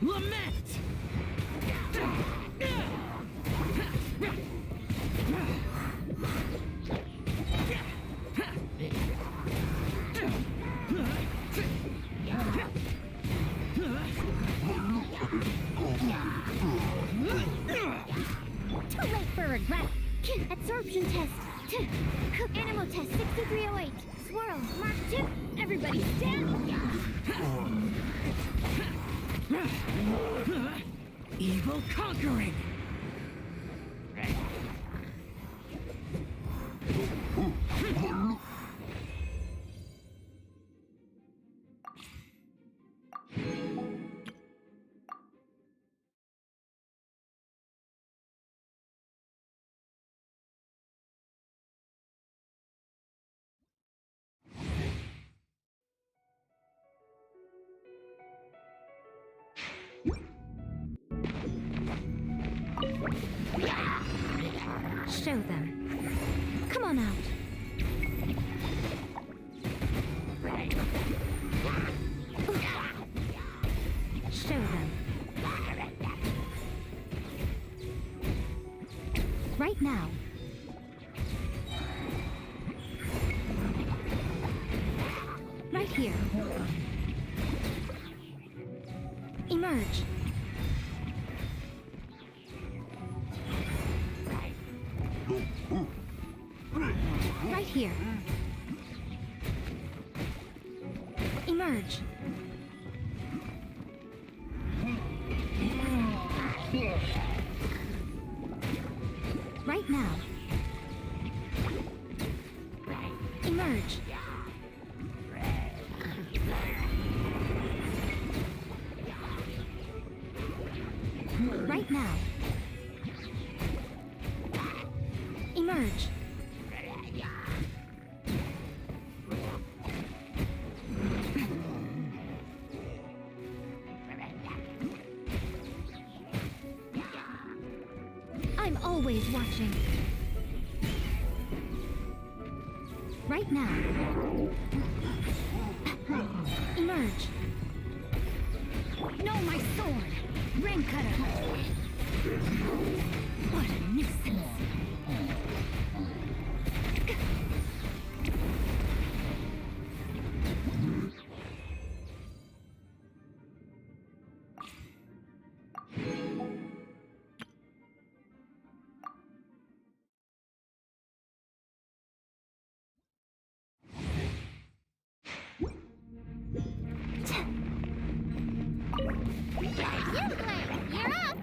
Lament! Too late for regret. Absorption test. Cook animal test 6308. Swirl. Mark 2. Everybody stand. Evil conquering! Show them. Come on out. Show them. Right now. Right here. Emerge. Right here. Emerge. Right now. Emerge. Right now. Emerge. I'm always watching. Right now. Emerge. No, my sword! Ring cutter! What a nuisance! You're up!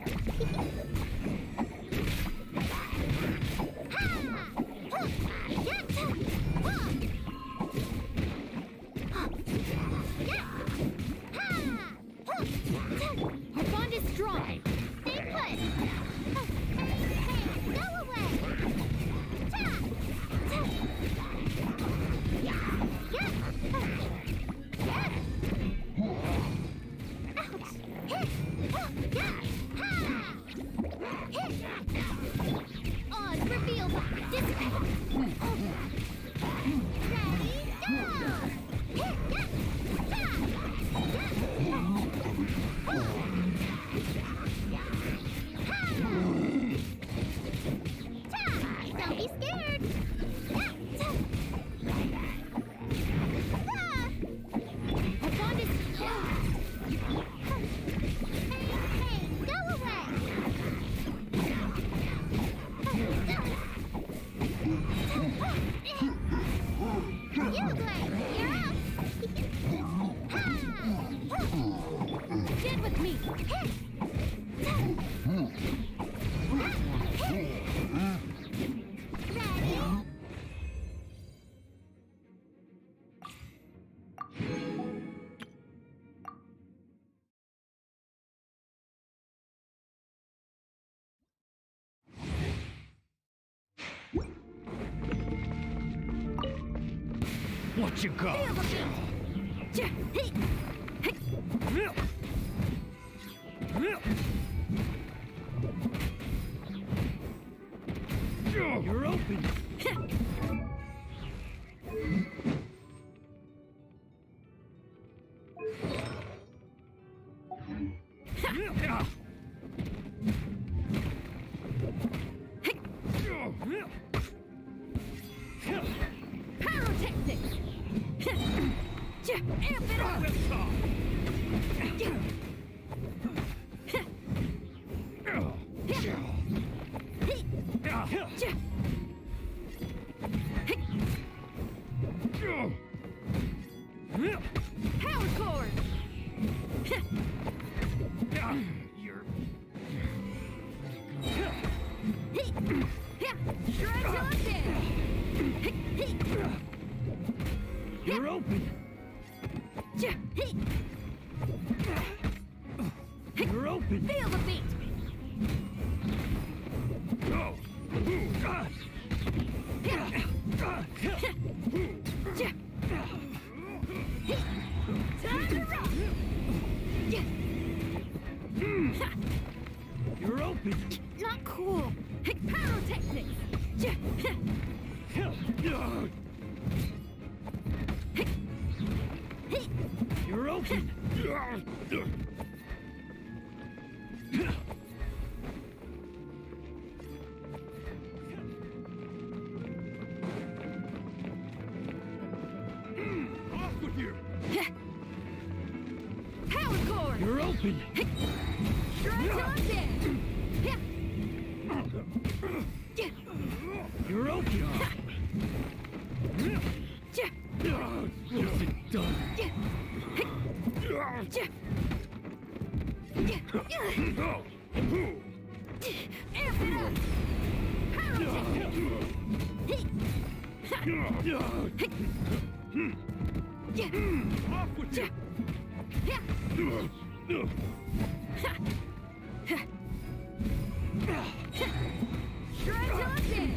What you got? Feel the beat. Ja, hey. You're open. Pyrotechnics. Ja, amp it up. Power cord. You're open. You're open. Feel the beat. Time to rock. You're open. Not cool. Pyrotechnics. You're open. Off with you. Power cord. You're open. Strike on dead. You're open. What's it done? Amp it up. Off with you. Strike on dead.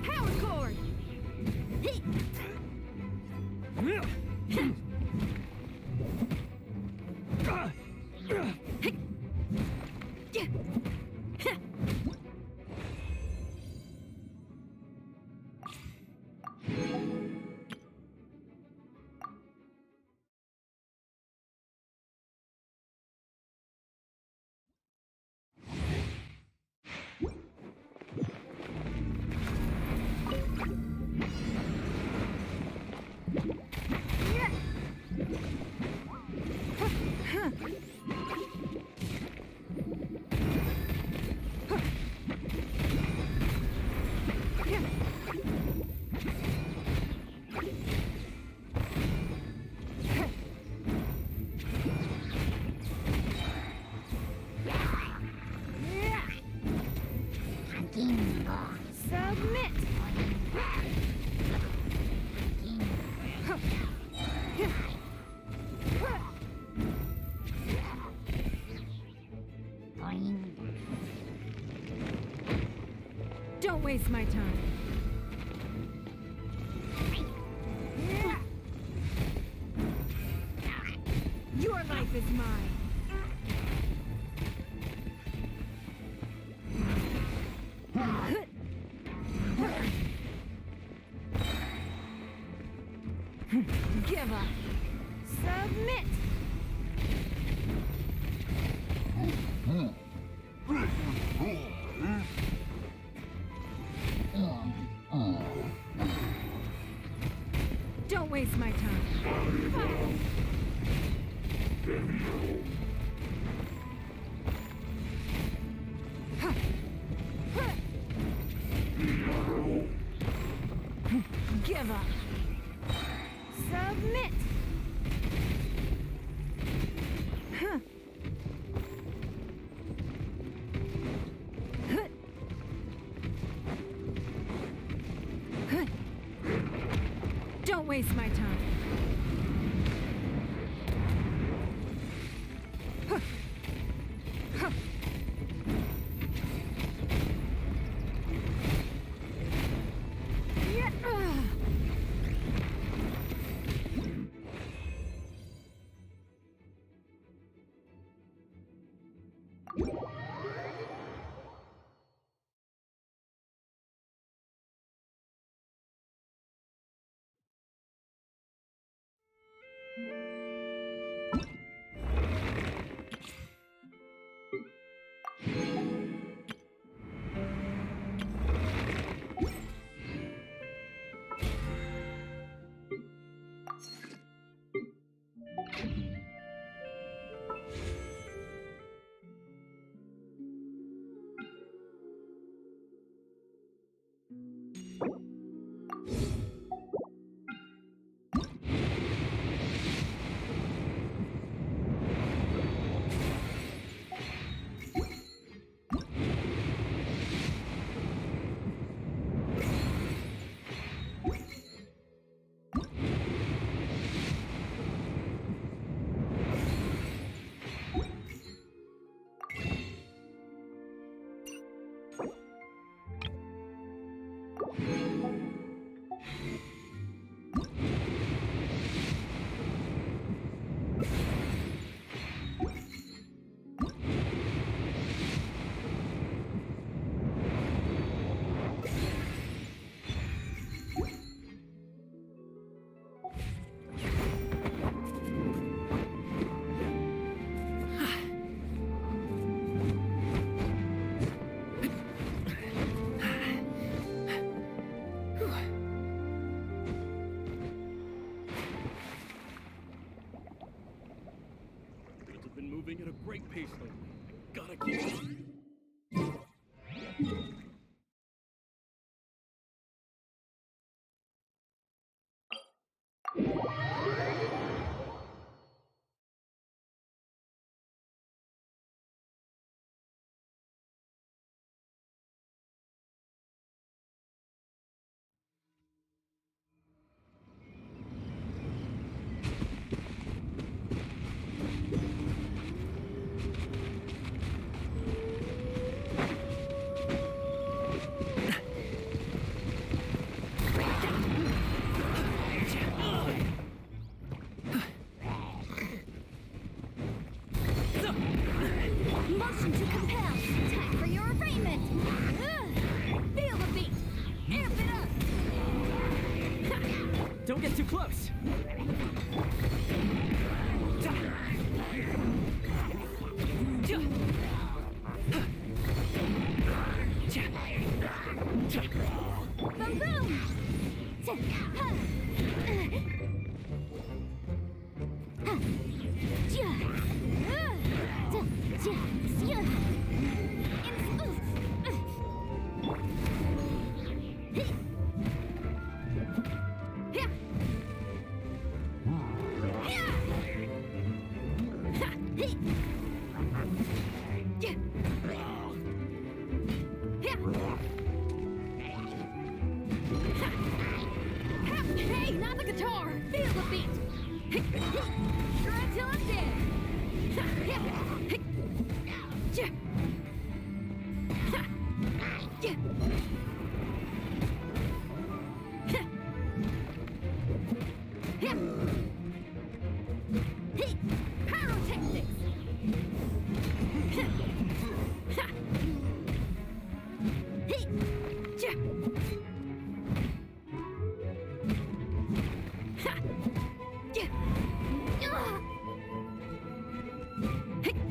Power cord. Submit. Don't waste my time. Your life is mine. Give up. Submit. Don't waste my time. Give up. Submit. Don't waste my time. Yeah. Goods have been moving at a great pace lately. Gotta keep up. Motion to compel. Time for your arraignment. Feel the beat. Amp it up. Don't get too close. Boom boom. Hey, not the guitar! Feel the beat! Shred till I'm dead! Pyrotechnics! Hey!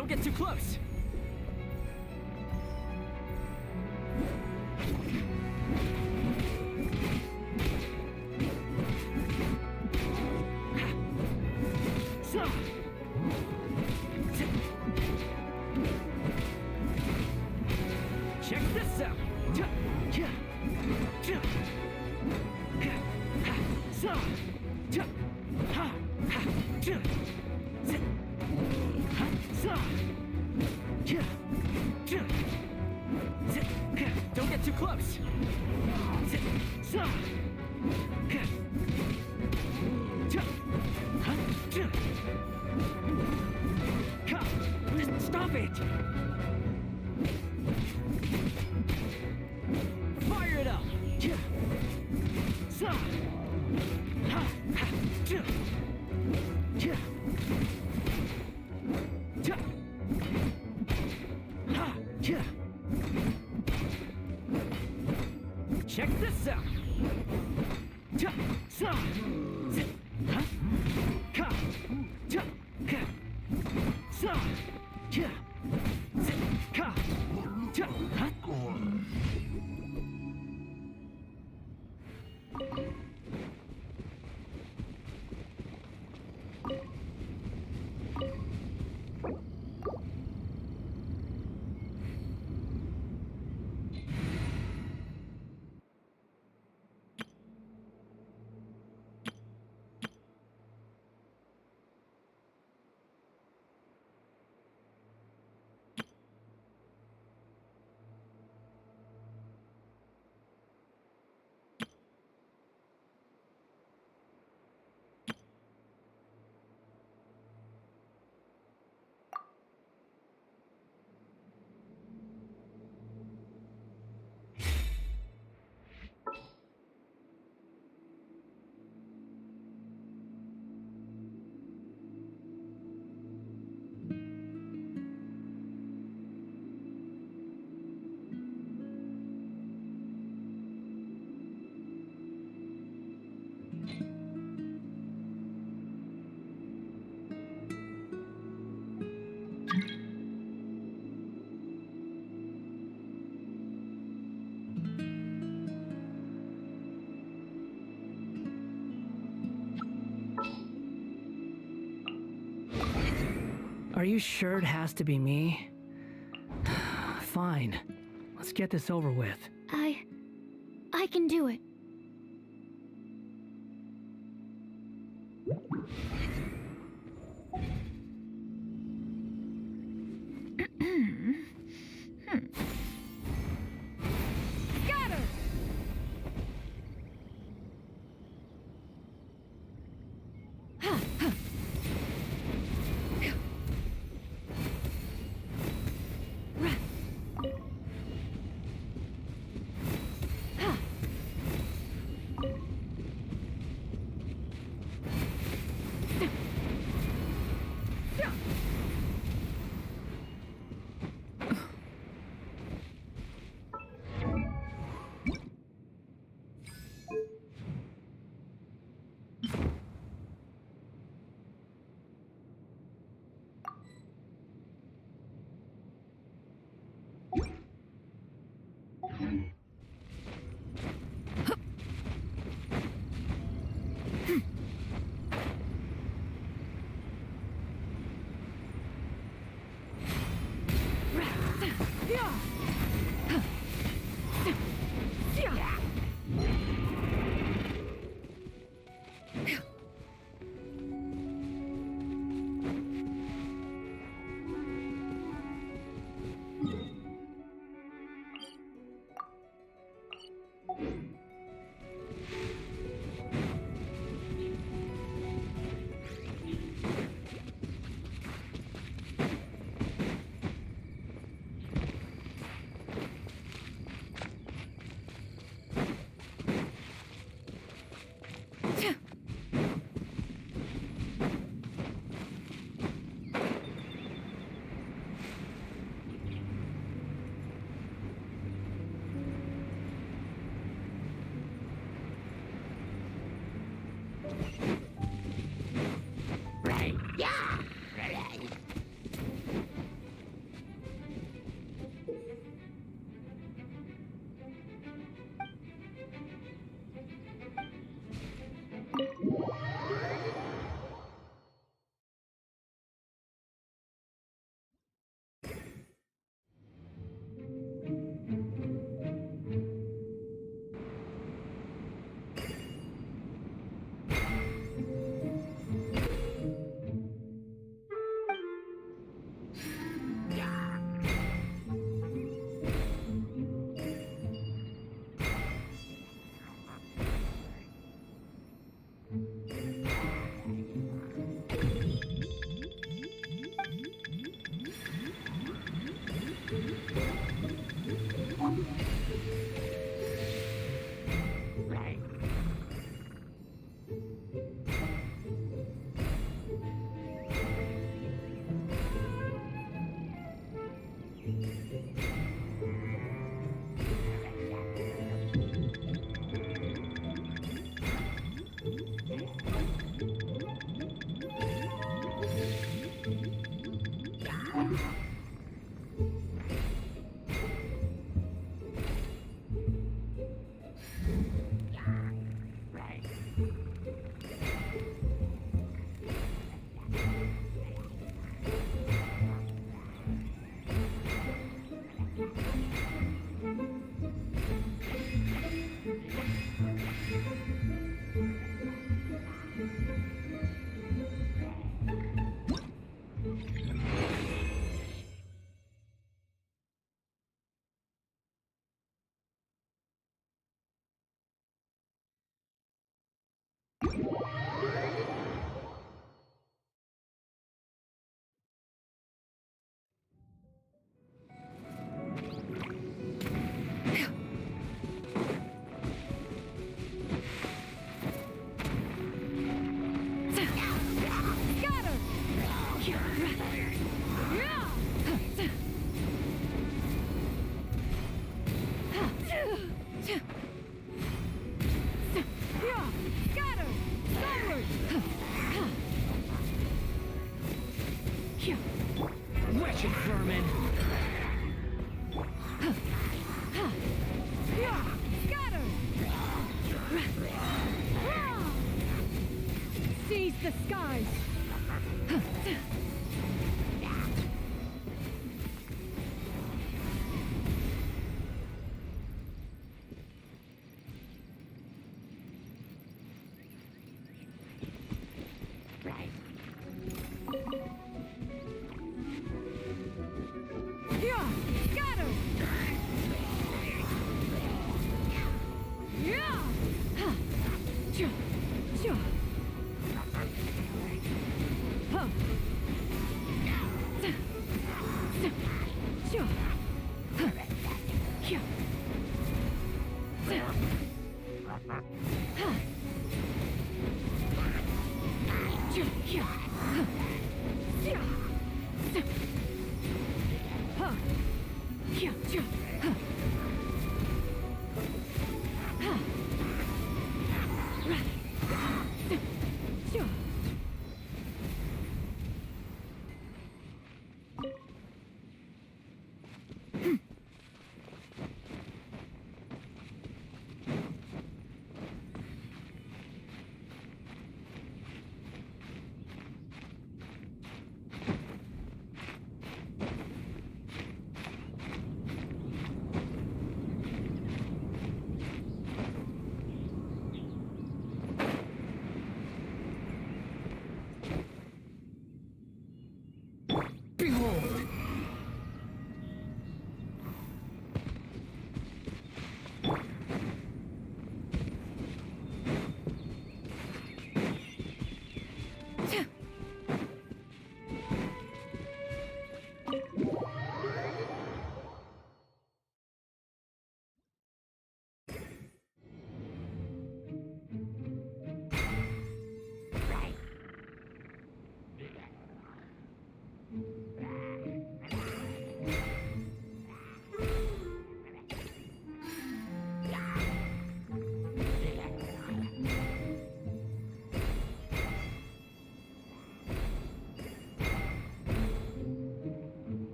Don't get too close. Check this out. Don't get too close. Stop it! Fire it up! Check this out! Are you sure it has to be me? Fine. Let's get this over with. I can do it. Got her! Wretched vermin! Seize the skies!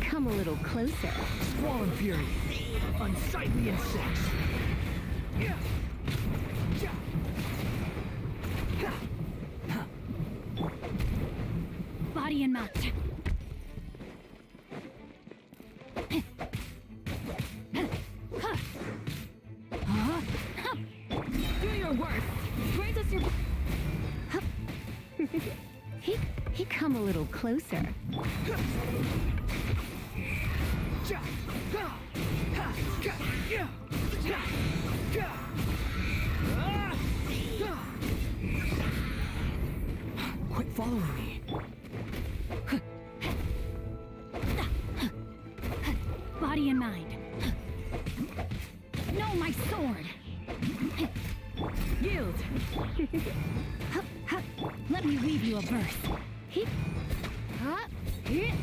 Come a little closer. Squall and fury. Unsightly insects. Yeah. Yeah. Ha. Body and mount. Do your worst. Grant us your. He come a little closer. Quit following me. Body and mind. No, my sword. Yield. Let me weave you a verse. He. He.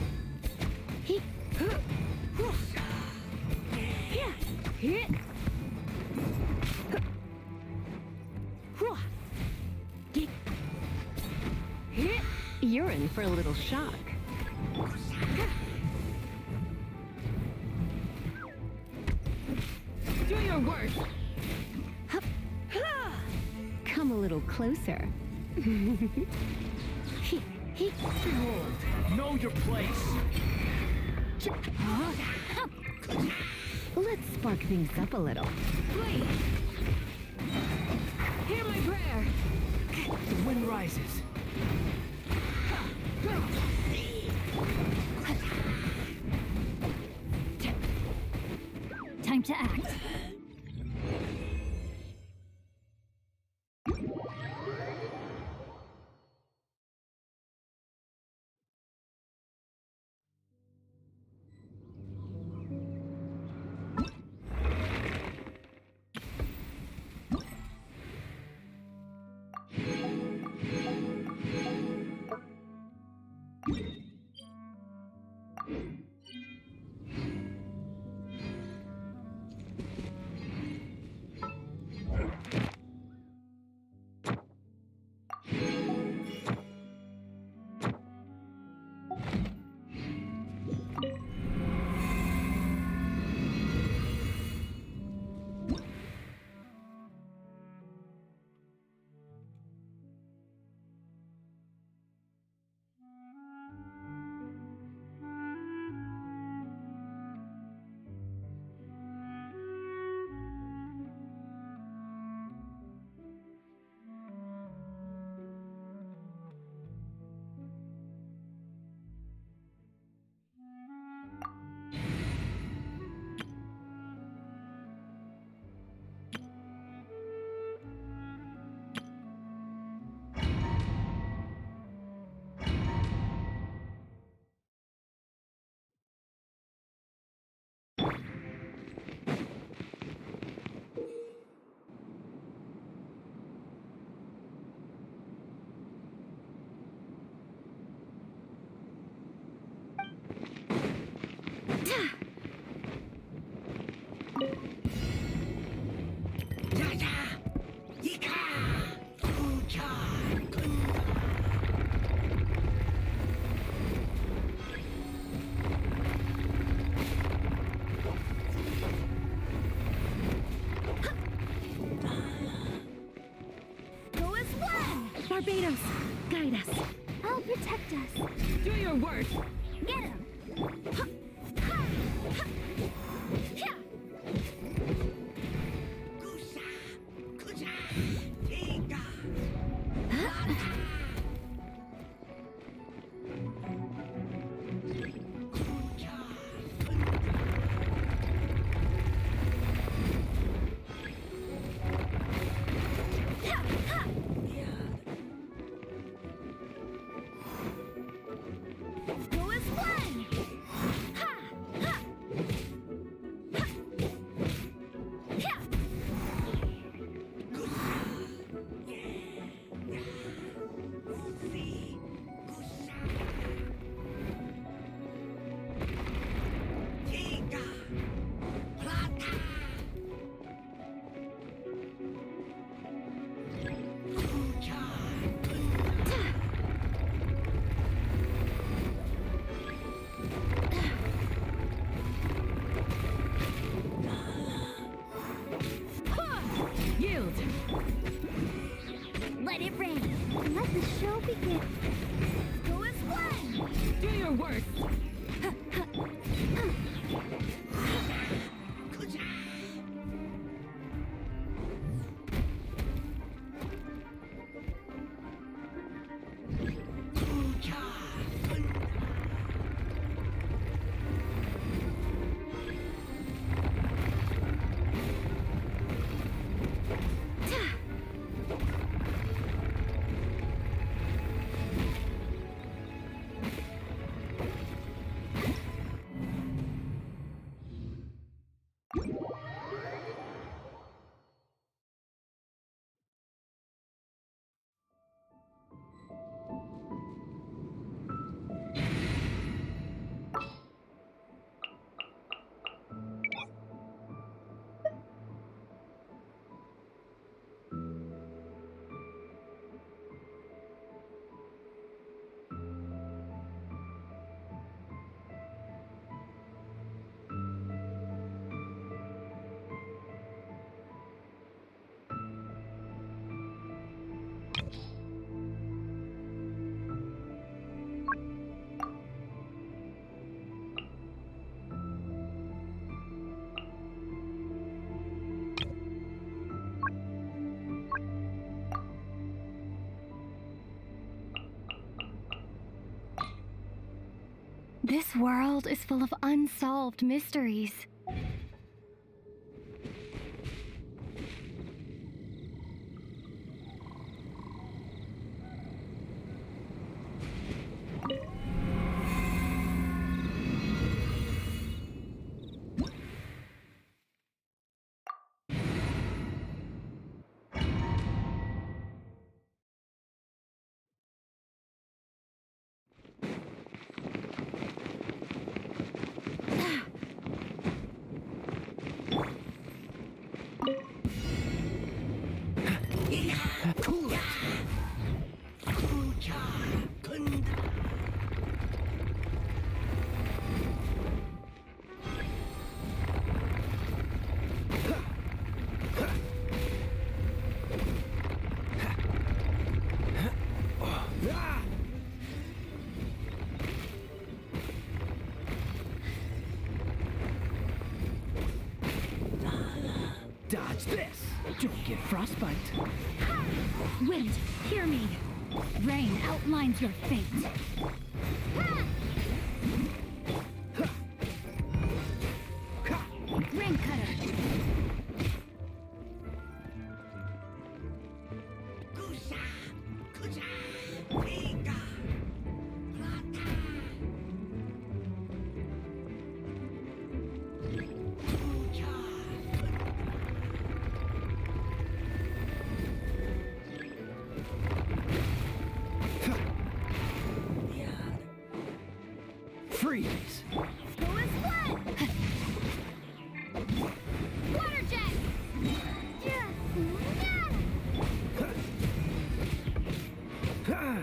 You're in for a little shock. Do your worst. Come a little closer. Behold, know your place. Let's spark things up a little. Please. Hear my prayer. The wind rises. Time to act. Barbados, guide us. I'll protect us. Do your worst. Get him. Go as one. This world is full of unsolved mysteries. Cool it. Dodge this. Don't get frostbite. Wind, hear me. Rain outlines your fate. Rain cutter. Freeze. Go and split! Water jet! Yeah. Ah!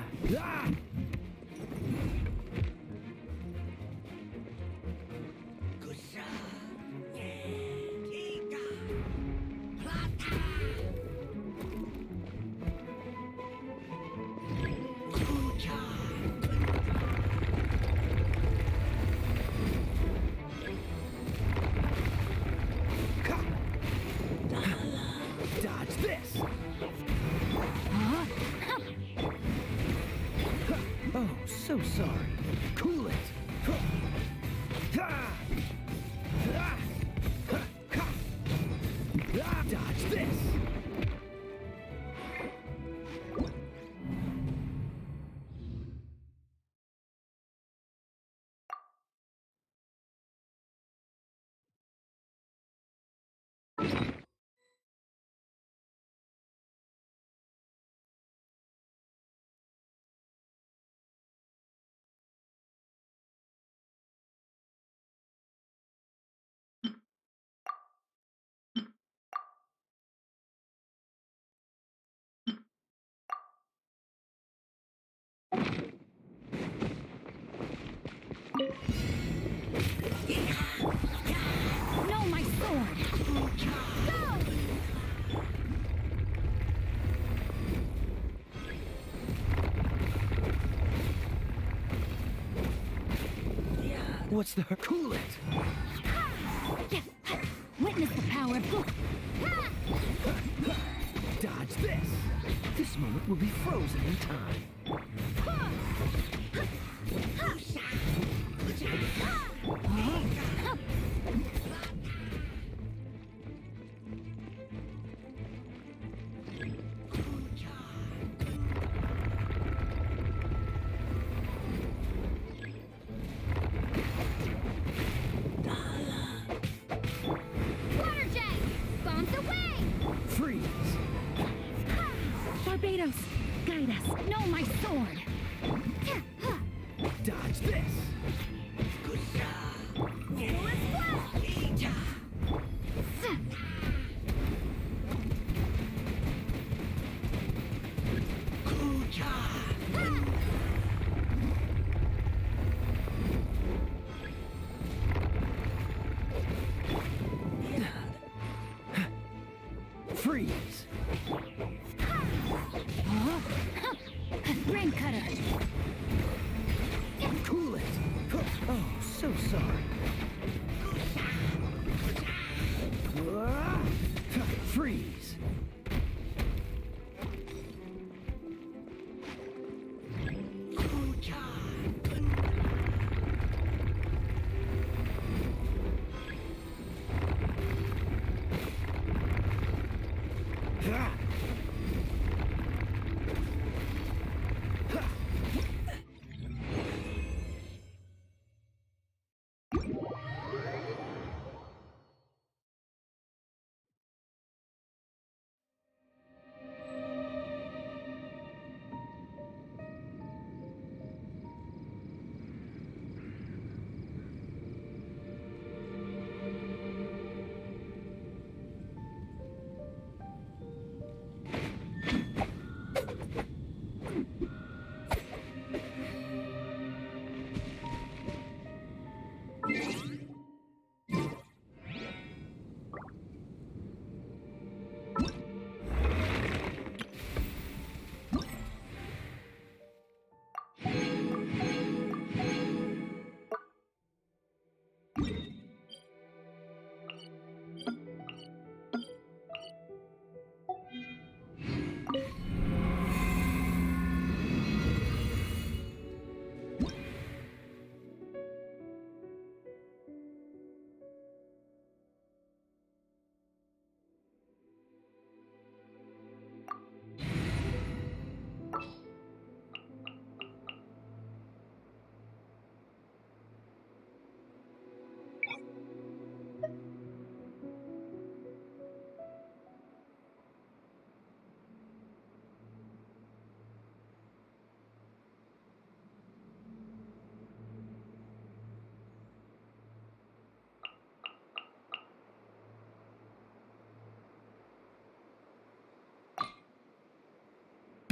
Dodge this. Oh, so sorry. Cool it. Dodge this. No, my sword. What's the cool it? Witness the power of good. Dodge this. This moment will be frozen in time. Water jet! Bombs away! Freeze. Barbados, guide us. No, my sword. Dodge this. Freeze. Rain cutter. Cool it. Oh, so sorry. Freeze.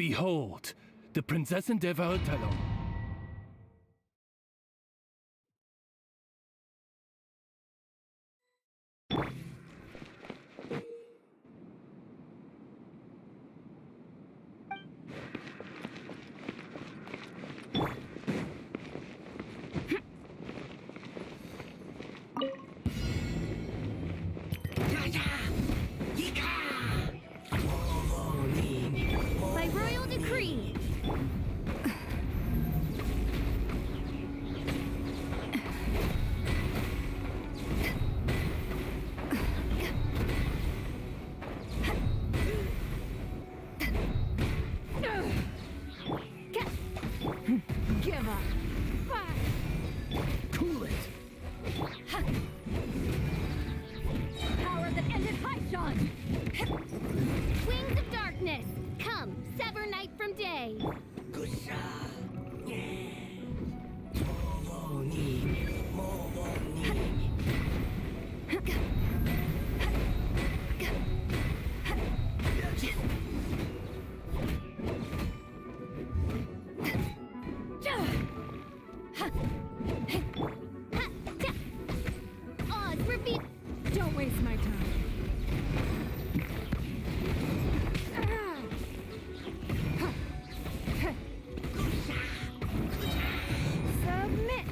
Behold, the Prinzessin der Verurteilung. By royal decree. Give up. Cool it. Power that ended Haishan. Wings of darkness. Come, sever night from day. Oz, reveal. Don't waste my time. Submit.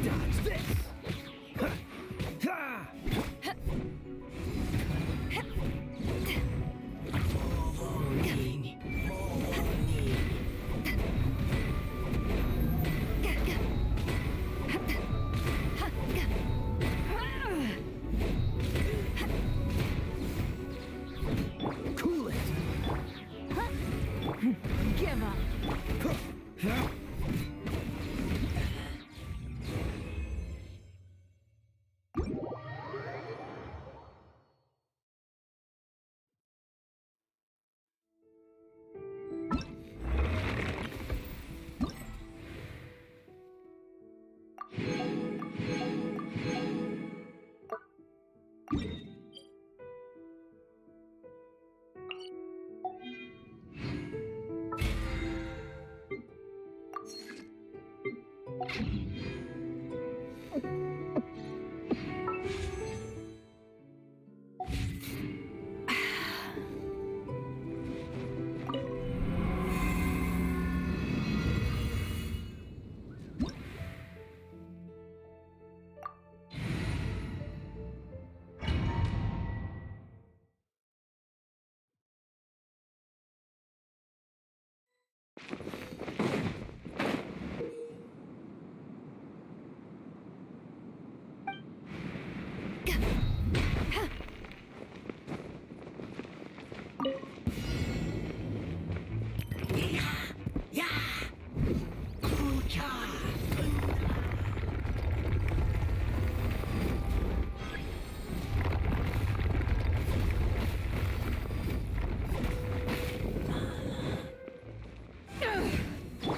Dodge this. Ha! Cool it. Give up.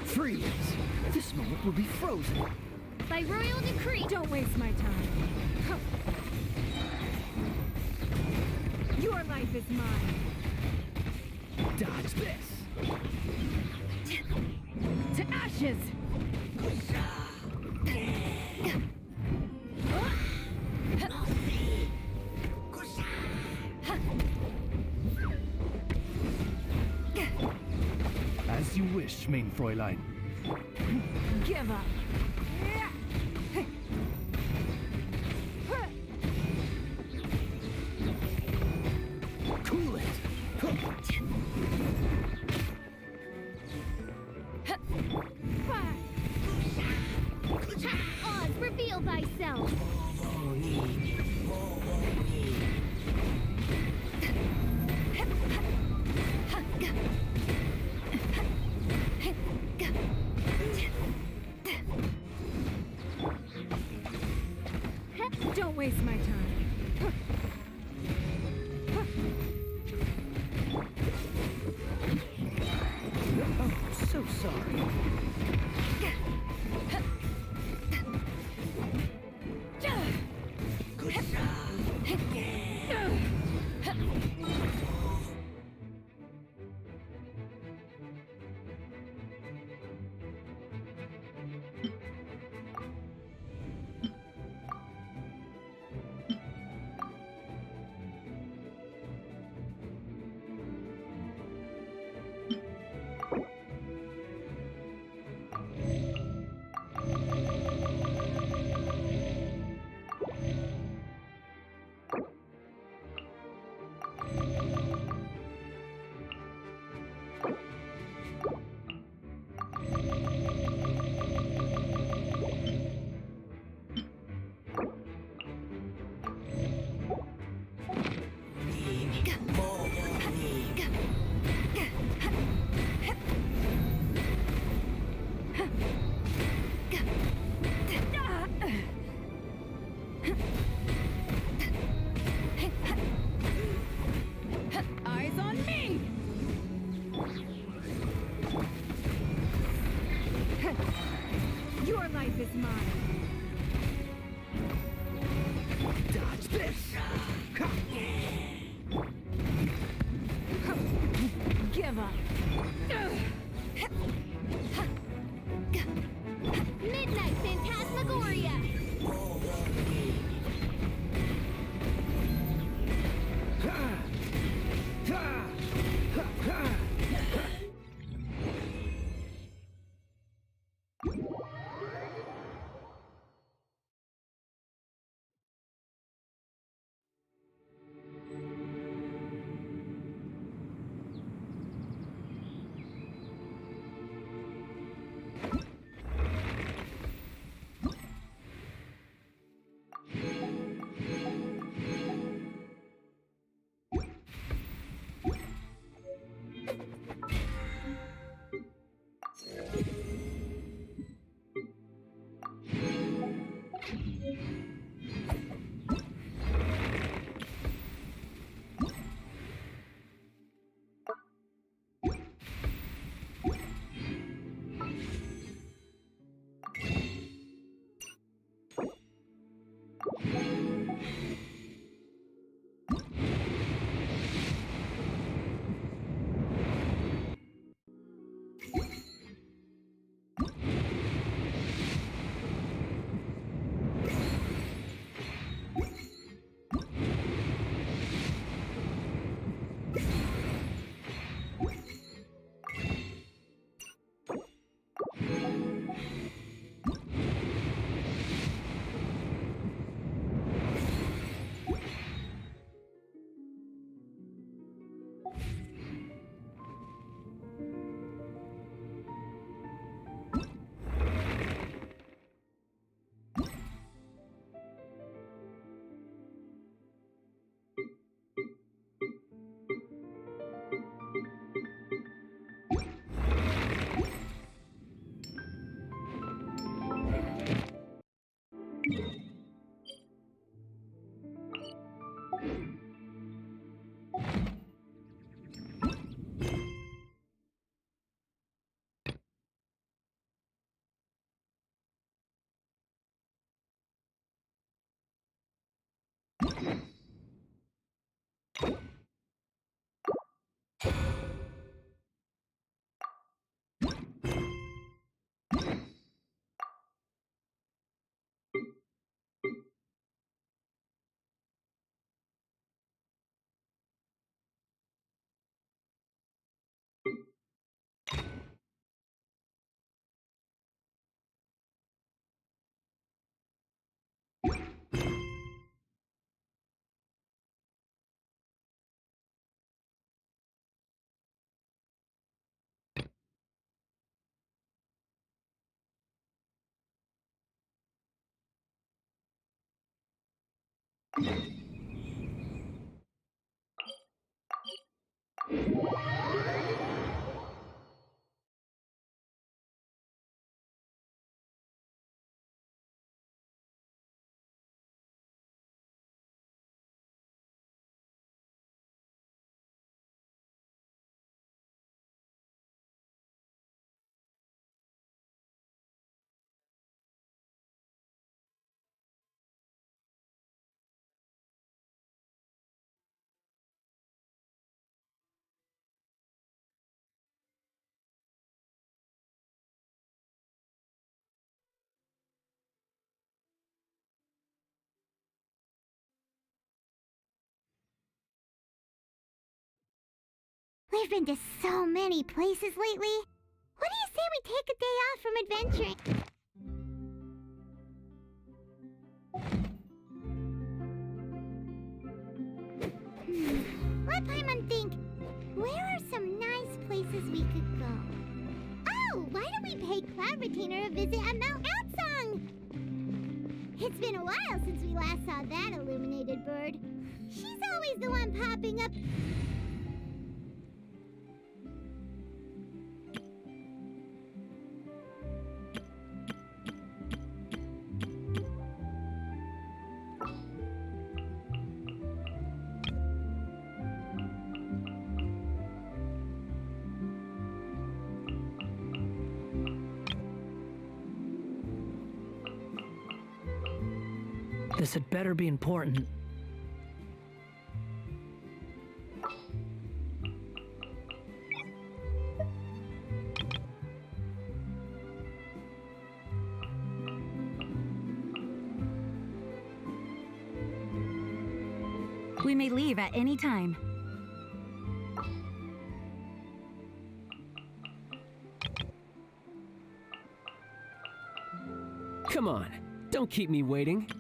Freeze. This moment will be frozen. By royal decree. Don't waste my time. Your life is mine. Dodge this. To ashes. As you wish, mein Fräulein. Give up. Cool it. Oz, reveal thyself. Don't waste my time. Oh, so sorry. We've been to so many places lately. What do you say we take a day off from adventuring? Let Paimon think. Where are some nice places we could go? Oh, why don't we pay Cloud Retainer a visit at Mount Outsong? It's been a while since we last saw that illuminated bird. She's always the one popping up. This had better be important. We may leave at any time. Come on, don't keep me waiting.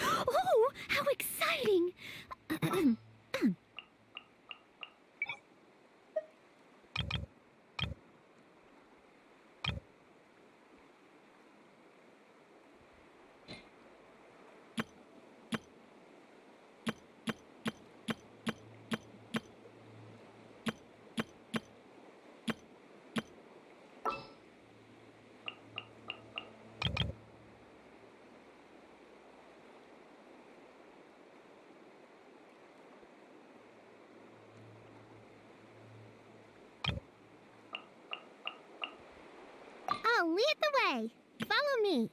Oh, how exciting! I'll lead the way. Follow me.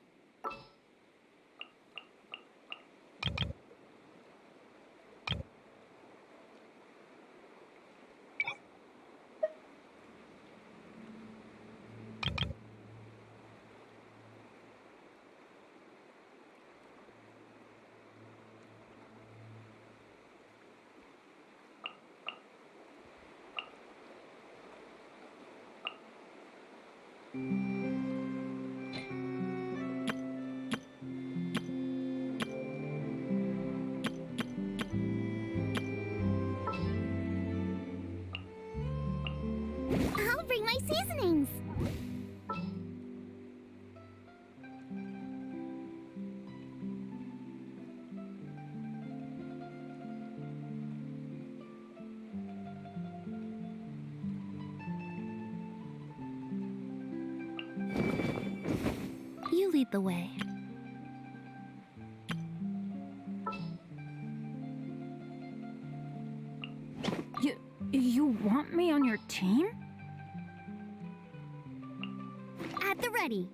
I'll bring my seasonings. You lead the way. You want me on your team? At the ready.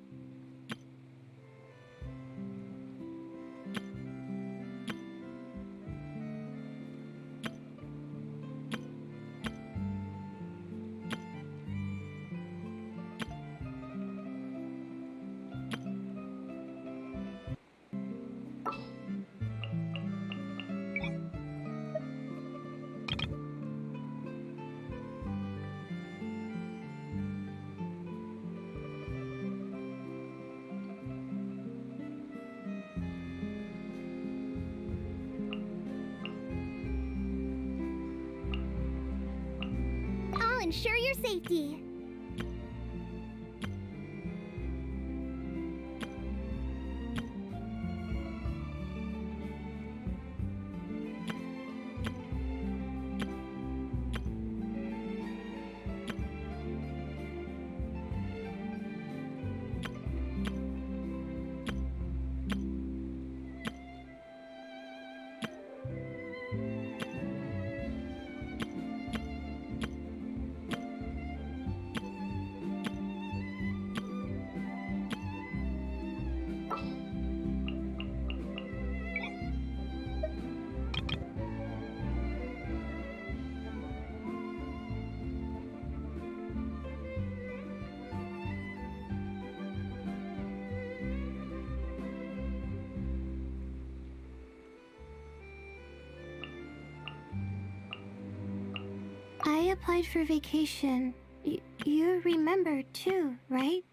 I'll ensure your safety. I applied for vacation. You remember too, right?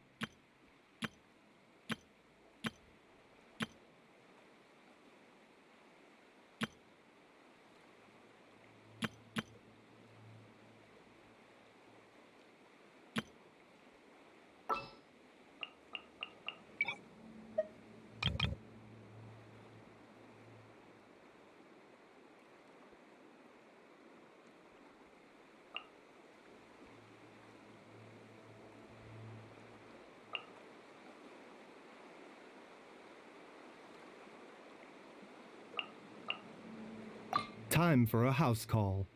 Time for a house call.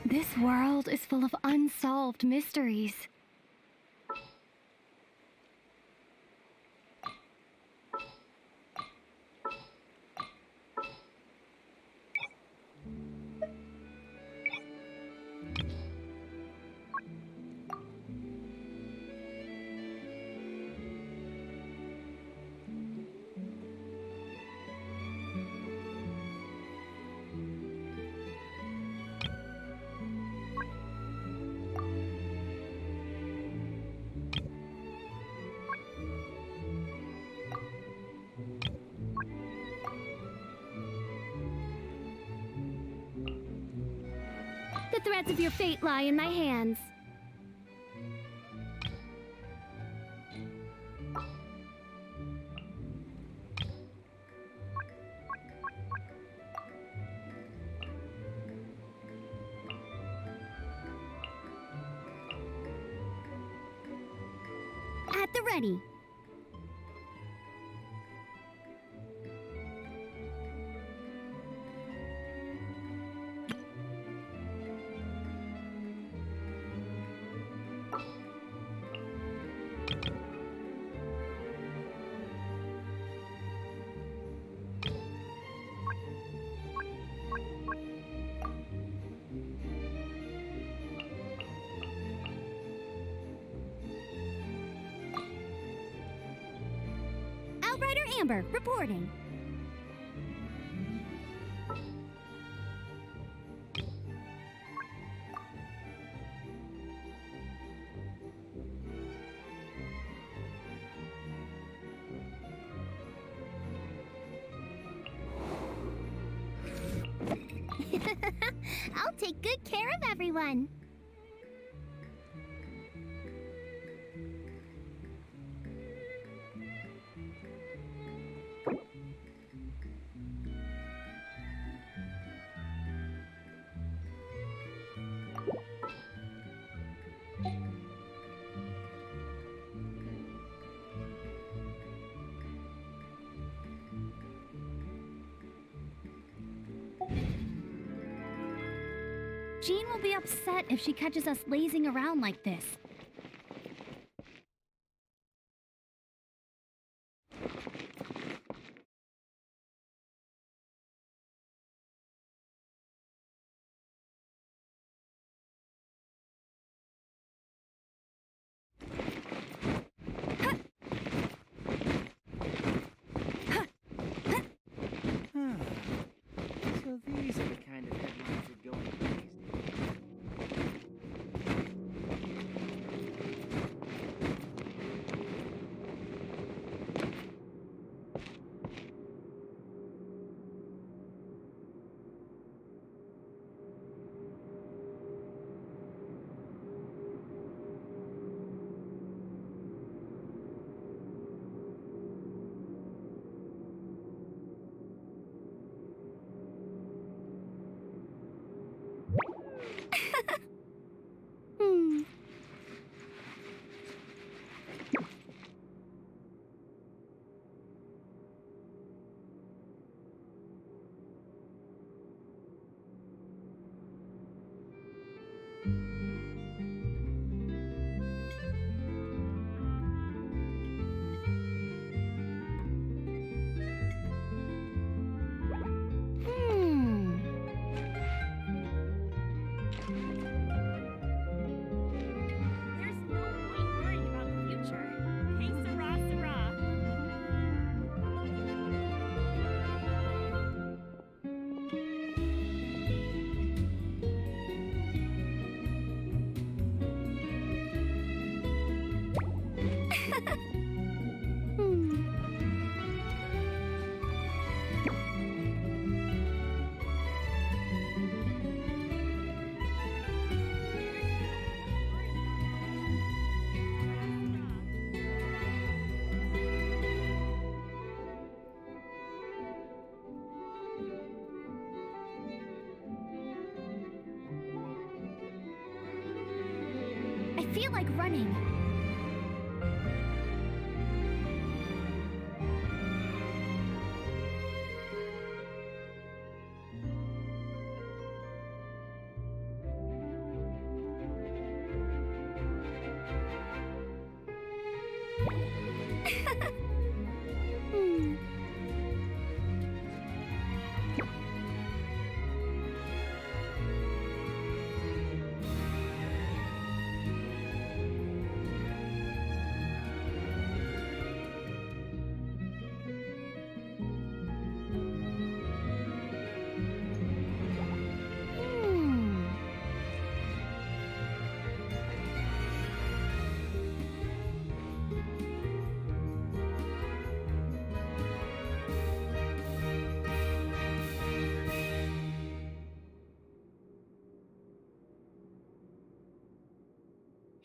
This world is full of unsolved mysteries. The threads of your fate lie in my hands. we're ready. Outrider Amber, reporting. I'll take good care of everyone. Jean will be upset if she catches us lazing around like this. So these are the kind of headlines that go into these days. Hmm. Hmm. There's no point worrying about the future. Hey, Sarah, Sarah. Hmm. I feel like running. Hmm. Hmm.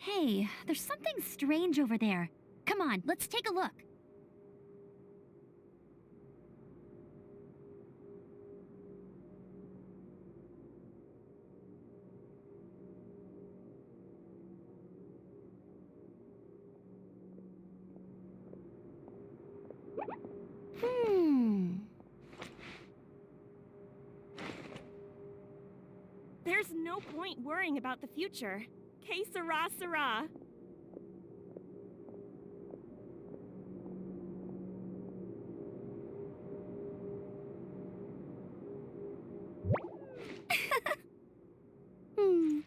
Hey, there's something strange over there. Come on, let's take a look. There's no point worrying about the future. Que sera, sera. Hmm.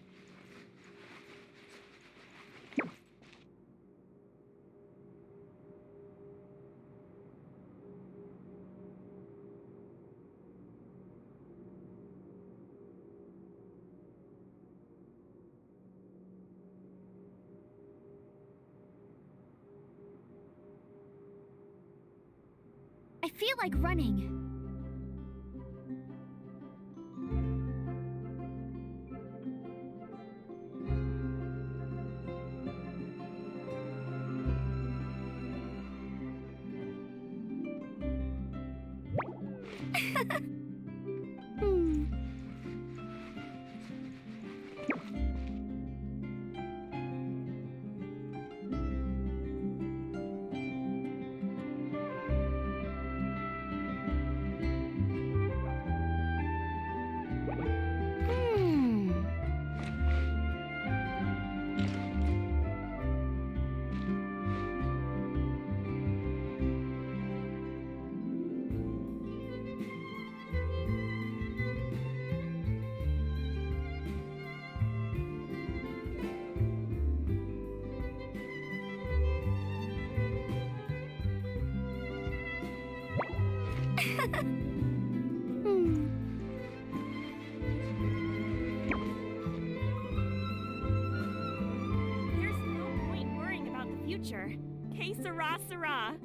I feel like running. Hmm. Hmm. Hmm. There's no point worrying about the future. Que sera, sera.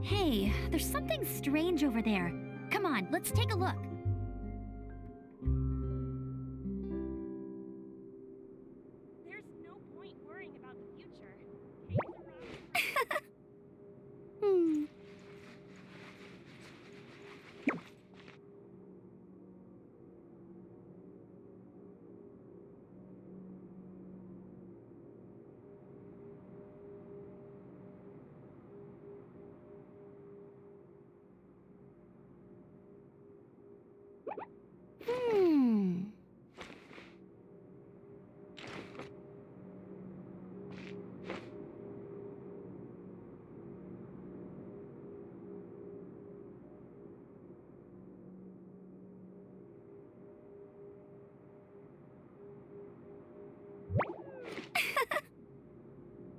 Hey, there's something strange over there. Come on, let's take a look. There's no point worrying about the future. Que sera. Hmm. Hmm.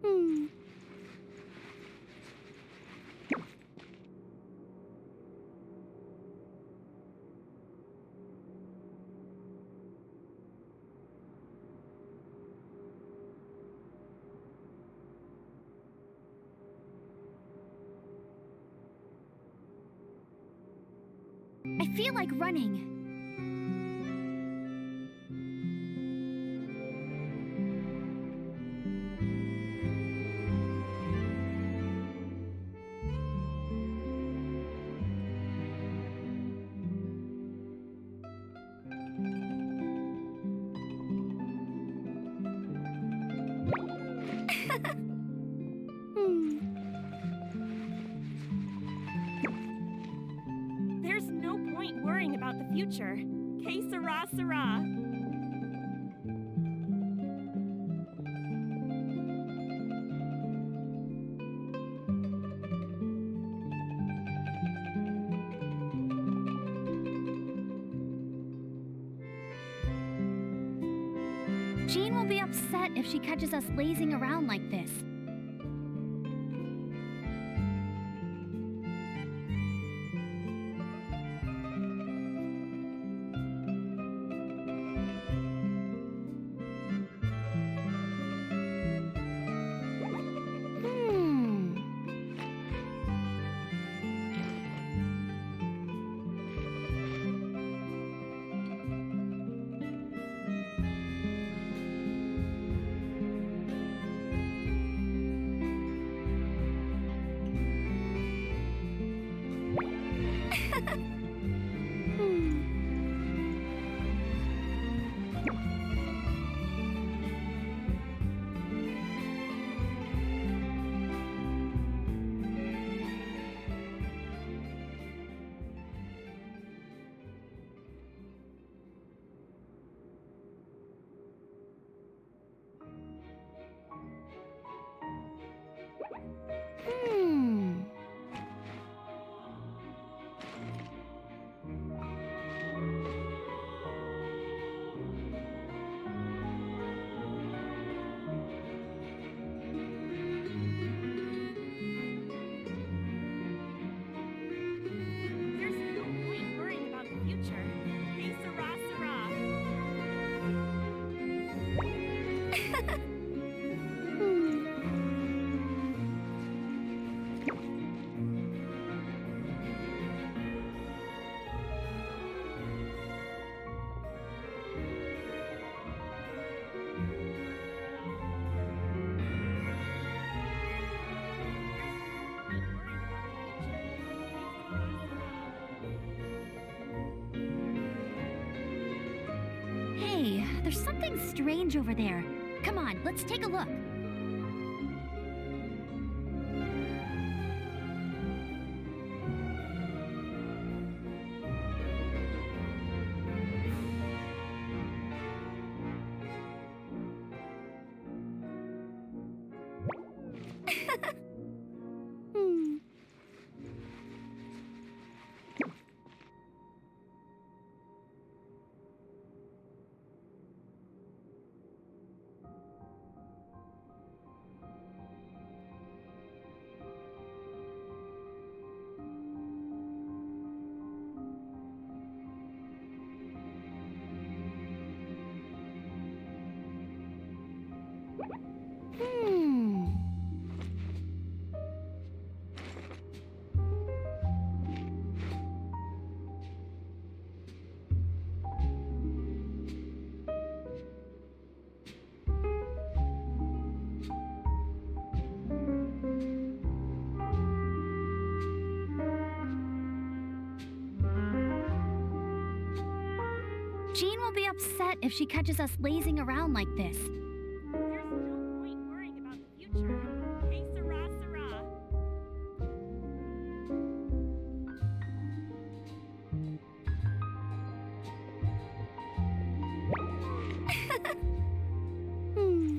Hmm. I feel like running. Hmm. There's no point worrying about the future. Que sera, sera. Jean will be upset if she catches us lazing around like this. Hmm. Hey, there's something strange over there. Come on, let's take a look. Hmm. Hmm. Jean will be upset if she catches us lazing around like this. There's no point worrying about the future. Que sera, sera. Hmm.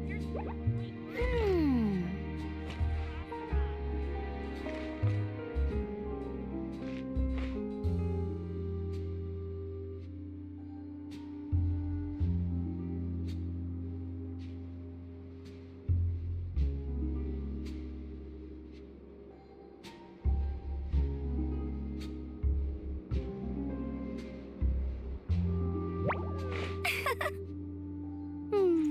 There's no point worrying Hmm. Hmm.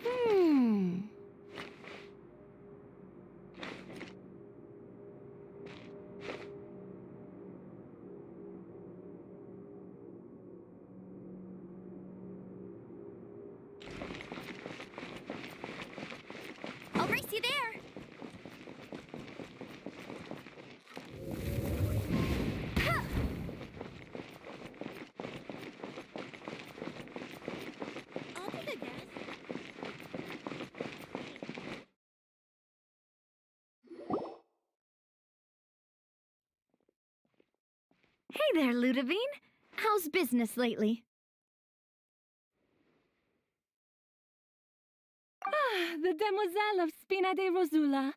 Hmm. I'll race you there. Ha! I'll be the guest. Hey there, Ludovine. How's business lately? Ah, the Demoiselle of Spina de Rosula.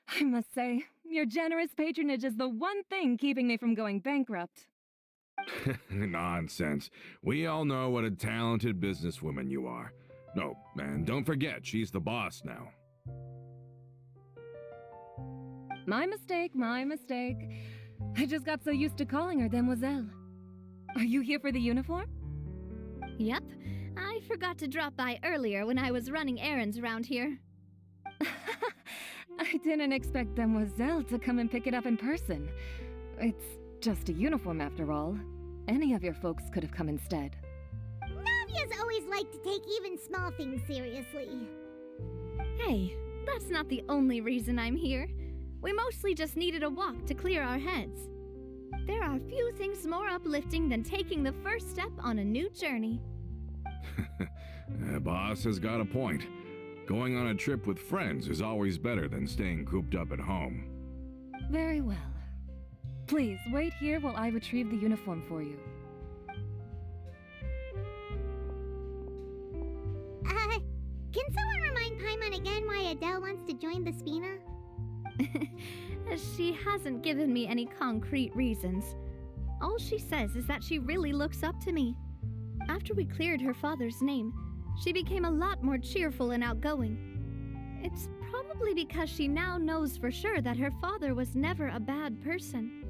I must say, your generous patronage is the one thing keeping me from going bankrupt. Nonsense. We all know what a talented businesswoman you are. No, and don't forget, she's the boss now. My mistake, my mistake. I just got so used to calling her Demoiselle. Are you here for the uniform? Yep, I forgot to drop by earlier when I was running errands around here. I didn't expect Demoiselle to come and pick it up in person. It's just a uniform after all. Any of your folks could have come instead. Navia's always liked to take even small things seriously. Hey, that's not the only reason I'm here. We mostly just needed a walk to clear our heads. There are few things more uplifting than taking the first step on a new journey. Boss has got a point. Going on a trip with friends is always better than staying cooped up at home. Very well. Please, wait here while I retrieve the uniform for you. Can someone remind Paimon again why Adele wants to join the Spina? She hasn't given me any concrete reasons. All she says is that she really looks up to me. After we cleared her father's name, She became a lot more cheerful and outgoing. It's probably because she now knows for sure that her father was never a bad person.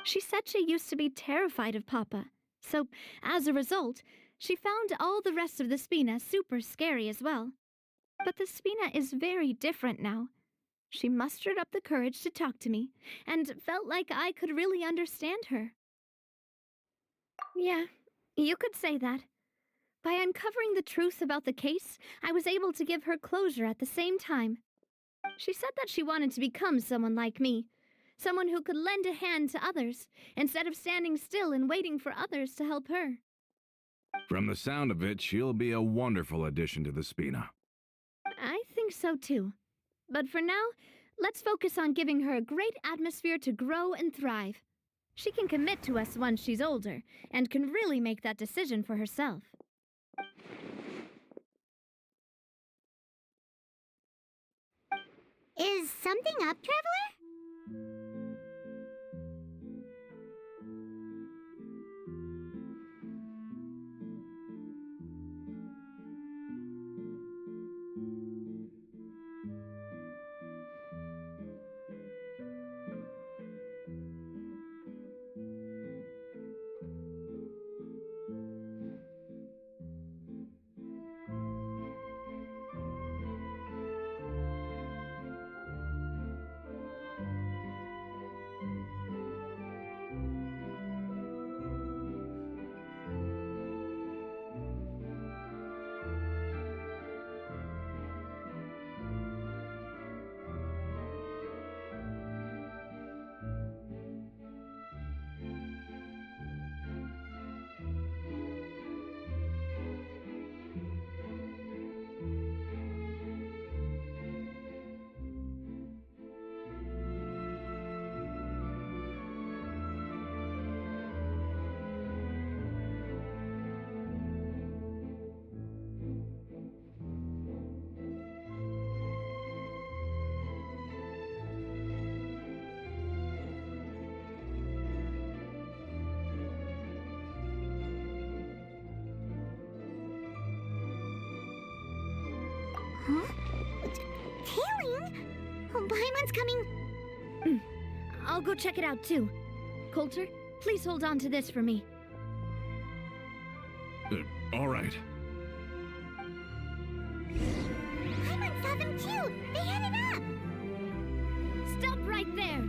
She said she used to be terrified of Papa, so as a result, she found all the rest of the Spina super scary as well. But the Spina is very different now. She mustered up the courage to talk to me, and felt like I could really understand her. Yeah, you could say that. By uncovering the truth about the case, I was able to give her closure at the same time. She said that she wanted to become someone like me, someone who could lend a hand to others, instead of standing still and waiting for others to help her. From the sound of it, she'll be a wonderful addition to the Spina. I think so too. But for now, let's focus on giving her a great atmosphere to grow and thrive. She can commit to us once she's older, and can really make that decision for herself. Is something up, Traveler? Huh? Tailing? Oh, Paimon's coming. I'll go check it out too. Coulter, please hold on to this for me. All right. Paimon saw them too. They headed up. Stop right there!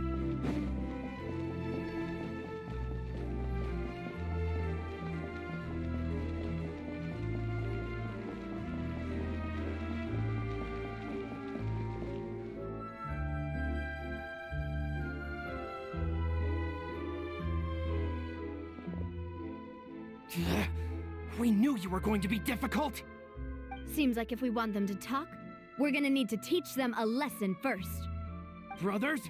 We knew you were going to be difficult. Seems like if we want them to talk, we're gonna need to teach them a lesson first. Brothers,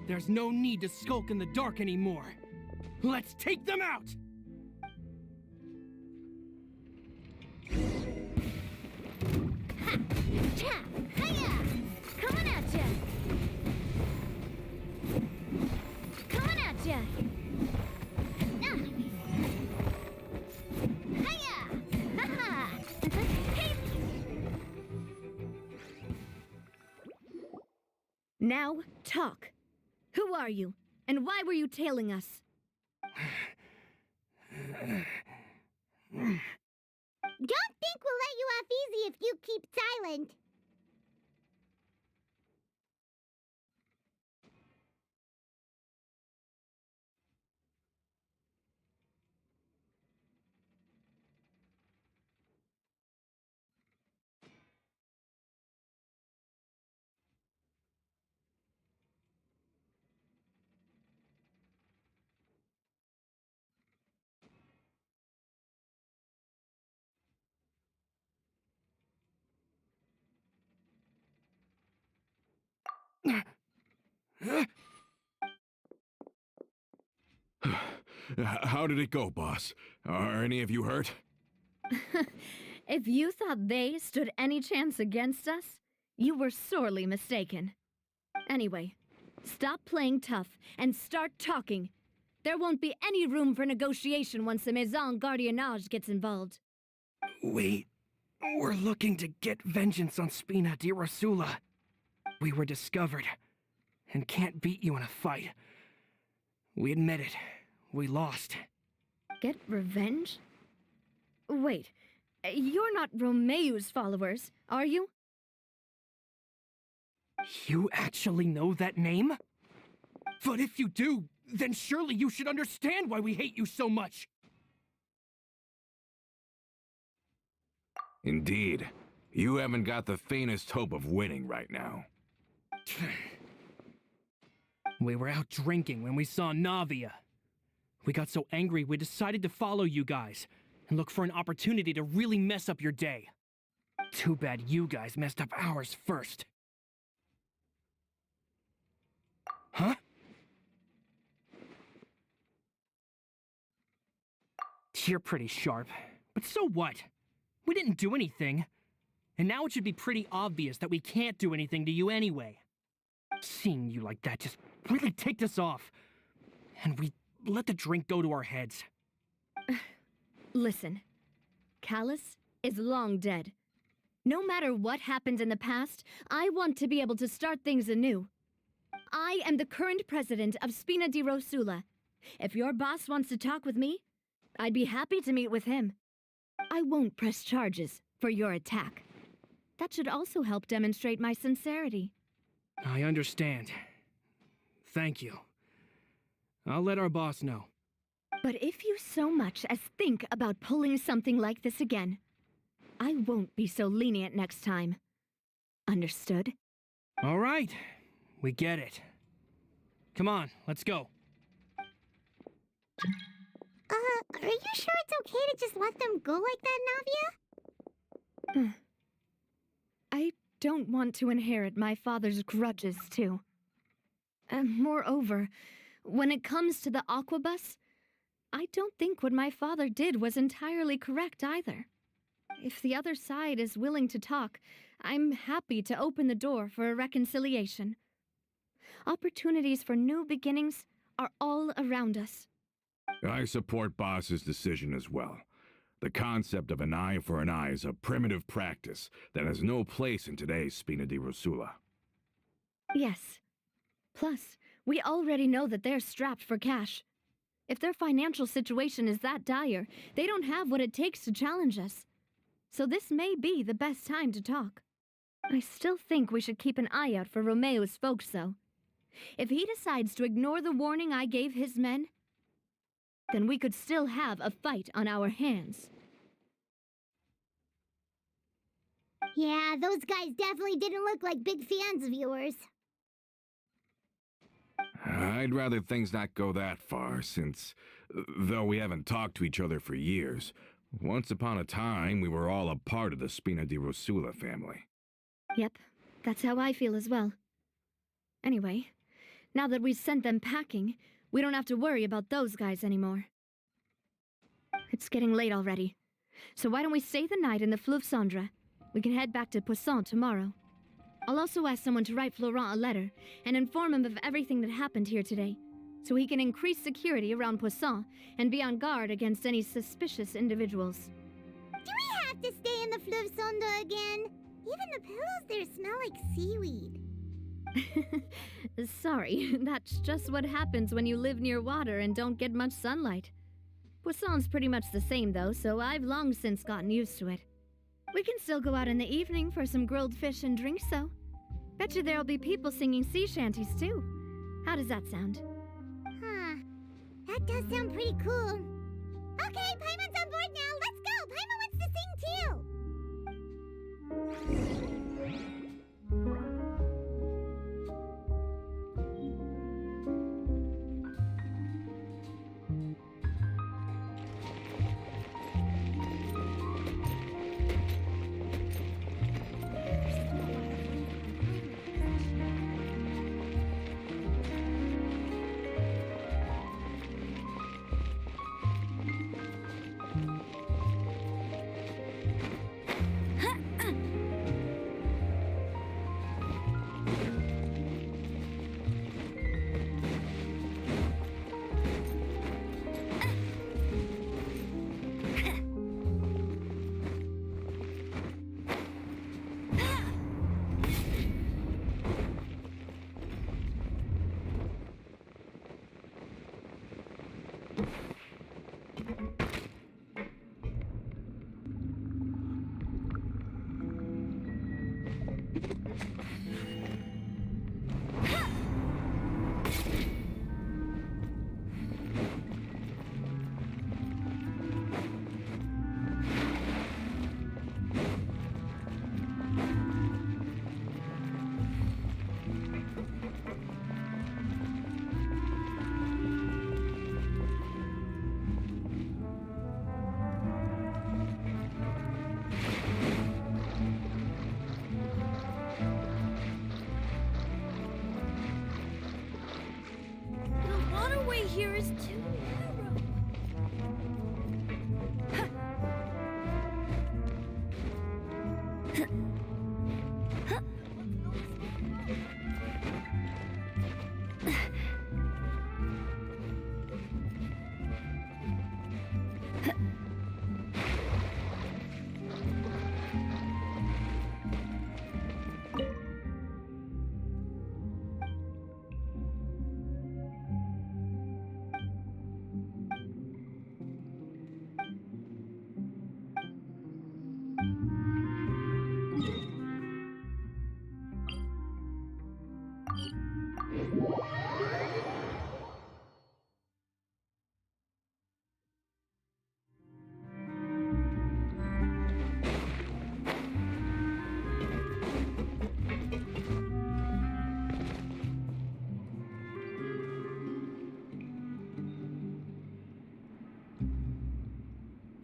there's no need to skulk in the dark anymore. Let's take them out! Ha! Cha! Hiya! Coming at ya! Coming at ya! Ah! Hiya! Ha-ha! Hey! Now, talk. Who are you? And why were you tailing us? Don't think we'll let you off easy if you keep silent. How did it go, boss? Are any of you hurt? If you thought they stood any chance against us, you were sorely mistaken. Anyway, stop playing tough and start talking. There won't be any room for negotiation once the Maison Gardiennage gets involved. We're looking to get vengeance on Spina di Rosula. We were discovered and can't beat you in a fight. We admit it. We lost. Get revenge? Wait, you're not Romeu's followers, are you? You actually know that name? But if you do, then surely you should understand why we hate you so much. Indeed. You haven't got the faintest hope of winning right now. We were out drinking when we saw Navia. We got so angry we decided to follow you guys and look for an opportunity to really mess up your day. Too bad you guys messed up ours first. Huh? You're pretty sharp, but so what? We didn't do anything. And now it should be pretty obvious that we can't do anything to you anyway. Seeing you like that just really ticked us off. And we let the drink go to our heads. Listen, Callus is long dead. No matter what happened in the past, I want to be able to start things anew. I am the current president of Spina di Rosula. If your boss wants to talk with me, I'd be happy to meet with him. I won't press charges for your attack. That should also help demonstrate my sincerity. I understand. Thank you. I'll let our boss know. But if you so much as think about pulling something like this again, I won't be so lenient next time. Understood? All right. We get it. Come on, let's go. Are you sure it's okay to just let them go like that, Navia? I don't want to inherit my father's grudges, too. Moreover, when it comes to the Aquabus, I don't think what my father did was entirely correct either. If the other side is willing to talk, I'm happy to open the door for a reconciliation. Opportunities for new beginnings are all around us. I support Boss's decision as well. The concept of an eye for an eye is a primitive practice that has no place in today's Spina di Rosula. Yes. Plus, we already know that they're strapped for cash. If their financial situation is that dire, they don't have what it takes to challenge us. So this may be the best time to talk. I still think we should keep an eye out for Romeo's folks, though. If he decides to ignore the warning I gave his men, then we could still have a fight on our hands. Yeah, those guys definitely didn't look like big fans of yours. I'd rather things not go that far, since, though we haven't talked to each other for years, once upon a time we were all a part of the Spina di Rosula family. Yep, that's how I feel as well. Anyway, now that we've sent them packing, we don't have to worry about those guys anymore. It's getting late already, so why don't we stay the night in the Fleuve Cendre? We can head back to Poisson tomorrow. I'll also ask someone to write Florent a letter and inform him of everything that happened here today, so he can increase security around Poisson and be on guard against any suspicious individuals. Do we have to stay in the Fleuve Cendre again? Even the pillows there smell like seaweed. Sorry, that's just what happens when you live near water and don't get much sunlight. Poisson's pretty much the same though, so I've long since gotten used to it. We can still go out in the evening for some grilled fish and drinks though. Bet you there'll be people singing sea shanties too. How does that sound? Huh. That does sound pretty cool. Okay, Paimon's on board now. Let's go. Paimon wants to sing too. Here is too narrow.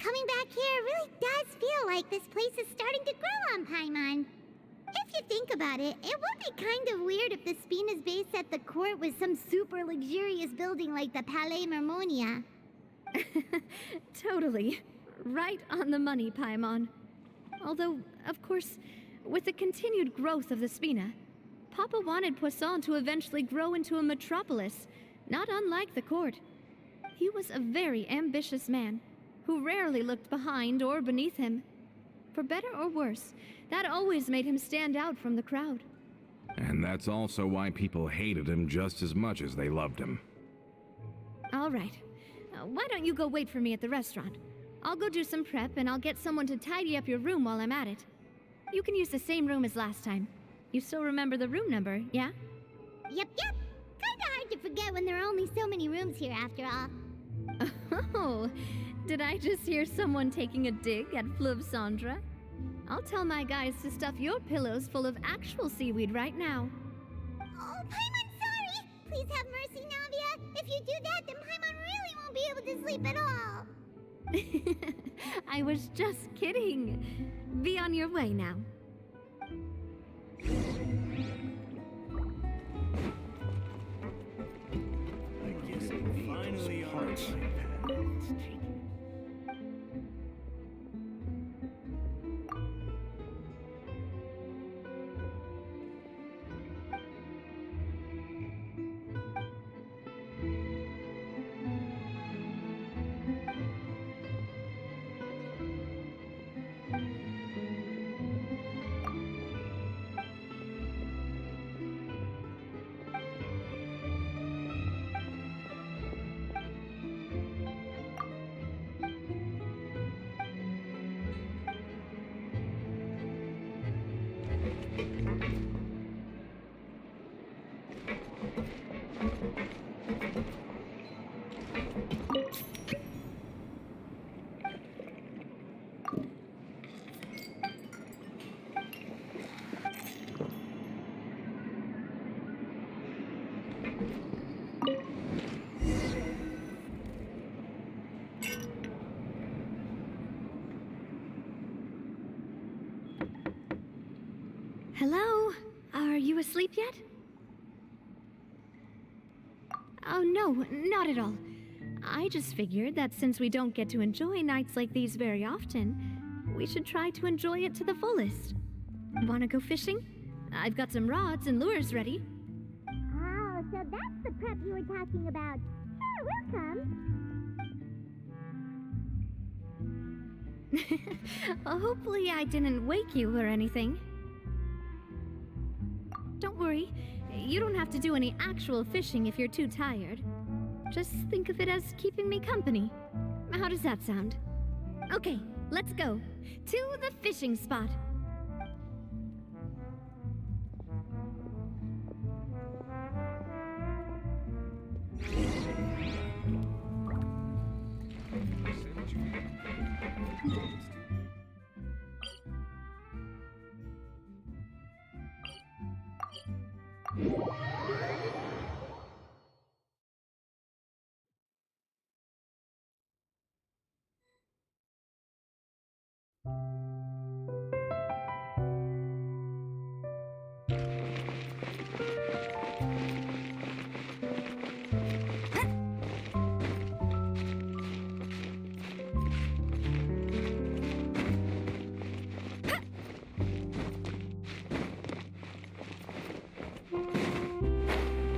Coming back here really does feel like this place is starting to grow on Paimon. If you think about it, it would be kind of weird if the Spina's base at the court was some super luxurious building like the Palais Mermonia. Totally. Right on the money, Paimon. Although, of course, with the continued growth of the Spina, Papa wanted Poisson to eventually grow into a metropolis, not unlike the court. He was a very ambitious man, who rarely looked behind or beneath him. For better or worse, that always made him stand out from the crowd. And that's also why people hated him just as much as they loved him. All right. Why don't you go wait for me at the restaurant? I'll go do some prep and I'll get someone to tidy up your room while I'm at it. You can use the same room as last time. You still remember the room number, yeah? Yep. Kinda hard to forget when there are only so many rooms here after all. Oh, did I just hear someone taking a dig at Fleuve Cendre? I'll tell my guys to stuff your pillows full of actual seaweed right now. Oh, Paimon's sorry! Please have mercy, Navia. If you do that, then Paimon really won't be able to sleep at all. I was just kidding. Be on your way now. I guess I'm finally on the right path. Hello? Are you asleep yet? Oh, no, not at all. I just figured that since we don't get to enjoy nights like these very often, we should try to enjoy it to the fullest. Wanna go fishing? I've got some rods and lures ready. Oh, so that's the prep you were talking about. Sure, we'll come. Hopefully I didn't wake you or anything. Don't worry, you don't have to do any actual fishing if you're too tired. Just think of it as keeping me company. How does that sound? Okay, let's go. To the fishing spot.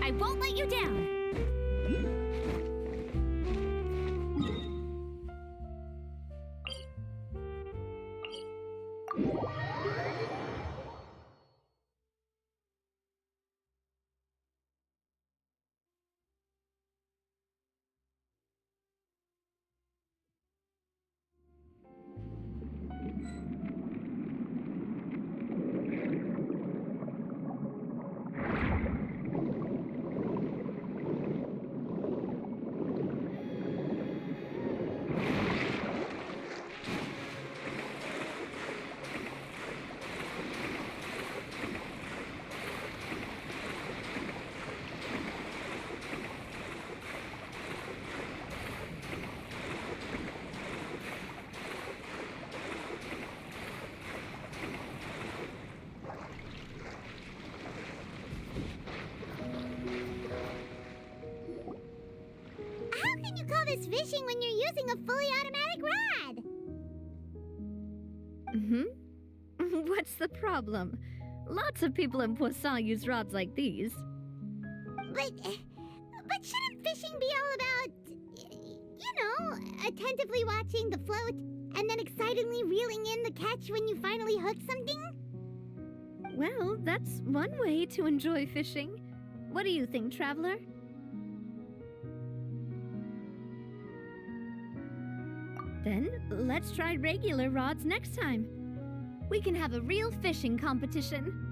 I won't let you down. How can you call this fishing when you're using a fully automatic rod? What's the problem? Lots of people in Poisson use rods like these. But shouldn't fishing be all about, attentively watching the float and then excitedly reeling in the catch when you finally hook something? Well, that's one way to enjoy fishing. What do you think, Traveler? Then, let's try regular rods next time. We can have a real fishing competition.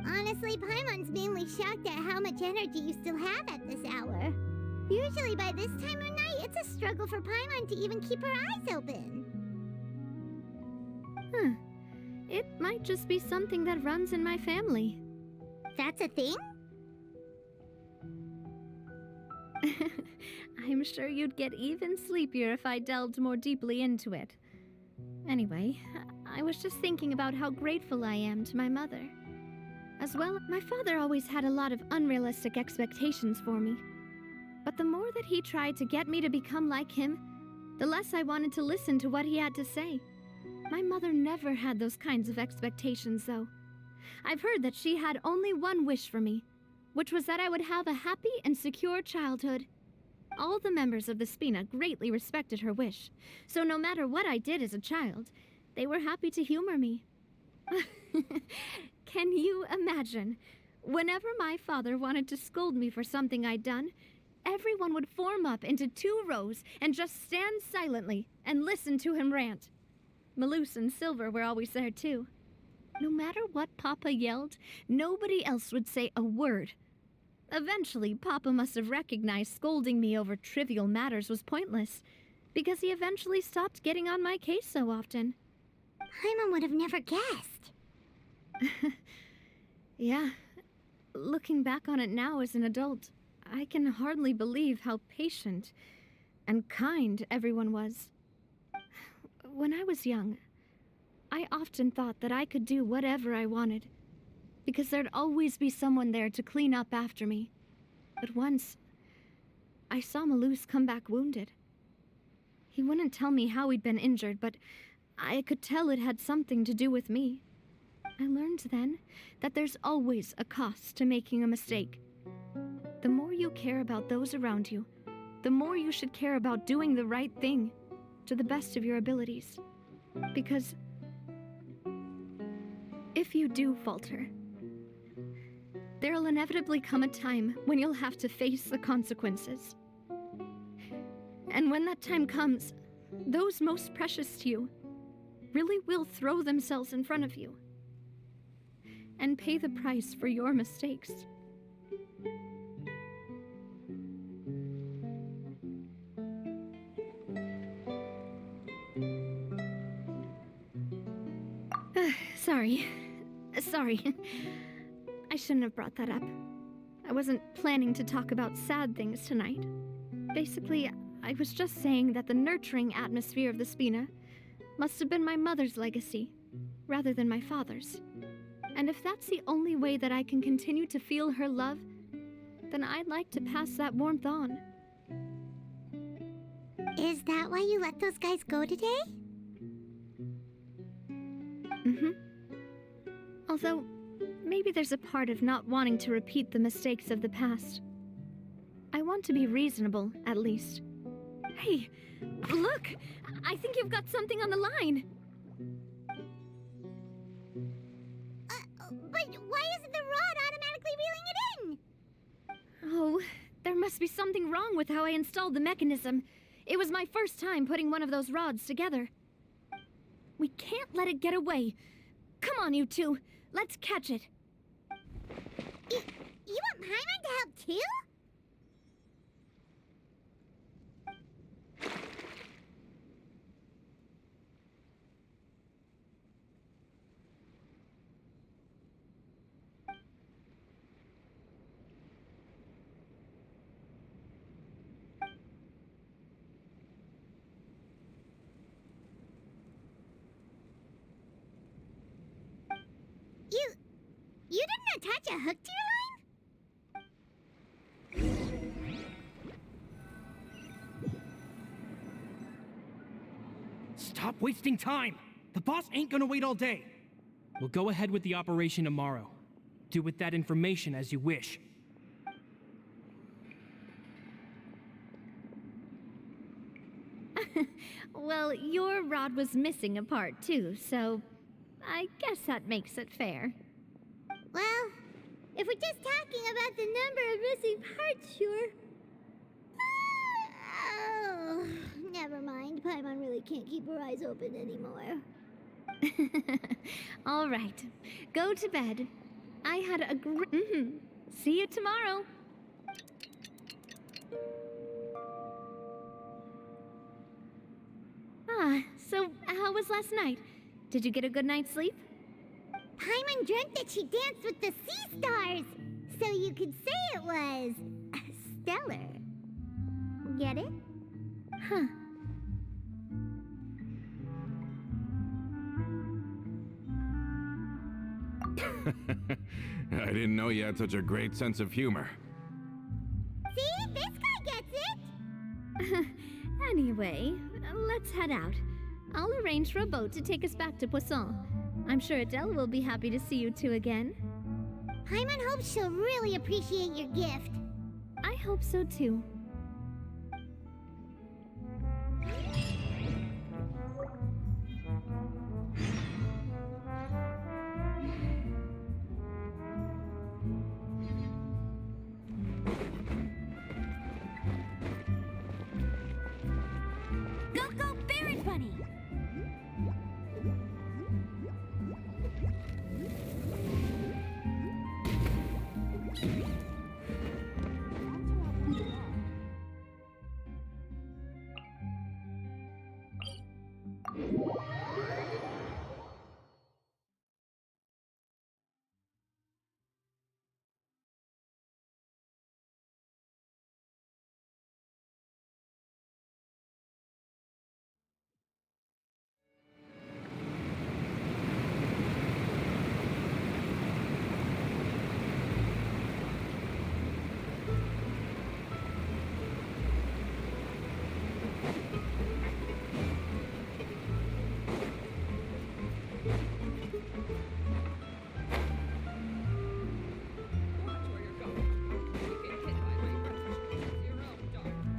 Honestly, Paimon's mainly shocked at how much energy you still have at this hour. Usually by this time of night, it's a struggle for Paimon to even keep her eyes open. It might just be something that runs in my family. That's a thing? I'm sure you'd get even sleepier if I delved more deeply into it. Anyway, I was just thinking about how grateful I am to my mother. As well, my father always had a lot of unrealistic expectations for me. But the more that he tried to get me to become like him, the less I wanted to listen to what he had to say. My mother never had those kinds of expectations, though. I've heard that she had only one wish for me, which was that I would have a happy and secure childhood. All the members of the Spina greatly respected her wish, so no matter what I did as a child, they were happy to humor me. Can you imagine? Whenever my father wanted to scold me for something I'd done, everyone would form up into 2 rows and just stand silently and listen to him rant. Maloose and Silver were always there too. No matter what Papa yelled, nobody else would say a word. Eventually, Papa must have recognized scolding me over trivial matters was pointless, because he eventually stopped getting on my case so often. Paimon would have never guessed. Yeah. Looking back on it now as an adult, I can hardly believe how patient and kind everyone was. When I was young, I often thought that I could do whatever I wanted, because there'd always be someone there to clean up after me. But once, I saw Maloose come back wounded. He wouldn't tell me how he'd been injured, but I could tell it had something to do with me. I learned then that there's always a cost to making a mistake. The more you care about those around you, the more you should care about doing the right thing to the best of your abilities. Because if you do falter, there'll inevitably come a time when you'll have to face the consequences. And when that time comes, those most precious to you really will throw themselves in front of you and pay the price for your mistakes. Sorry. I shouldn't have brought that up. I wasn't planning to talk about sad things tonight. Basically, I was just saying that the nurturing atmosphere of the Spina must have been my mother's legacy, rather than my father's. And if that's the only way that I can continue to feel her love, then I'd like to pass that warmth on. Is that why you let those guys go today? Although, maybe there's a part of not wanting to repeat the mistakes of the past. I want to be reasonable, at least. Hey, look! I think you've got something on the line! But why isn't the rod automatically reeling it in? Oh, there must be something wrong with how I installed the mechanism. It was my first time putting one of those rods together. We can't let it get away. Come on, you two. Let's catch it. You want Paimon to help too? You didn't attach a hook to your line? Stop wasting time! The boss ain't gonna wait all day. We'll go ahead with the operation tomorrow. Do with that information as you wish. Well, your rod was missing a part too, so I guess that makes it fair. Well, if we're just talking about the number of missing parts, sure. Oh, never mind. Paimon really can't keep her eyes open anymore. All right, go to bed. I had a See you tomorrow. So how was last night? Did you get a good night's sleep? Paimon dreamt that she danced with the sea stars, so you could say it was stellar. Get it? Huh. I didn't know you had such a great sense of humor. See? This guy gets it! Anyway, let's head out. I'll arrange for a boat to take us back to Poisson. I'm sure Adele will be happy to see you two again. Paimon hopes she'll really appreciate your gift. I hope so too. Go, go, Barret Bunny!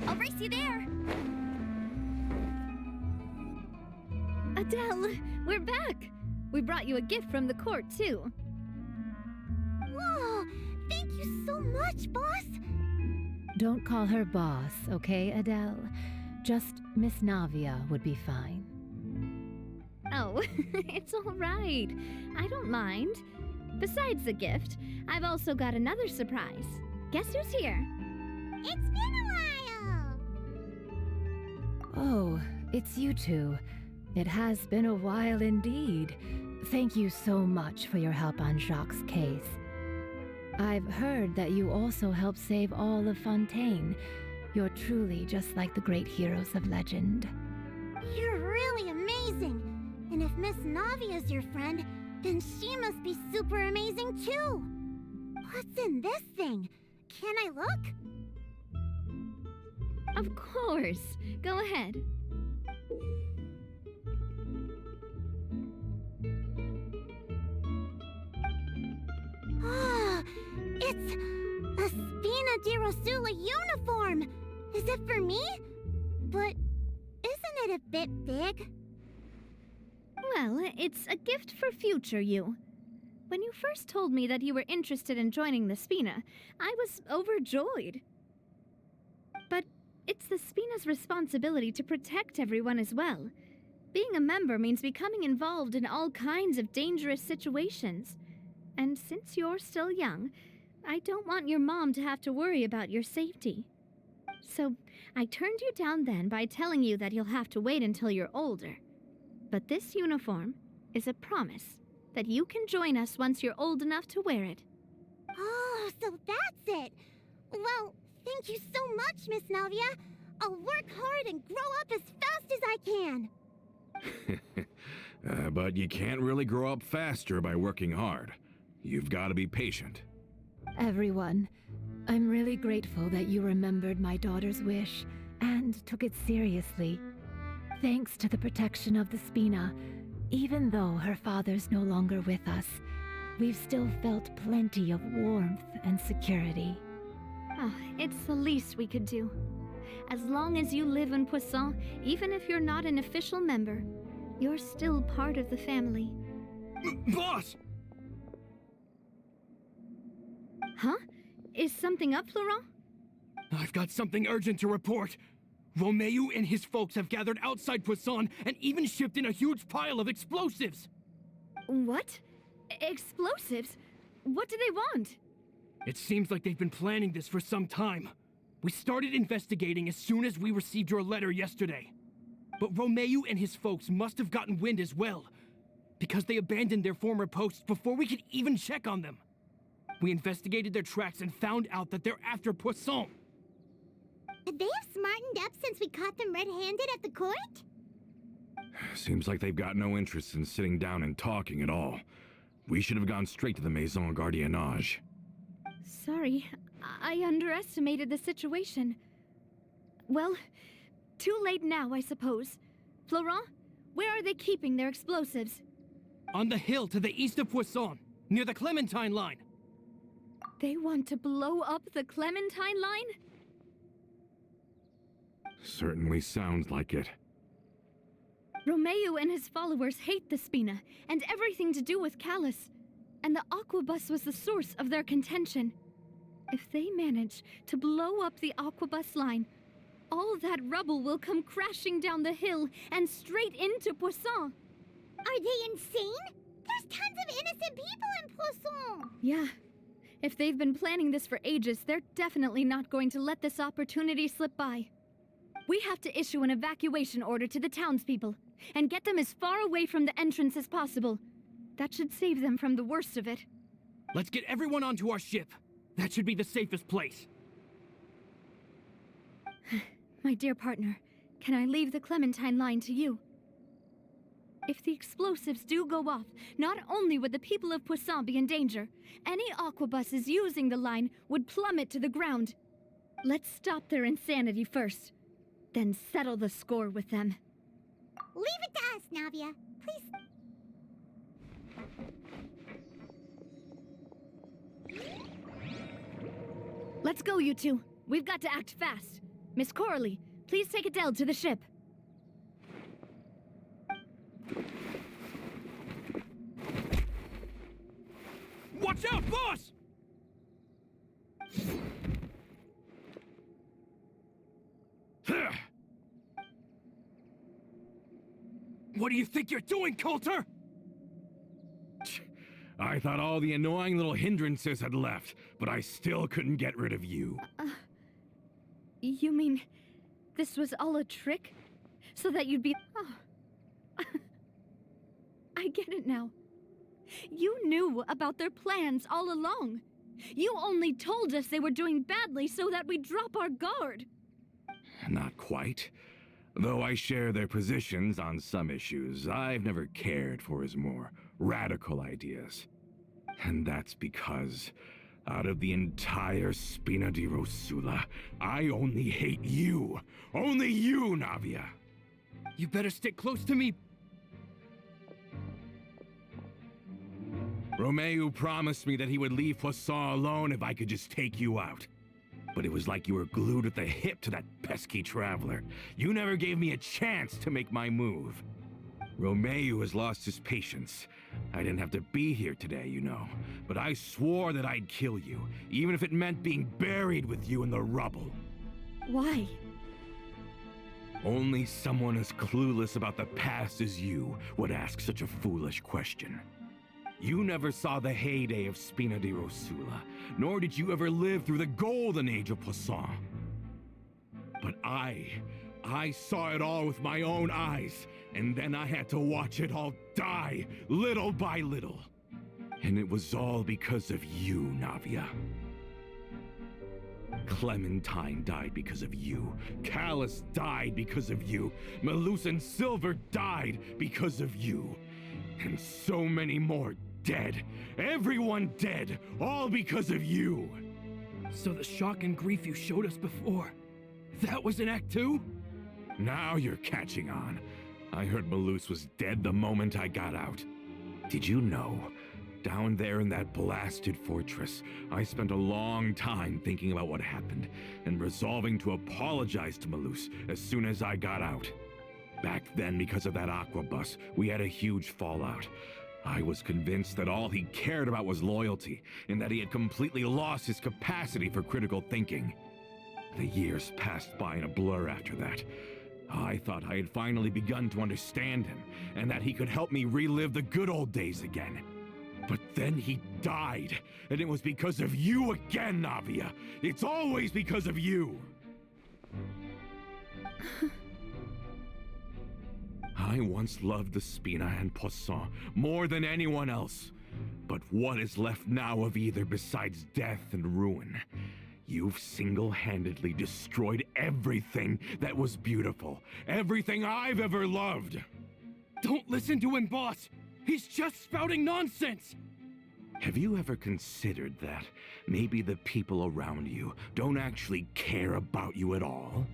I'll race you there! Adele, we're back! We brought you a gift from the court too. Whoa! Thank you so much, boss! Don't call her boss, okay, Adele? Just Miss Navia would be fine. Oh, it's all right. I don't mind. Besides the gift, I've also got another surprise. Guess who's here? It's been a while! Oh, it's you two. It has been a while indeed. Thank you so much for your help on Jacques' case. I've heard that you also helped save all of Fontaine. You're truly just like the great heroes of legend. You're really amazing! And if Miss Navia's your friend, then she must be super amazing too! What's in this thing? Can I look? Of course. Go ahead. Ah, it's a Spina di Rosula uniform! Is it for me? But isn't it a bit big? Well, it's a gift for future you. When you first told me that you were interested in joining the Spina, I was overjoyed. But it's the Spina's responsibility to protect everyone as well. Being a member means becoming involved in all kinds of dangerous situations. And since you're still young, I don't want your mom to have to worry about your safety. So I turned you down then by telling you that you'll have to wait until you're older. But this uniform is a promise that you can join us once you're old enough to wear it. Oh, so that's it! Well, thank you so much, Miss Navia. I'll work hard and grow up as fast as I can. But you can't really grow up faster by working hard. You've got to be patient. Everyone, I'm really grateful that you remembered my daughter's wish and took it seriously. Thanks to the protection of the Spina, even though her father's no longer with us, we've still felt plenty of warmth and security. Oh, it's the least we could do. As long as you live in Poisson, even if you're not an official member, you're still part of the family. Boss! Huh? Is something up, Florent? I've got something urgent to report. Romeu and his folks have gathered outside Poisson and even shipped in a huge pile of explosives. What? Explosives? What do they want? It seems like they've been planning this for some time. We started investigating as soon as we received your letter yesterday. But Romeu and his folks must have gotten wind as well, because they abandoned their former posts before we could even check on them. We investigated their tracks and found out that they're after Poisson. They have smartened up since we caught them red-handed at the court? Seems like they've got no interest in sitting down and talking at all. We should have gone straight to the Maison Gardiennage. Sorry, I underestimated the situation. Well, too late now, I suppose. Florent, where are they keeping their explosives? On the hill to the east of Poisson, near the Clementine line. They want to blow up the Clementine line? Certainly sounds like it. Romeu and his followers hate the Spina and everything to do with Callus. And the Aquabus was the source of their contention. If they manage to blow up the Aquabus line, all that rubble will come crashing down the hill and straight into Poisson. Are they insane? There's tons of innocent people in Poisson! Yeah. If they've been planning this for ages, they're definitely not going to let this opportunity slip by. We have to issue an evacuation order to the townspeople and get them as far away from the entrance as possible. That should save them from the worst of it. Let's get everyone onto our ship. That should be the safest place. My dear partner, can I leave the Clementine line to you? If the explosives do go off, not only would the people of Poisson be in danger, any Aquabuses using the line would plummet to the ground. Let's stop their insanity first, then settle the score with them. Leave it to us, Navia. Please. Let's go, you two. We've got to act fast. Miss Coralie, please take Adele to the ship. Watch out, boss! What do you think you're doing, Coulter? I thought all the annoying little hindrances had left, but I still couldn't get rid of you. You mean this was all a trick? So that you'd be... Oh. I get it now. You knew about their plans all along. You only told us they were doing badly so that we'd drop our guard. Not quite. Though I share their positions on some issues, I've never cared for his more radical ideas. And that's because, out of the entire Spina di Rosula, I only hate you. Only you, Navia. You better stick close to me. Romeu promised me that he would leave Poisson alone if I could just take you out. But it was like you were glued at the hip to that pesky traveler. You never gave me a chance to make my move. Romeu has lost his patience. I didn't have to be here today, you know. But I swore that I'd kill you, even if it meant being buried with you in the rubble. Why? Only someone as clueless about the past as you would ask such a foolish question. You never saw the heyday of Spina di Rosula, nor did you ever live through the golden age of Poisson. But I saw it all with my own eyes, and then I had to watch it all die, little by little. And it was all because of you, Navia. Clementine died because of you. Callus died because of you. Melusine Silver died because of you. And so many more dead. Everyone dead, all because of you. So the shock and grief you showed us before, that was in Act 2? Now you're catching on. I heard Melus was dead the moment I got out. Did you know? Down there in that blasted fortress, I spent a long time thinking about what happened and resolving to apologize to Malus as soon as I got out. Back then, because of that aqua bus, we had a huge fallout. I was convinced that all he cared about was loyalty, and that he had completely lost his capacity for critical thinking. The years passed by in a blur after that. I thought I had finally begun to understand him, and that he could help me relive the good old days again. But then he died, and it was because of you again, Navia! It's always because of you! I once loved the Spina and Poisson more than anyone else. But what is left now of either besides death and ruin? You've single-handedly destroyed everything that was beautiful. Everything I've ever loved. Don't listen to him, boss! He's just spouting nonsense! Have you ever considered that maybe the people around you don't actually care about you at all?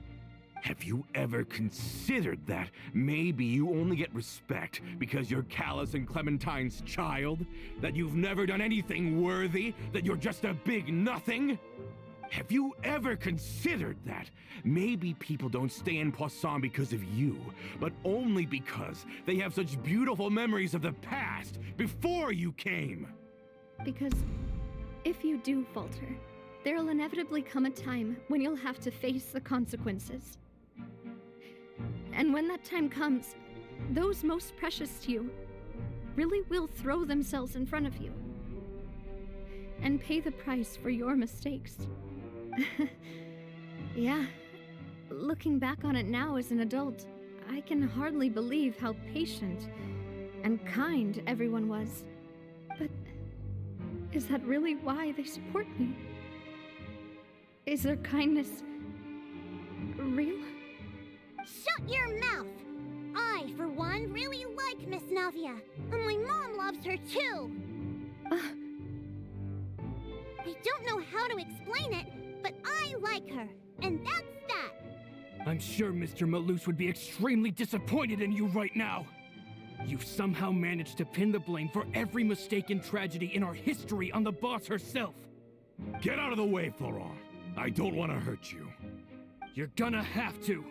Have you ever considered that maybe you only get respect because you're Callus and Clementine's child? That you've never done anything worthy? That you're just a big nothing? Have you ever considered that maybe people don't stay in Poisson because of you, but only because they have such beautiful memories of the past before you came? Because if you do falter, there'll inevitably come a time when you'll have to face the consequences. And when that time comes, those most precious to you really will throw themselves in front of you and pay the price for your mistakes. Yeah, looking back on it now as an adult, I can hardly believe how patient and kind everyone was. But is that really why they support me? Is their kindness real? Shut your mouth! I, for one, really like Miss Navia, and my mom loves her too! I don't know how to explain it, but I like her, and that's that! I'm sure Mr. Malus would be extremely disappointed in you right now! You've somehow managed to pin the blame for every mistake and tragedy in our history on the boss herself! Get out of the way, Florent! I don't want to hurt you. You're gonna have to!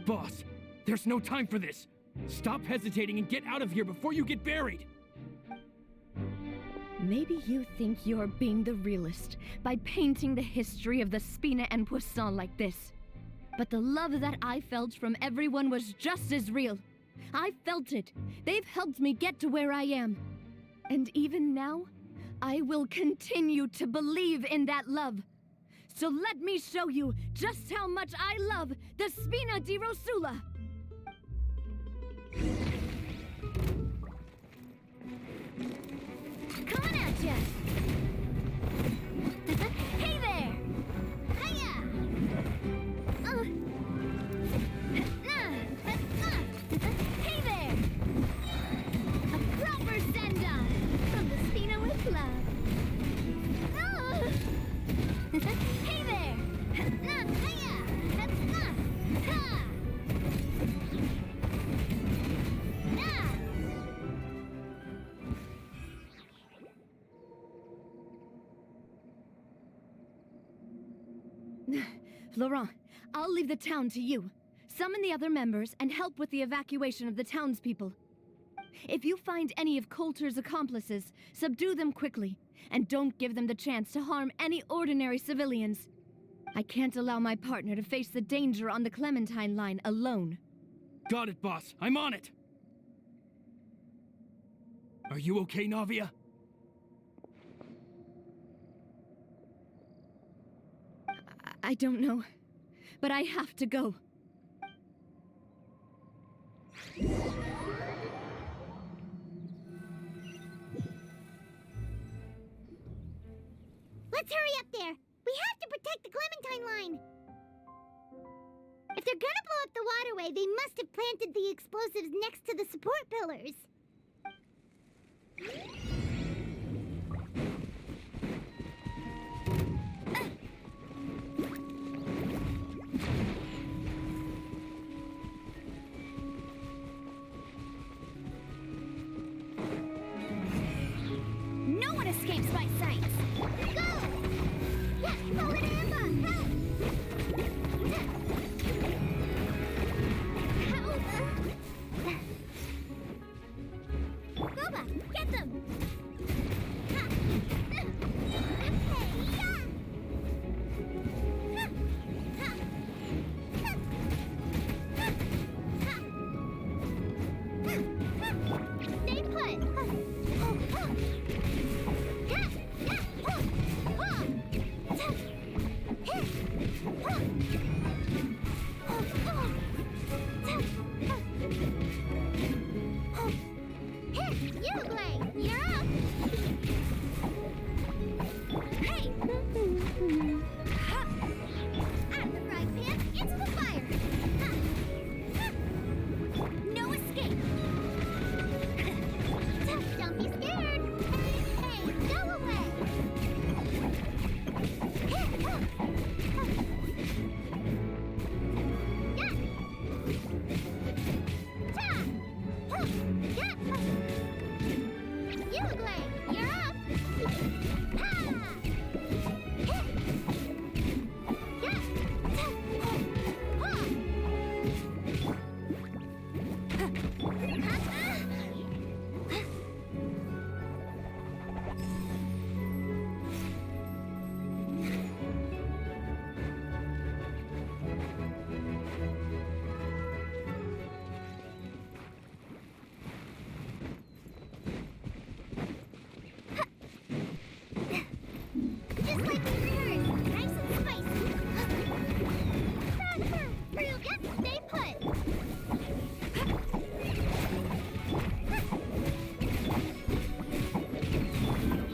Boss, there's no time for this! Stop hesitating and get out of here before you get buried! Maybe you think you're being the realist by painting the history of the Spina and Poisson like this. But the love that I felt from everyone was just as real. I felt it. They've helped me get to where I am. And even now, I will continue to believe in that love. So let me show you just how much I love the Spina di Rosula! Coming at ya! Hey there! Hiya! Hey there! A proper send-off from the Spina with love. Hey there! Hiya! Ha! Laurent, I'll leave the town to you. Summon the other members and help with the evacuation of the townspeople. If you find any of Coulter's accomplices, subdue them quickly, and don't give them the chance to harm any ordinary civilians. I can't allow my partner to face the danger on the Clementine line alone. Got it, boss. I'm on it! Are you okay, Navia? I don't know, but I have to go. Let's hurry up there! We have to protect the Clementine line! If they're gonna blow up the waterway, they must have planted the explosives next to the support pillars. Uruguay, you're up! Hey! Out of the frying pan, into the fire! No escape! Don't be scared! Hey, go away! Uruguay, you're up! Just like we rehearsed, nice and spicy. Real good, stay put.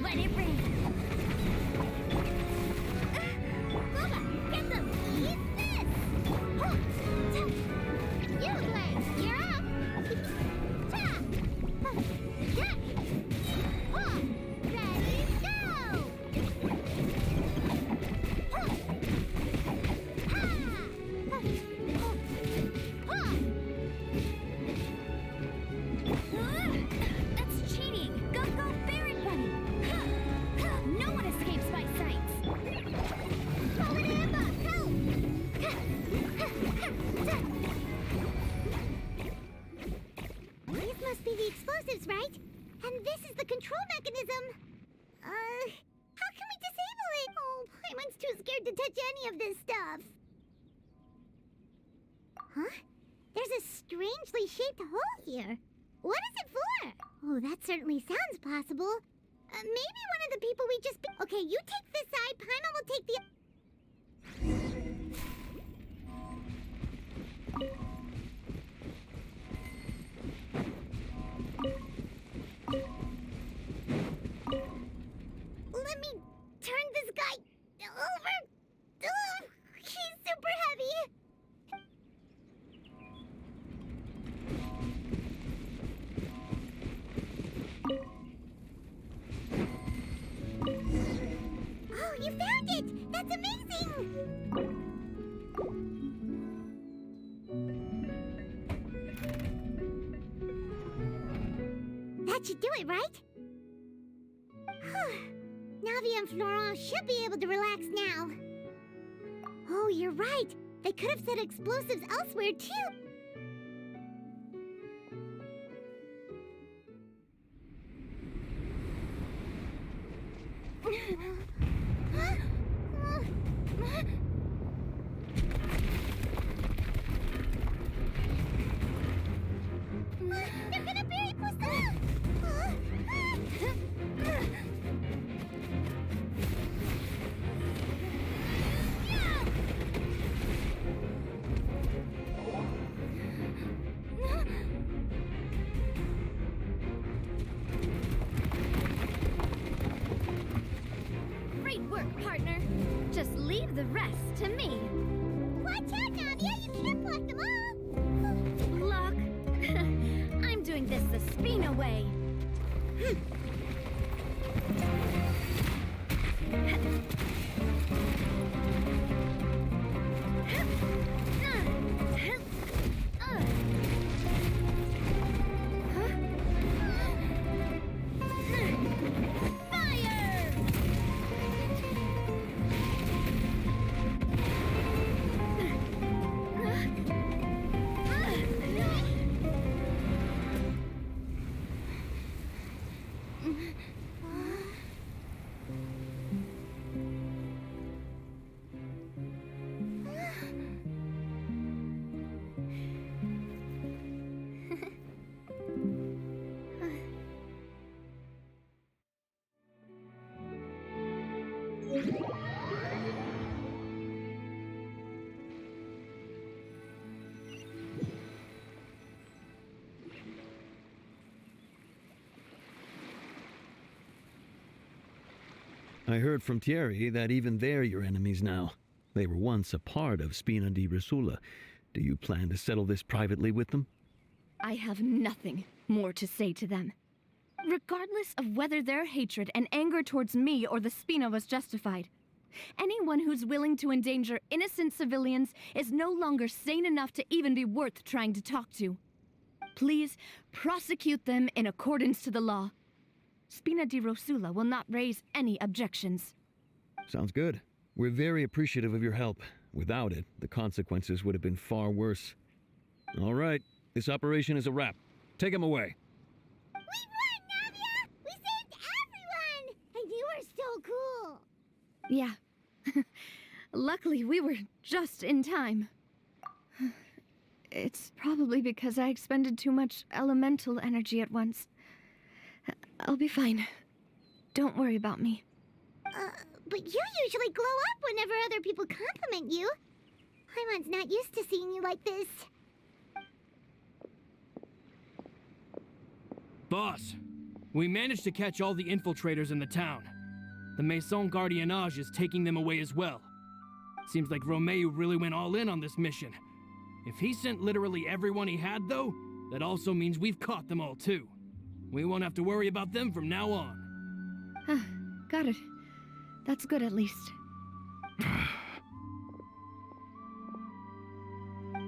Let it rain. Boba, get them. Eat this. Uruguay, you're up. Ready, go. That's cheating! Go, go, Barret Bunny! No one escapes my sights! Fallen Emma, help! These must be the explosives, right? And this is the control mechanism! How can we disable it? Oh, Paimon's too scared to touch any of this stuff. Huh? There's a strangely shaped hole here. What is it for? Oh, that certainly sounds possible. Maybe one of the people we just... Okay, you take this side, Paimon will take the... Let me turn this guy over. Ugh, he's super heavy. Oh, you found it! That's amazing! That should do it, right? Navi and Florent should be able to relax now. Oh, you're right. They could have set explosives elsewhere, too. They're gonna bury Priscilla! Great work, partner. Just leave the rest to me. Watch out, Navia! You can't block them all! Block. I'm doing this the Spina way. I heard from Thierry that even they're your enemies now. They were once a part of Spina di Rosula. Do you plan to settle this privately with them? I have nothing more to say to them. Regardless of whether their hatred and anger towards me or the Spina was justified, anyone who's willing to endanger innocent civilians is no longer sane enough to even be worth trying to talk to. Please prosecute them in accordance to the law. Spina di Rosula will not raise any objections. Sounds good. We're very appreciative of your help. Without it, the consequences would have been far worse. All right, this operation is a wrap. Take him away. We won, Navia! We saved everyone! And you were so cool! Yeah. Luckily, we were just in time. It's probably because I expended too much elemental energy at once. I'll be fine. Don't worry about me. But you usually glow up whenever other people compliment you. Paimon's not used to seeing you like this. Boss, we managed to catch all the infiltrators in the town. The Maison Gardiennage is taking them away as well. Seems like Romeu really went all in on this mission. If he sent literally everyone he had, though, that also means we've caught them all too. We won't have to worry about them from now on. Got it. That's good at least.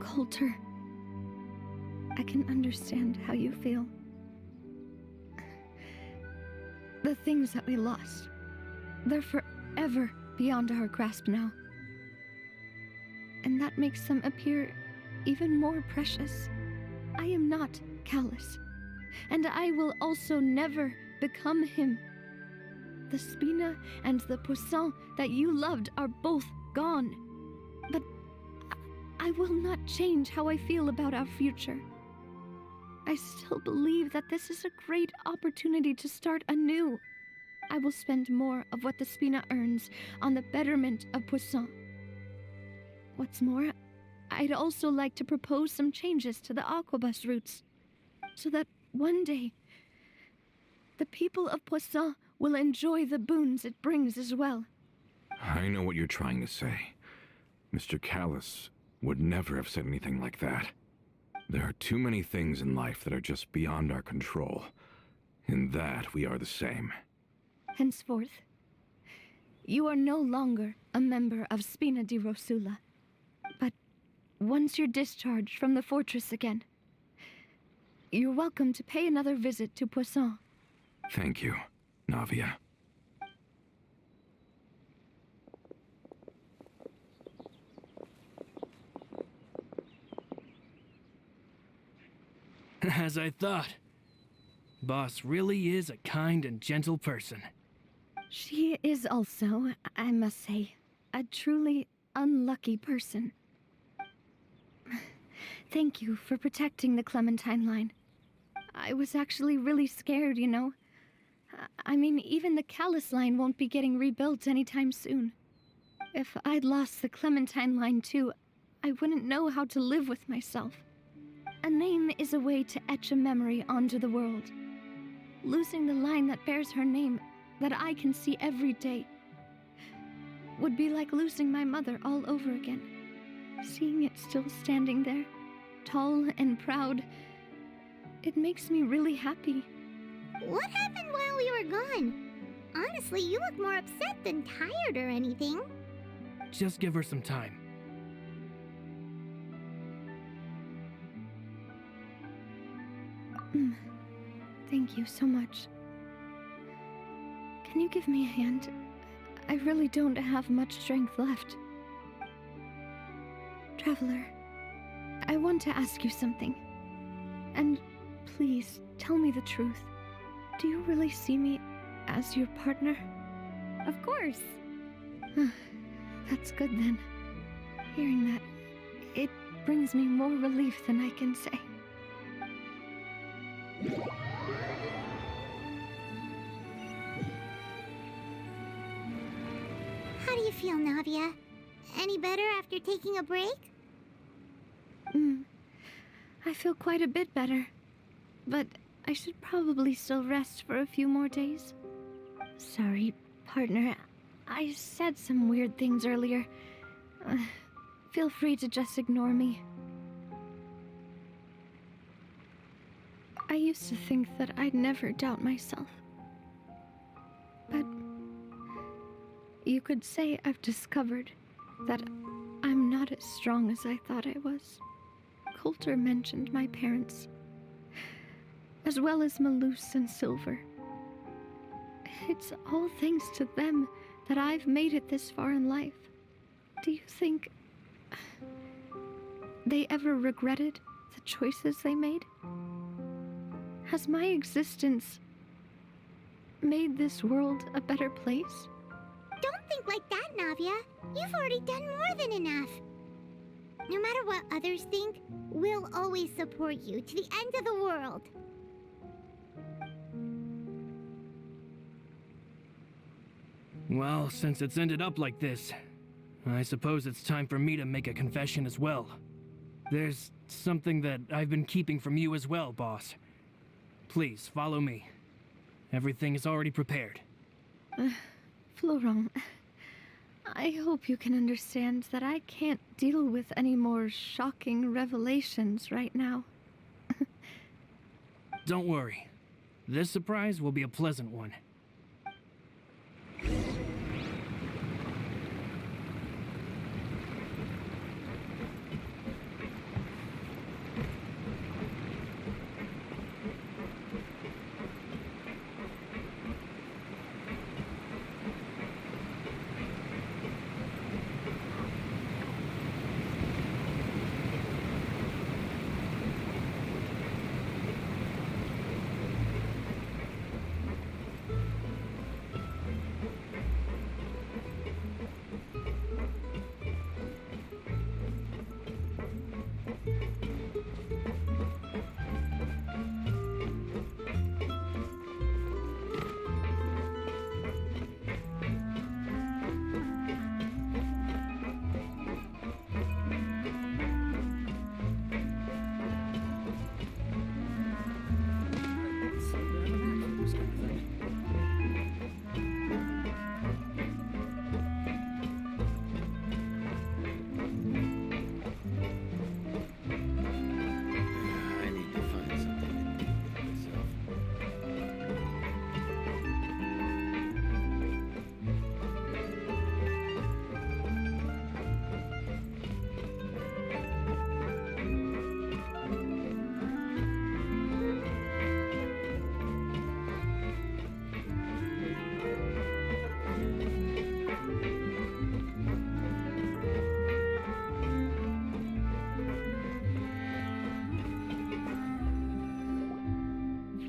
Coulter, I can understand how you feel. The things that we lost, they're forever beyond our grasp now. And that makes them appear even more precious. I am not callous, and I will also never become him. The Spina and the Poisson that you loved are both gone. But I will not change how I feel about our future. I still believe that this is a great opportunity to start anew. I will spend more of what the Spina earns on the betterment of Poisson. What's more, I'd also like to propose some changes to the Aquabus routes, so that one day, the people of Poisson will enjoy the boons it brings as well. I know what you're trying to say. Mr. Callus would never have said anything like that. There are too many things in life that are just beyond our control. In that, we are the same. Henceforth, you are no longer a member of Spina di Rosula. But once you're discharged from the fortress again, you're welcome to pay another visit to Poisson. Thank you, Navia. As I thought. Boss really is a kind and gentle person. She is also, I must say, a truly unlucky person. Thank you for protecting the Clementine line. I was actually really scared, you know. I mean, even the Callus line won't be getting rebuilt anytime soon. If I'd lost the Clementine line too, I wouldn't know how to live with myself. A name is a way to etch a memory onto the world. Losing the line that bears her name, that I can see every day, would be like losing my mother all over again. Seeing it still standing there, tall and proud, it makes me really happy. What happened while we were gone? Honestly, you look more upset than tired or anything. Just give her some time. Thank you so much. Can you give me a hand? I really don't have much strength left. Traveler, I want to ask you something. And please, tell me the truth. Do you really see me as your partner? Of course. That's good then. Hearing that, it brings me more relief than I can say. How do you feel, Navia? Any better after taking a break? I feel quite a bit better. But I should probably still rest for a few more days. Sorry, partner. I said some weird things earlier. Feel free to just ignore me. I used to think that I'd never doubt myself. But you could say I've discovered that I'm not as strong as I thought I was. Coulter mentioned my parents, as well as Malus and Silver. It's all thanks to them that I've made it this far in life. Do you think they ever regretted the choices they made? Has my existence made this world a better place? Don't think like that, Navia. You've already done more than enough. No matter what others think, we'll always support you to the end of the world. Well, since it's ended up like this, I suppose it's time for me to make a confession as well. There's something that I've been keeping from you as well, boss. Please, follow me. Everything is already prepared. Florent, I hope you can understand that I can't deal with any more shocking revelations right now. Don't worry. This surprise will be a pleasant one.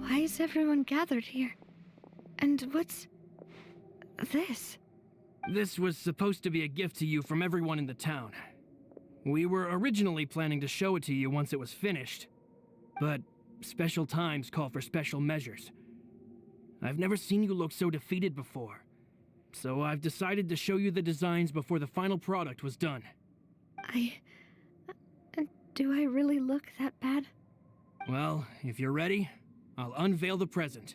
Why is everyone gathered here? And what's this? This was supposed to be a gift to you from everyone in the town. We were originally planning to show it to you once it was finished, but special times call for special measures. I've never seen you look so defeated before, so I've decided to show you the designs before the final product was done. Do I really look that bad? Well, if you're ready, I'll unveil the present.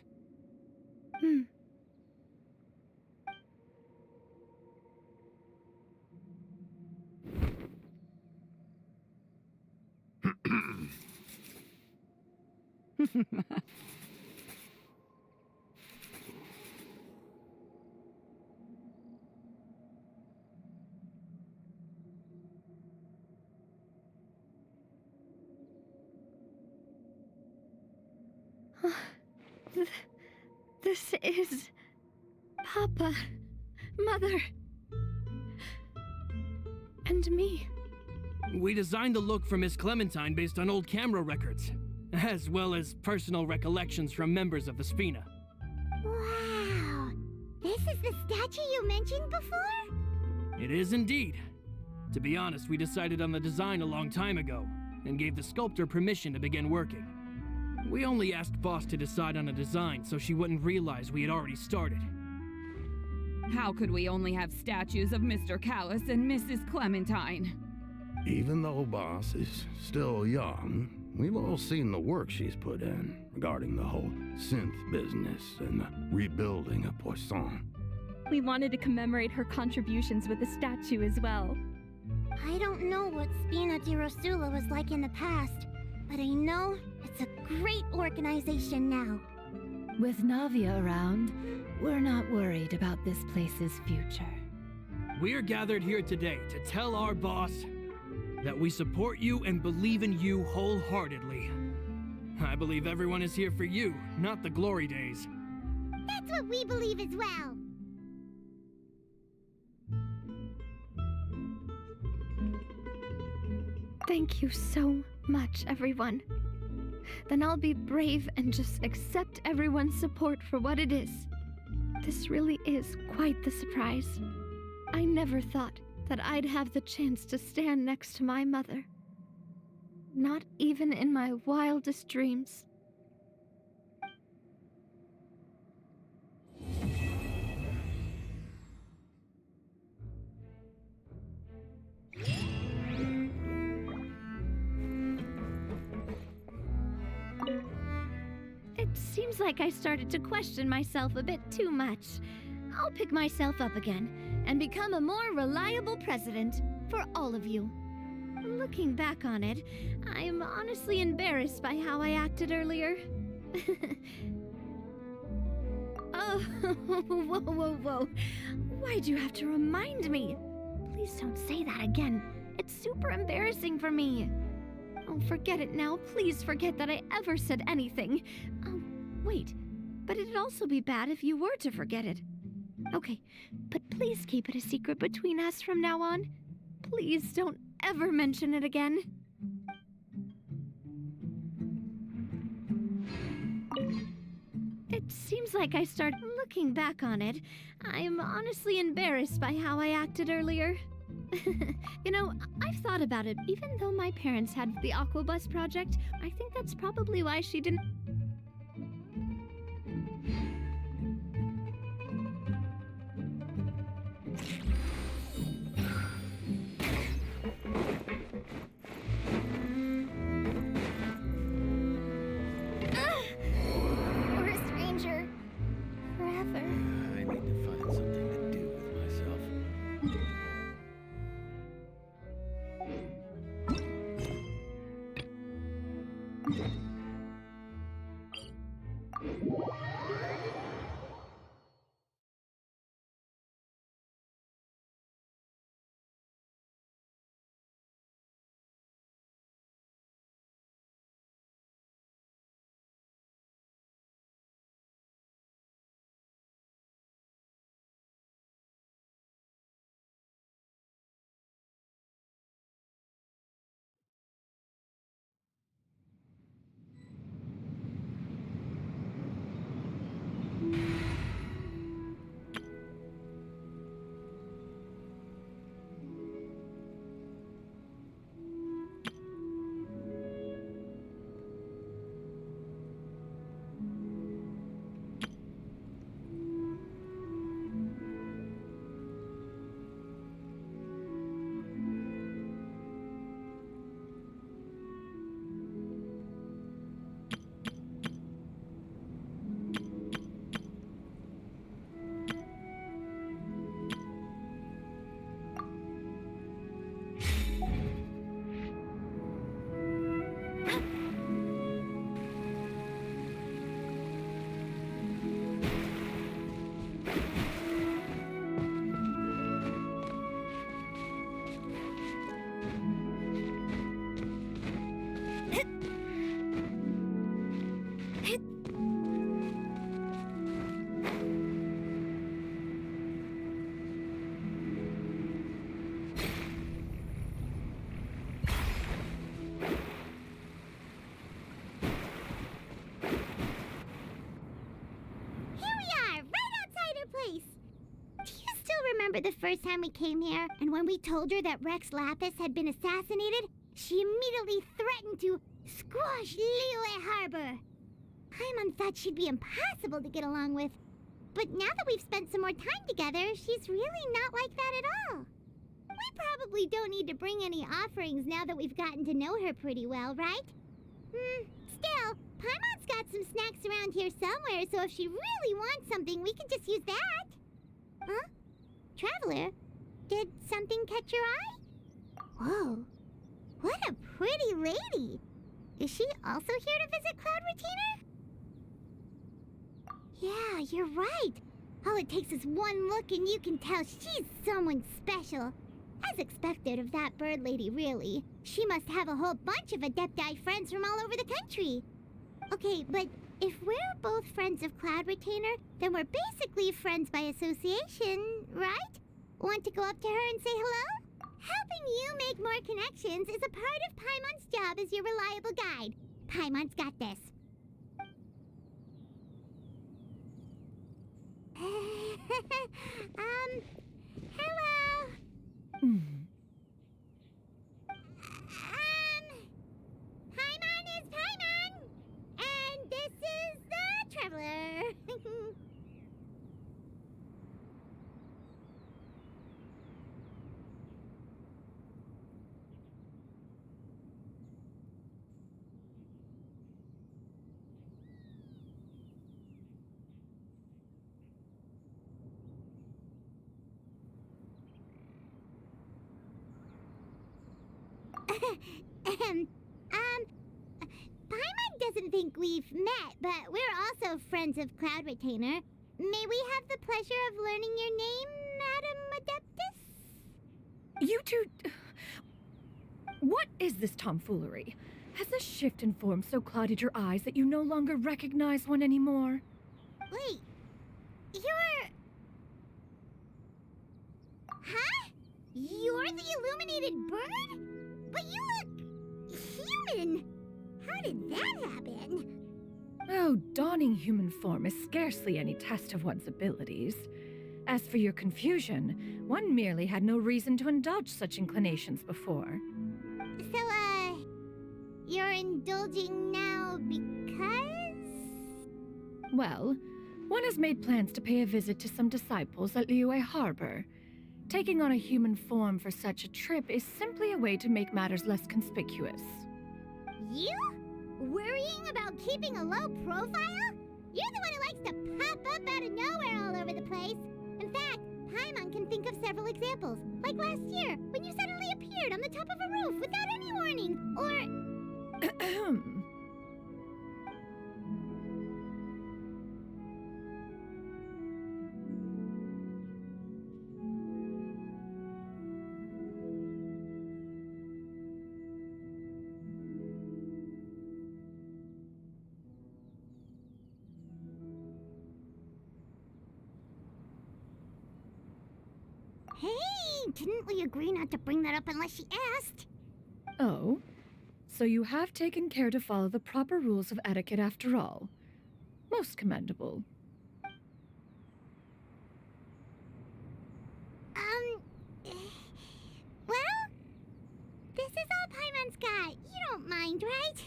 This is Papa, Mother, and me. We designed the look for Miss Clementine based on old camera records, as well as personal recollections from members of the Spina. Wow! This is the statue you mentioned before? It is indeed. To be honest, we decided on the design a long time ago, and gave the sculptor permission to begin working. We only asked Boss to decide on a design so she wouldn't realize we had already started. How could we only have statues of Mr. Callus and Mrs. Clementine? Even though Boss is still young, we've all seen the work she's put in regarding the whole synth business and the rebuilding of Poisson. We wanted to commemorate her contributions with a statue as well. I don't know what Spina di Rosula was like in the past, but I know it's a great organization now. With Navia around, we're not worried about this place's future. We're gathered here today to tell our boss that we support you and believe in you wholeheartedly. I believe everyone is here for you, not the glory days. That's what we believe as well. Thank you so much, everyone. Then I'll be brave and just accept everyone's support for what it is. This really is quite the surprise. I never thought that I'd have the chance to stand next to my mother. Not even in my wildest dreams. It seems like I started to question myself a bit too much. I'll pick myself up again and become a more reliable president for all of you. Looking back on it, I'm honestly embarrassed by how I acted earlier. Oh, whoa. Why'd you have to remind me? Please don't say that again. It's super embarrassing for me. Oh, forget it now. Please forget that I ever said anything. Oh, wait. But it'd also be bad if you were to forget it. Okay, but please keep it a secret between us from now on. Please don't ever mention it again. It seems like I start looking back on it. I'm honestly embarrassed by how I acted earlier. You know, I've thought about it. Even though my parents had the Aquabus project, I think that's probably why she didn't... Forest Ranger. Forever. I need to find something to do with myself. Remember the first time we came here, and when we told her that Rex Lapis had been assassinated, she immediately threatened to squash Liyue Harbor. Paimon thought she'd be impossible to get along with, but now that we've spent some more time together, she's really not like that at all. We probably don't need to bring any offerings now that we've gotten to know her pretty well, right? Still, Paimon's got some snacks around here somewhere, so if she really wants something, we can just use that. Huh? Traveler? Did something catch your eye? Whoa. What a pretty lady. Is she also here to visit Cloud Retainer? Yeah, you're right. All it takes is one look and you can tell she's someone special. As expected of that bird lady, really. She must have a whole bunch of Adepti friends from all over the country. Okay, but if we're both friends of Cloud Retainer, then we're basically friends by association, right? Want to go up to her and say hello? Helping you make more connections is a part of Paimon's job as your reliable guide. Paimon's got this. Hello. Paimon is Paimon, and this is the Traveler. Paimon doesn't think we've met, but we're also friends of Cloud Retainer. May we have the pleasure of learning your name, Madam Adeptus? You two... What is this tomfoolery? Has the shift in form so clouded your eyes that you no longer recognize one anymore? Wait, you're... Huh? You're the illuminated bird? But you look... human! How did that happen? Oh, donning human form is scarcely any test of one's abilities. As for your confusion, one merely had no reason to indulge such inclinations before. So, you're indulging now because? Well, one has made plans to pay a visit to some disciples at Liyue Harbor. Taking on a human form for such a trip is simply a way to make matters less conspicuous. You? Worrying about keeping a low profile? You're the one who likes to pop up out of nowhere all over the place. In fact, Paimon can think of several examples. Like last year, when you suddenly appeared on the top of a roof without any warning. Or... Hey, didn't we agree not to bring that up unless she asked? Oh? So you have taken care to follow the proper rules of etiquette after all. Most commendable. Well, this is all Paimon's got. You don't mind, right?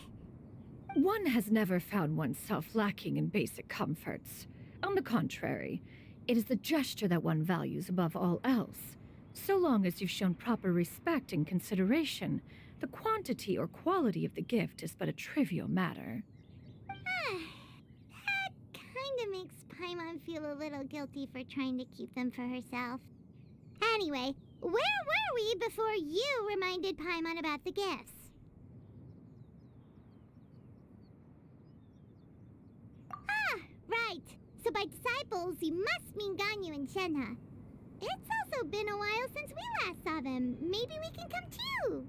One has never found oneself lacking in basic comforts. On the contrary, it is the gesture that one values above all else. So long as you've shown proper respect and consideration, the quantity or quality of the gift is but a trivial matter. That kinda makes Paimon feel a little guilty for trying to keep them for herself. Anyway, where were we before you reminded Paimon about the gifts? Right. So by disciples, you must mean Ganyu and Shenhe. It's also been a while since we last saw them. Maybe we can come too.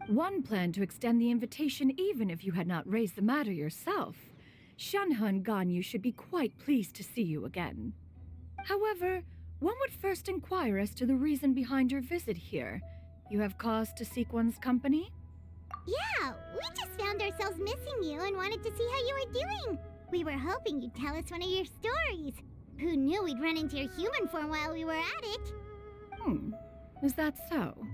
One planned to extend the invitation even if you had not raised the matter yourself. Shenhe and Ganyu should be quite pleased to see you again. However, one would first inquire as to the reason behind your visit here. You have cause to seek one's company? Yeah, we just found ourselves missing you and wanted to see how you were doing. We were hoping you'd tell us one of your stories. Who knew we'd run into your human form while we were at it? Is that so?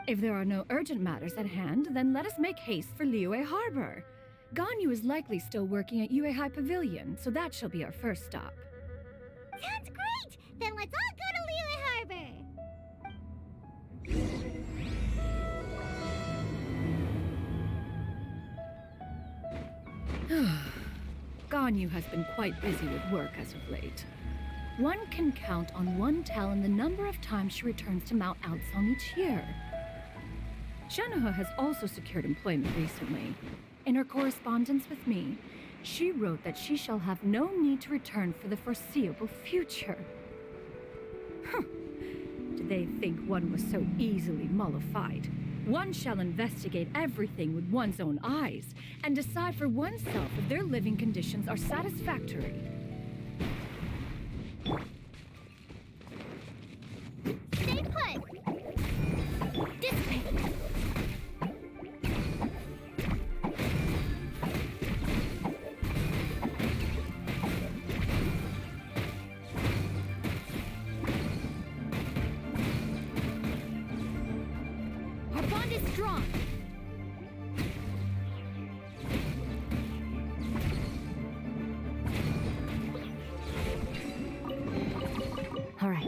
If there are no urgent matters at hand, then let us make haste for Liyue Harbor. Ganyu is likely still working at Yuehai Pavilion, so that shall be our first stop. Sounds great! Then let's all go to Liyue Harbor! Ganyu has been quite busy with work as of late. One can count on one talon the number of times she returns to Mount Outsong each year. Shanaha has also secured employment recently. In her correspondence with me, she wrote that she shall have no need to return for the foreseeable future. Did they think one was so easily mollified? One shall investigate everything with one's own eyes and decide for oneself if their living conditions are satisfactory. Stay put! Dissipate! Our bond is strong. All right.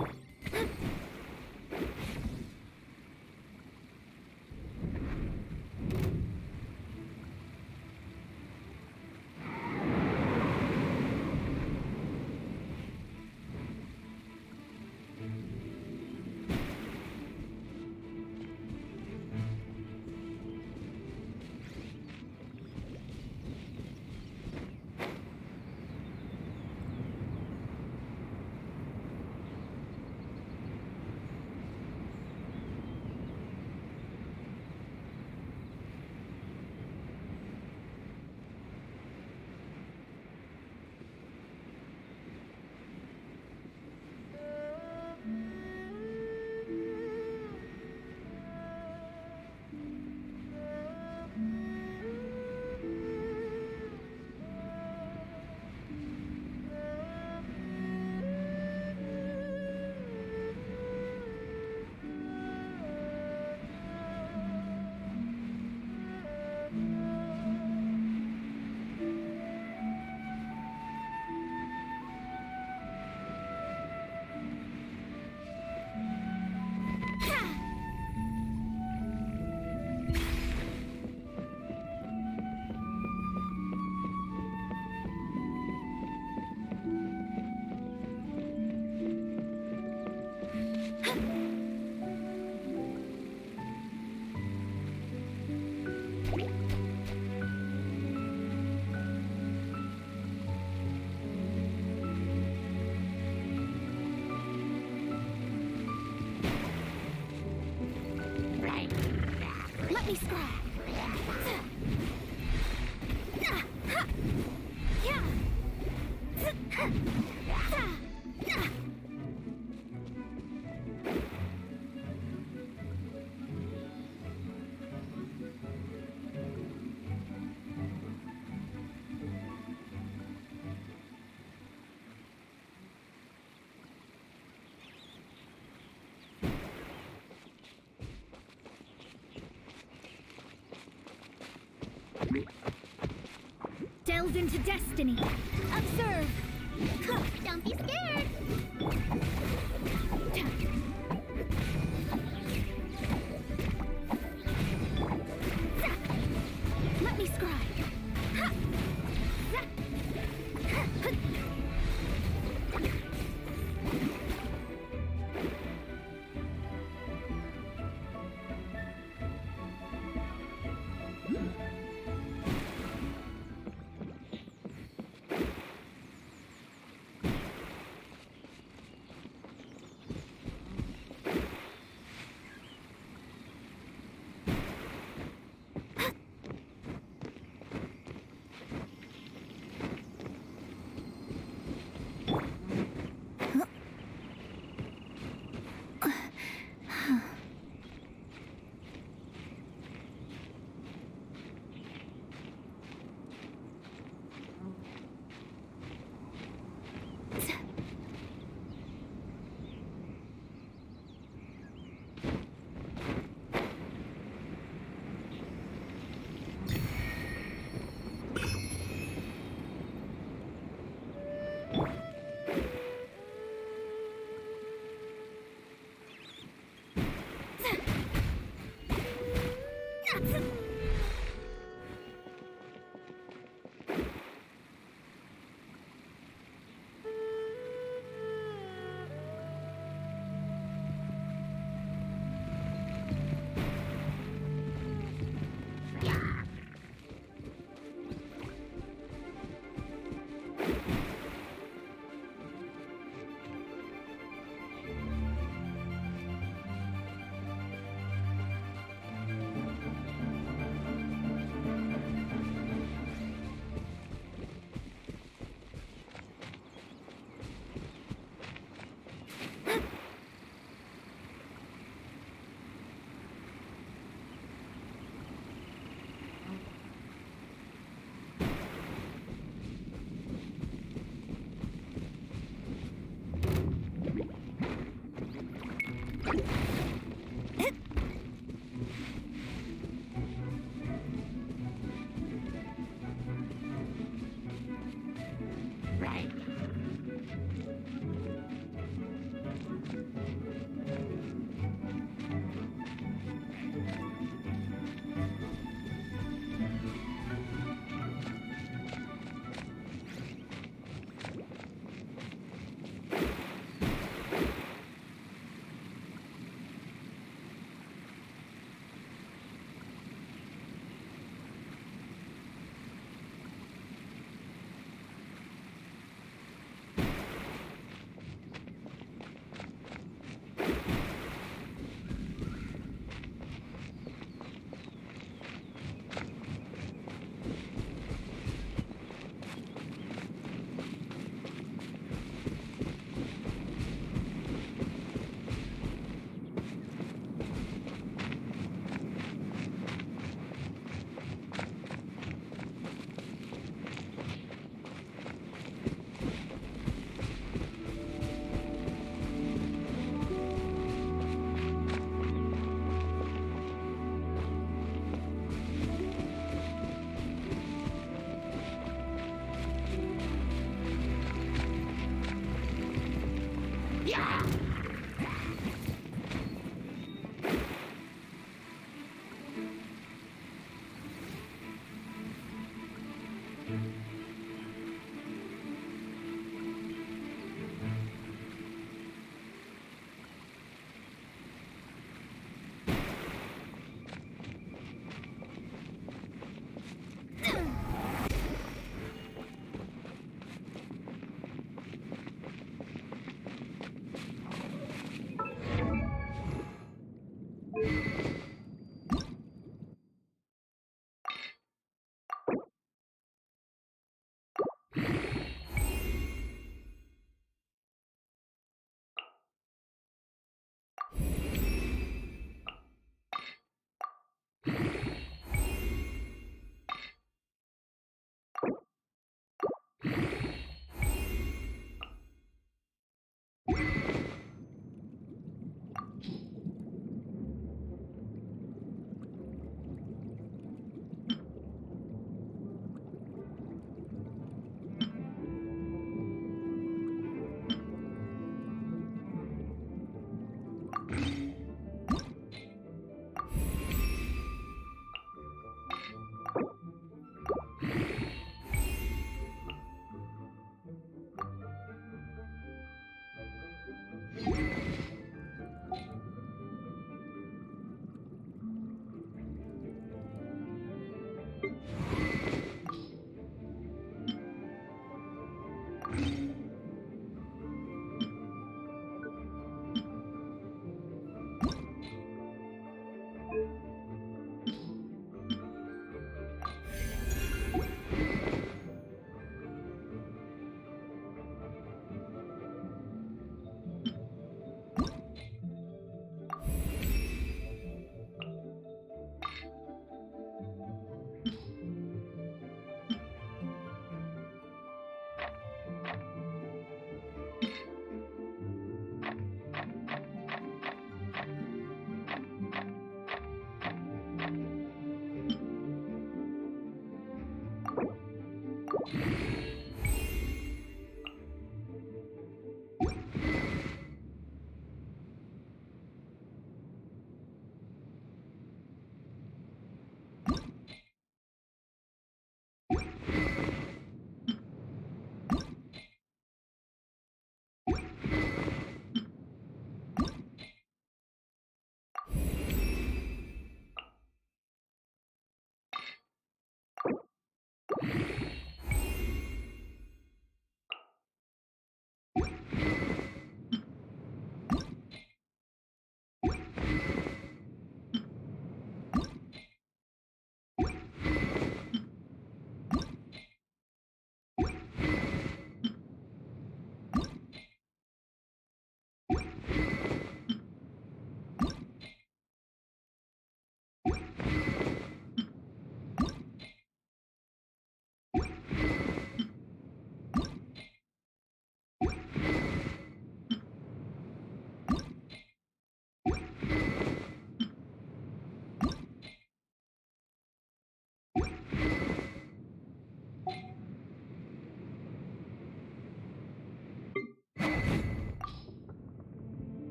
Let me scry. Delve into destiny. Observe. Don't be scared. Let me scry.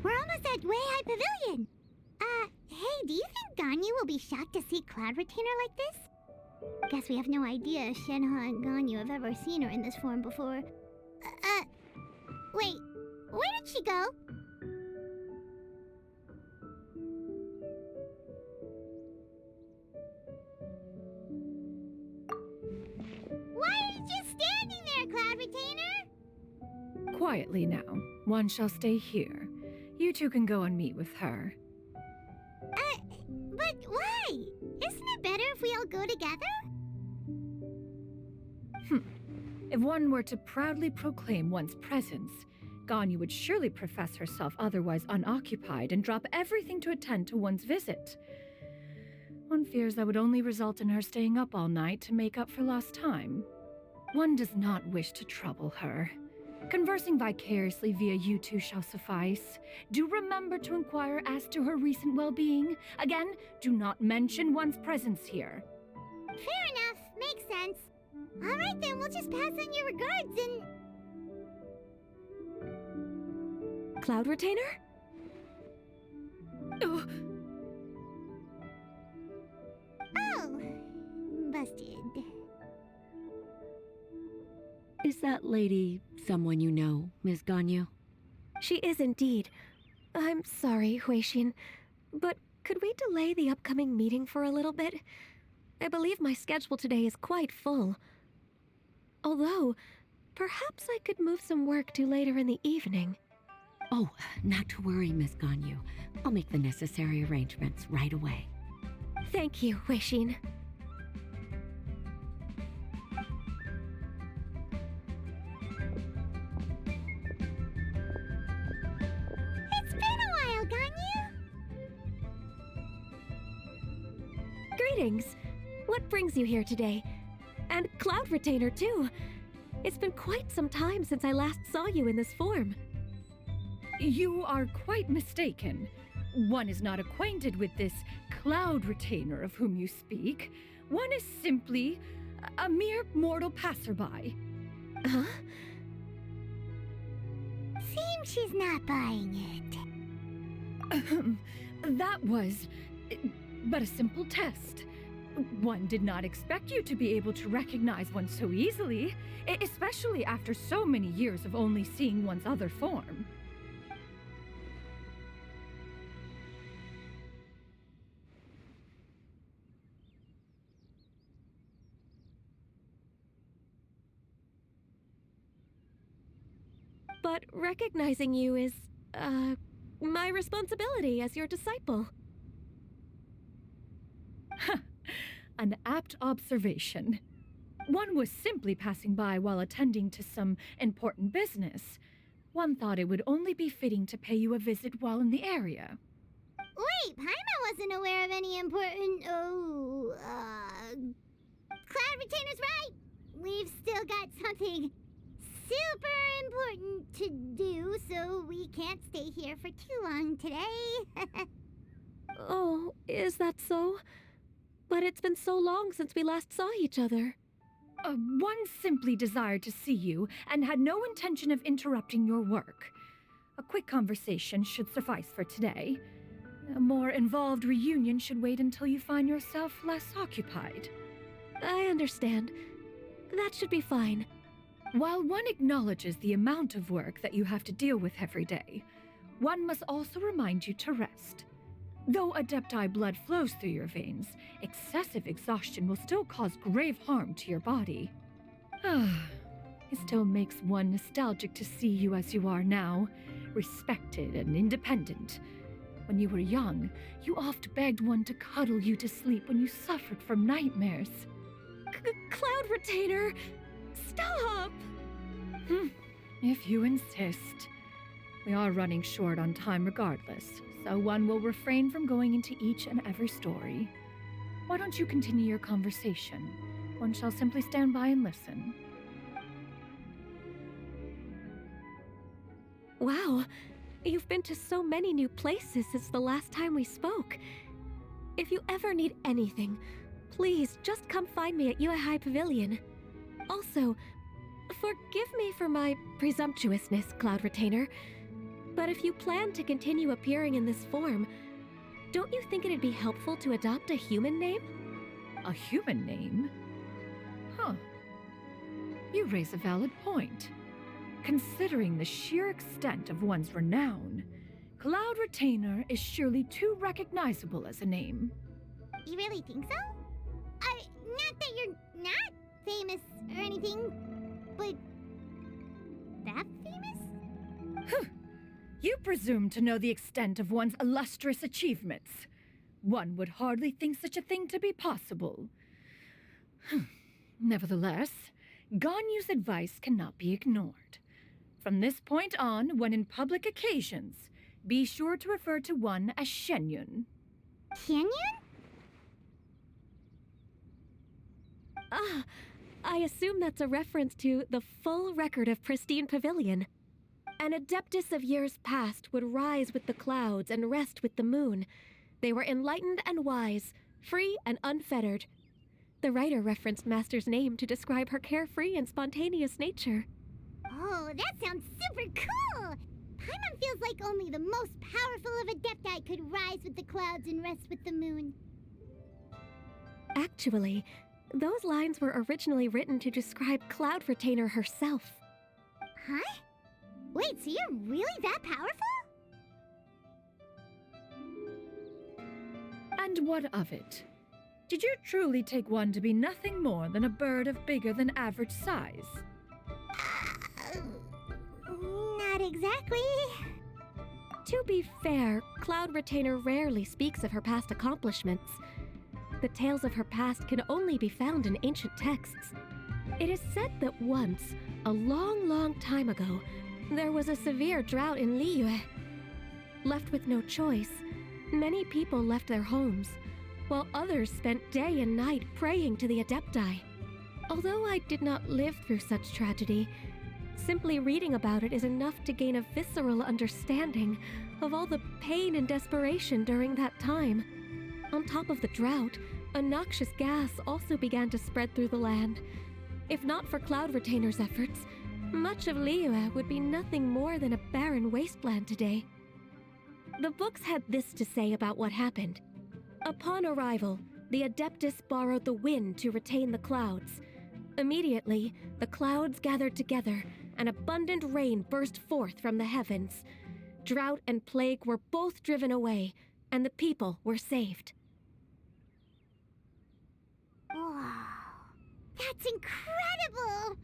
We're almost at Way High Pavilion. Hey, do you think Ganyu will be shocked to see Cloud Retainer like this? Guess we have no idea if Shenhe and Ganyu have ever seen her in this form before. Wait, where did she go? Why are you just standing there, Cloud Retainer? Quietly now. One shall stay here. You two can go and meet with her. But why? Isn't it better if we all go together? If one were to proudly proclaim one's presence, Ganyu would surely profess herself otherwise unoccupied and drop everything to attend to one's visit. One fears that would only result in her staying up all night to make up for lost time. One does not wish to trouble her. Conversing vicariously via you two shall suffice. Do remember to inquire as to her recent well-being. Again, do not mention one's presence here. Fair enough. Makes sense. All right then, we'll just pass on your regards and... Cloud Retainer? Oh, Oh, busted. Is that lady someone you know, Ms. Ganyu? She is indeed. I'm sorry, Huixin, but could we delay the upcoming meeting for a little bit? I believe my schedule today is quite full. Although, perhaps I could move some work to later in the evening. Oh, not to worry, Miss Ganyu. I'll make the necessary arrangements right away. Thank you, Huixin. It's been a while, Ganyu. Greetings. What brings you here today? And Cloud Retainer, too. It's been quite some time since I last saw you in this form. you are quite mistaken. One is not acquainted with this Cloud Retainer of whom you speak. One is simply a mere mortal passerby. Huh? Seems she's not buying it. That was but a simple test. One did not expect you to be able to recognize one so easily, especially after so many years of only seeing one's other form. But recognizing you is, my responsibility as your disciple. An apt observation. One was simply passing by while attending to some important business. One thought it would only be fitting to pay you a visit while in the area. Wait, Paimon wasn't aware of any important... Cloud Retainer's right! We've still got something super important to do, so we can't stay here for too long today. Oh, is that so? But it's been so long since we last saw each other. One simply desired to see you and had no intention of interrupting your work. A quick conversation should suffice for today. A more involved reunion should wait until you find yourself less occupied. I understand. That should be fine. While one acknowledges the amount of work that you have to deal with every day, one must also remind you to rest. Though Adepti blood flows through your veins, excessive exhaustion will still cause grave harm to your body. It still makes one nostalgic to see you as you are now, respected and independent. When you were young, you oft begged one to cuddle you to sleep when you suffered from nightmares. Cloud Retainer! Stop! If you insist. We are running short on time regardless, so one will refrain from going into each and every story. Why don't you continue your conversation? One shall simply stand by and listen. Wow, you've been to so many new places since the last time we spoke. If you ever need anything, please just come find me at Yuehai Pavilion. Also, forgive me for my presumptuousness, Cloud Retainer, but if you plan to continue appearing in this form, don't you think it'd be helpful to adopt a human name? A human name? Huh. You raise a valid point. Considering the sheer extent of one's renown, Cloud Retainer is surely too recognizable as a name. You really think so? Not that you're not famous or anything, but that famous? You presume to know the extent of one's illustrious achievements. One would hardly think such a thing to be possible. Nevertheless, Ganyu's advice cannot be ignored. From this point on, when in public occasions, be sure to refer to one as Shenyun. Canyon? Ah, I assume that's a reference to the full record of Pristine Pavilion. An Adeptus of years past would rise with the clouds and rest with the moon. They were enlightened and wise, free and unfettered. The writer referenced Master's name to describe her carefree and spontaneous nature. Oh, that sounds super cool! Paimon feels like only the most powerful of Adepti could rise with the clouds and rest with the moon. Actually, those lines were originally written to describe Cloud Retainer herself. Huh? Wait, so you're really that powerful? And what of it? Did you truly take one to be nothing more than a bird of bigger than average size? Not exactly. To be fair, Cloud Retainer rarely speaks of her past accomplishments. The tales of her past can only be found in ancient texts. It is said that once, a long, long time ago, there was a severe drought in Liyue. Left with no choice, many people left their homes, while others spent day and night praying to the Adepti. Although I did not live through such tragedy, simply reading about it is enough to gain a visceral understanding of all the pain and desperation during that time. On top of the drought, a noxious gas also began to spread through the land. If not for Cloud Retainer's efforts, much of Liyue would be nothing more than a barren wasteland today. The books had this to say about what happened. Upon arrival, the Adeptus borrowed the wind to retain the clouds. Immediately, the clouds gathered together, and abundant rain burst forth from the heavens. Drought and plague were both driven away, and the people were saved. Wow, that's incredible!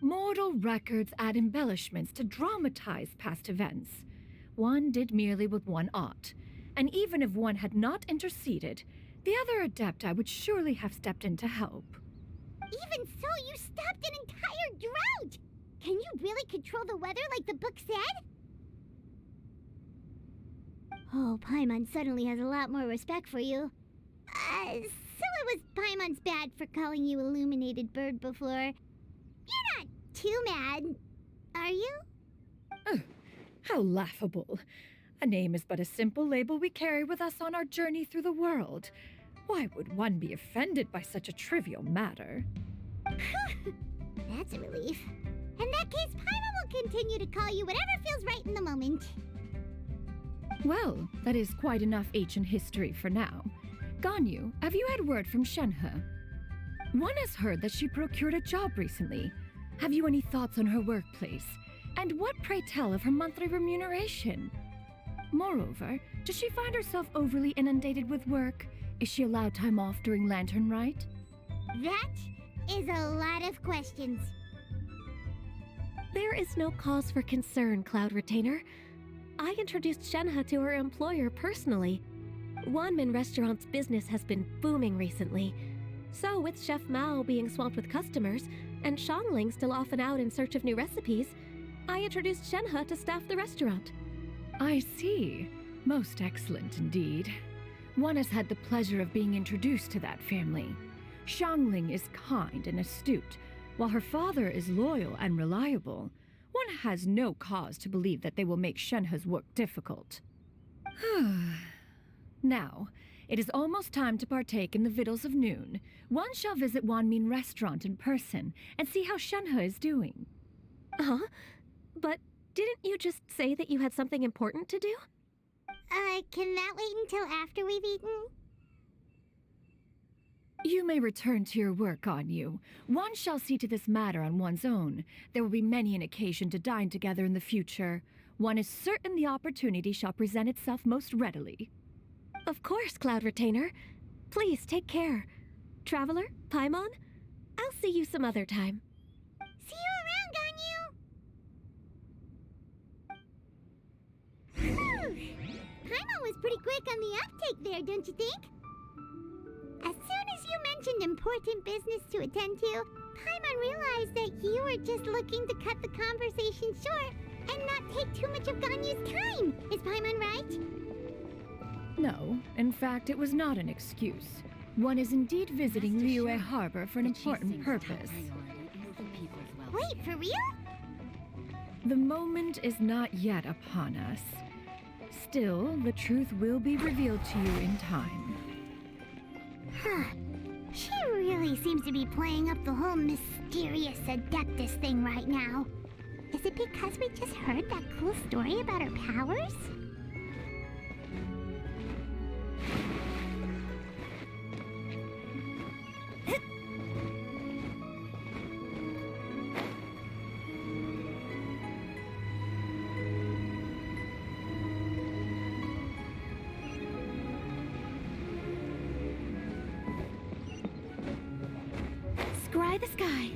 Mortal records add embellishments to dramatize past events. One did merely what one ought, and even if one had not interceded, the other Adepti would surely have stepped in to help. Even so, you stopped an entire drought! Can you really control the weather like the book said? Oh, Paimon suddenly has a lot more respect for you. So it was Paimon's bad for calling you Illuminated Bird before. You're not too mad, are you? How laughable. A name is but a simple label we carry with us on our journey through the world. Why would one be offended by such a trivial matter? That's a relief. In that case, Paimon will continue to call you whatever feels right in the moment. Well, that is quite enough ancient history for now. Ganyu, have you had word from Shenhe? One has heard that she procured a job recently. Have you any thoughts on her workplace? And what, pray tell, of her monthly remuneration? Moreover, does she find herself overly inundated with work? Is she allowed time off during Lantern Rite? That is a lot of questions. There is no cause for concern, Cloud Retainer. I introduced Shenhe to her employer personally. Wanmin Restaurant's business has been booming recently. So with Chef Mao being swamped with customers, and Xiangling still off and out in search of new recipes, I introduced Shenhe to staff the restaurant. I see. Most excellent indeed. One has had the pleasure of being introduced to that family. Xiangling is kind and astute, while her father is loyal and reliable. One has no cause to believe that they will make Shenhe's work difficult. Now, it is almost time to partake in the victuals of noon. One shall visit Wanmin Restaurant in person and see how Shenhe is doing. Huh? But didn't you just say that you had something important to do? Can that wait until after we've eaten? You may return to your work, Ganyu. One shall see to this matter on one's own. There will be many an occasion to dine together in the future. One is certain the opportunity shall present itself most readily. Of course, Cloud Retainer. Please take care. Traveler, Paimon, I'll see you some other time. See you around, Ganyu! Paimon was pretty quick on the uptake there, don't you think? As soon as you mentioned important business to attend to, Paimon Paimon realized that you were just looking to cut the conversation short and not take too much of Ganyu's time. Is Paimon right? No, in fact, it was not an excuse. One is indeed visiting Liyue Harbor for an important purpose. Wait, for real? The moment is not yet upon us. Still, the truth will be revealed to you in time. Huh. She really seems to be playing up the whole mysterious Adeptus thing right now. Is it because we just heard that cool story about her powers? Scry the sky.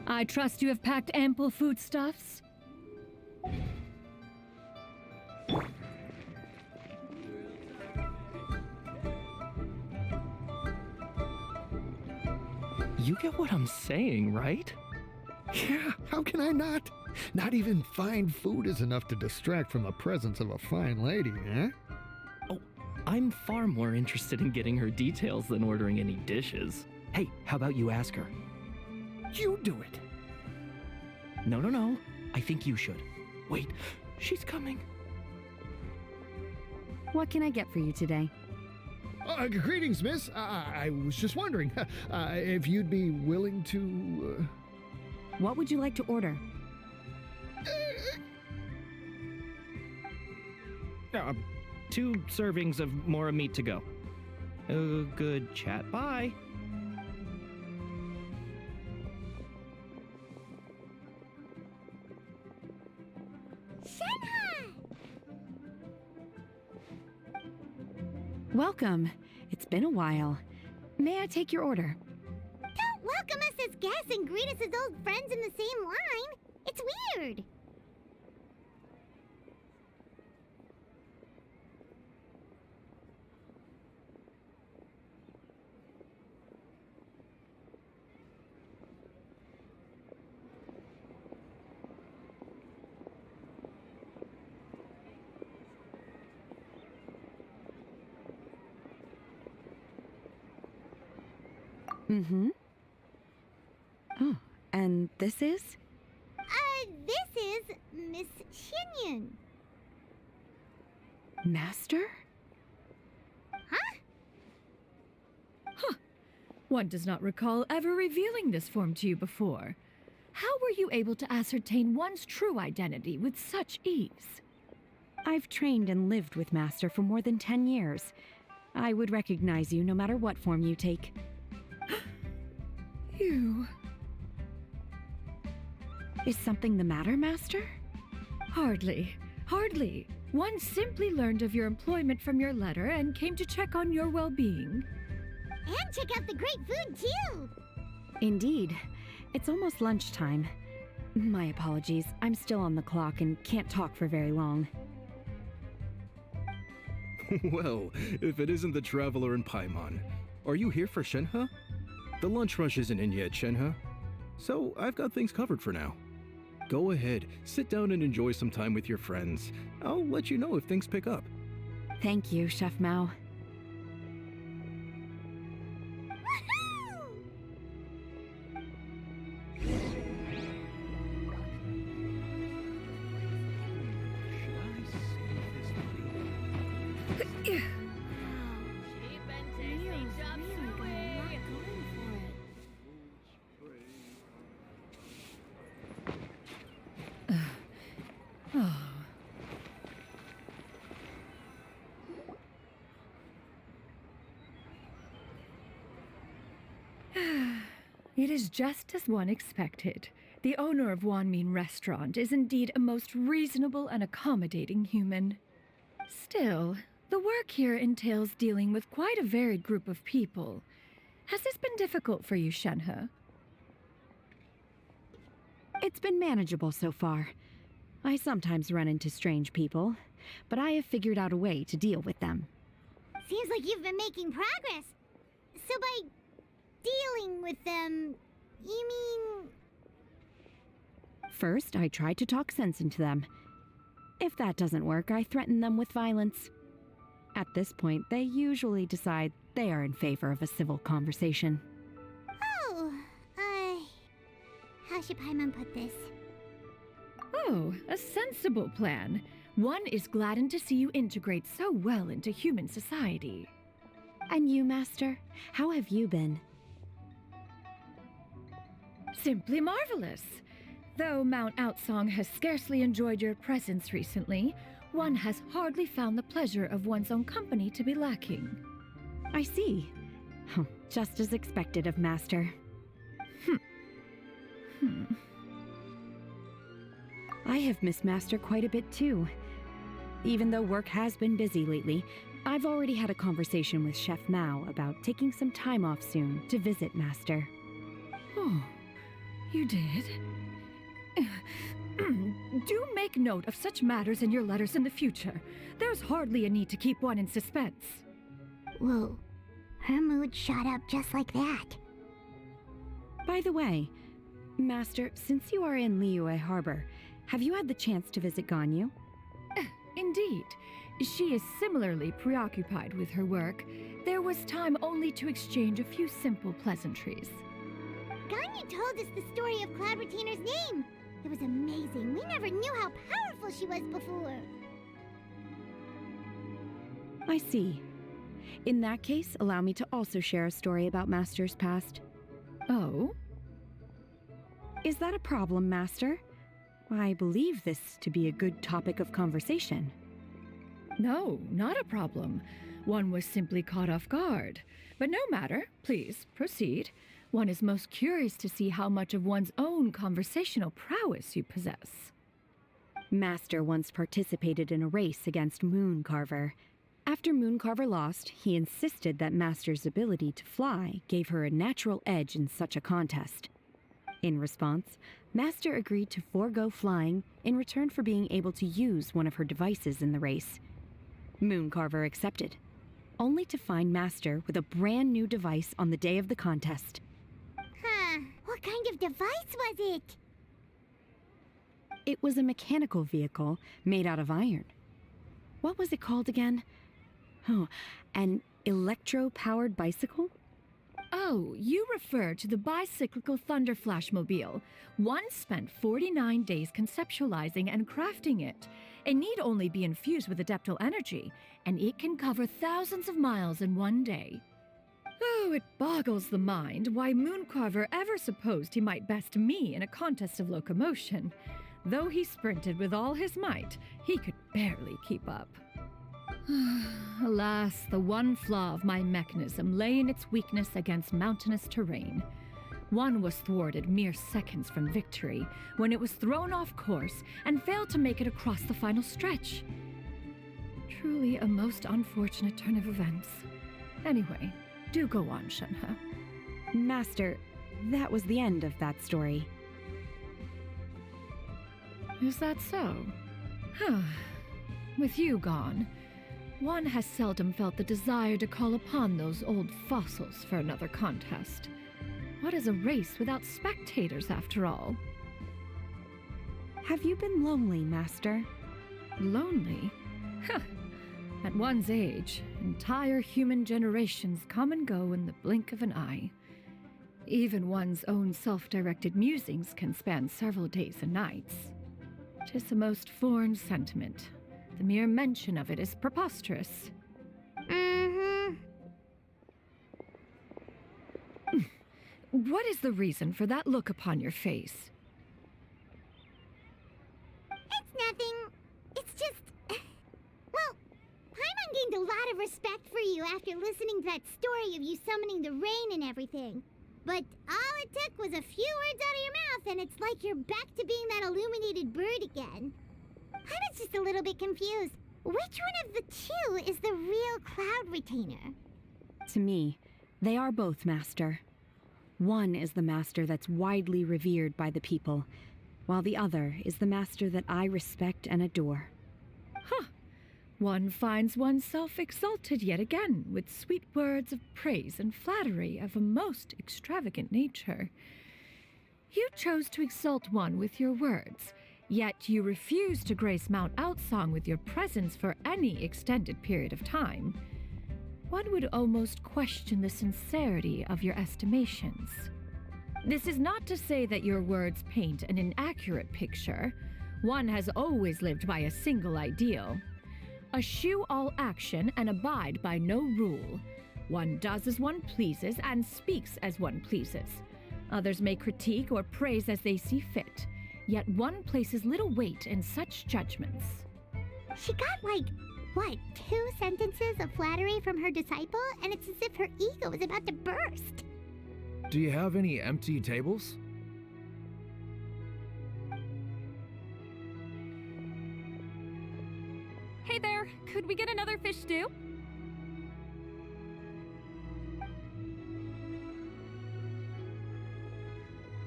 I trust you have packed ample foodstuffs? You get what I'm saying, right? Yeah, how can I not? Not even fine food is enough to distract from the presence of a fine lady, eh? Oh, I'm far more interested in getting her details than ordering any dishes. Hey, how about you ask her? You do it. No. I think you should. Wait, she's coming. What can I get for you today? Greetings, miss. I was just wondering if you'd be willing to... What would you like to order? 2 servings of Mora meat to go. Good chat. Bye. Welcome. It's been a while. May I take your order? Don't welcome us as guests and greet us as old friends in the same line. It's weird. Mm-hmm. Oh, and this is? This is Miss Xinyun. Master? Huh? One does not recall ever revealing this form to you before. How were you able to ascertain one's true identity with such ease? I've trained and lived with Master for more than 10 years. I would recognize you no matter what form you take. You... Is something the matter, Master? Hardly. Hardly. One simply learned of your employment from your letter and came to check on your well-being. And check out the great food, too! Indeed. It's almost lunchtime. My apologies. I'm still on the clock and can't talk for very long. Well, if it isn't the Traveler in Paimon, are you here for Shenhe? The lunch rush isn't in yet, Shenhe. So I've got things covered for now. Go ahead, sit down and enjoy some time with your friends. I'll let you know if things pick up. Thank you, Chef Mao. It is just as one expected. The owner of Wanmin Restaurant is indeed a most reasonable and accommodating human. Still, the work here entails dealing with quite a varied group of people. Has this been difficult for you, Shenhe? It's been manageable so far. I sometimes run into strange people, but I have figured out a way to deal with them. Seems like you've been making progress. So by dealing with them, you mean... First, I try to talk sense into them. If that doesn't work, I threaten them with violence. At this point, they usually decide they are in favor of a civil conversation. Oh, how should Paimon put this? Oh, a sensible plan. One is gladdened to see you integrate so well into human society. And you, Master? How have you been? Simply marvelous. Though Mount Outsong has scarcely enjoyed your presence recently, one has hardly found the pleasure of one's own company to be lacking. I see. Just as expected of Master. I have missed Master quite a bit too. Even though work has been busy lately, I've already had a conversation with Chef Mao about taking some time off soon to visit Master. Oh, you did? Do make note of such matters in your letters in the future. There's hardly a need to keep one in suspense. Whoa, her mood shot up just like that. By the way, Master, since you are in Liyue Harbor, have you had the chance to visit Ganyu? Indeed. She is similarly preoccupied with her work. There was time only to exchange a few simple pleasantries. Ganyu told us the story of Cloud Retainer's name. It was amazing. We never knew how powerful she was before. I see. In that case, allow me to also share a story about Master's past. Oh? Is that a problem, Master? I believe this to be a good topic of conversation. No, not a problem. One was simply caught off guard. But no matter. Please, proceed. One is most curious to see how much of one's own conversational prowess you possess. Master once participated in a race against Mooncarver. After Mooncarver lost, he insisted that Master's ability to fly gave her a natural edge in such a contest. In response, Master agreed to forego flying in return for being able to use one of her devices in the race. Mooncarver accepted, only to find Master with a brand new device on the day of the contest. Huh, what kind of device was it? It was a mechanical vehicle made out of iron. What was it called again? Oh, an electro-powered bicycle? Oh, you refer to the bicyclical Thunder Flashmobile. One spent 49 days conceptualizing and crafting it. It need only be infused with adeptal energy, and it can cover thousands of miles in one day. Oh, it boggles the mind why Mooncarver ever supposed he might best me in a contest of locomotion. Though he sprinted with all his might, he could barely keep up. Alas, the one flaw of my mechanism lay in its weakness against mountainous terrain. One was thwarted mere seconds from victory when it was thrown off course and failed to make it across the final stretch. Truly a most unfortunate turn of events. Anyway, do go on, Shenhe. Master, that was the end of that story. Is that so? Huh. With you gone, one has seldom felt the desire to call upon those old fossils for another contest. What is a race without spectators, after all? Have you been lonely, Master? Lonely? Huh. At one's age, entire human generations come and go in the blink of an eye. Even one's own self-directed musings can span several days and nights. 'Tis a most foreign sentiment. The mere mention of it is preposterous. What is the reason for that look upon your face? It's nothing. It's just... Well, Paimon gained a lot of respect for you after listening to that story of you summoning the rain and everything. But all it took was a few words out of your mouth and it's like you're back to being that illuminated bird again. Paimon's just a little bit confused. Which one of the two is the real Cloud Retainer? To me, they are both, Master. One is the master that's widely revered by the people, while the other is the master that I respect and adore. Huh. One finds oneself exalted yet again with sweet words of praise and flattery of a most extravagant nature. You chose to exalt one with your words, yet you refuse to grace Mount Outsong with your presence for any extended period of time. One would almost question the sincerity of your estimations. This is not to say that your words paint an inaccurate picture. One has always lived by a single ideal. Eschew all action and abide by no rule. One does as one pleases and speaks as one pleases. Others may critique or praise as they see fit, yet one places little weight in such judgments. She got like... What, 2 sentences of flattery from her disciple? And it's as if her ego is about to burst. Do you have any empty tables? Hey there, could we get another fish stew?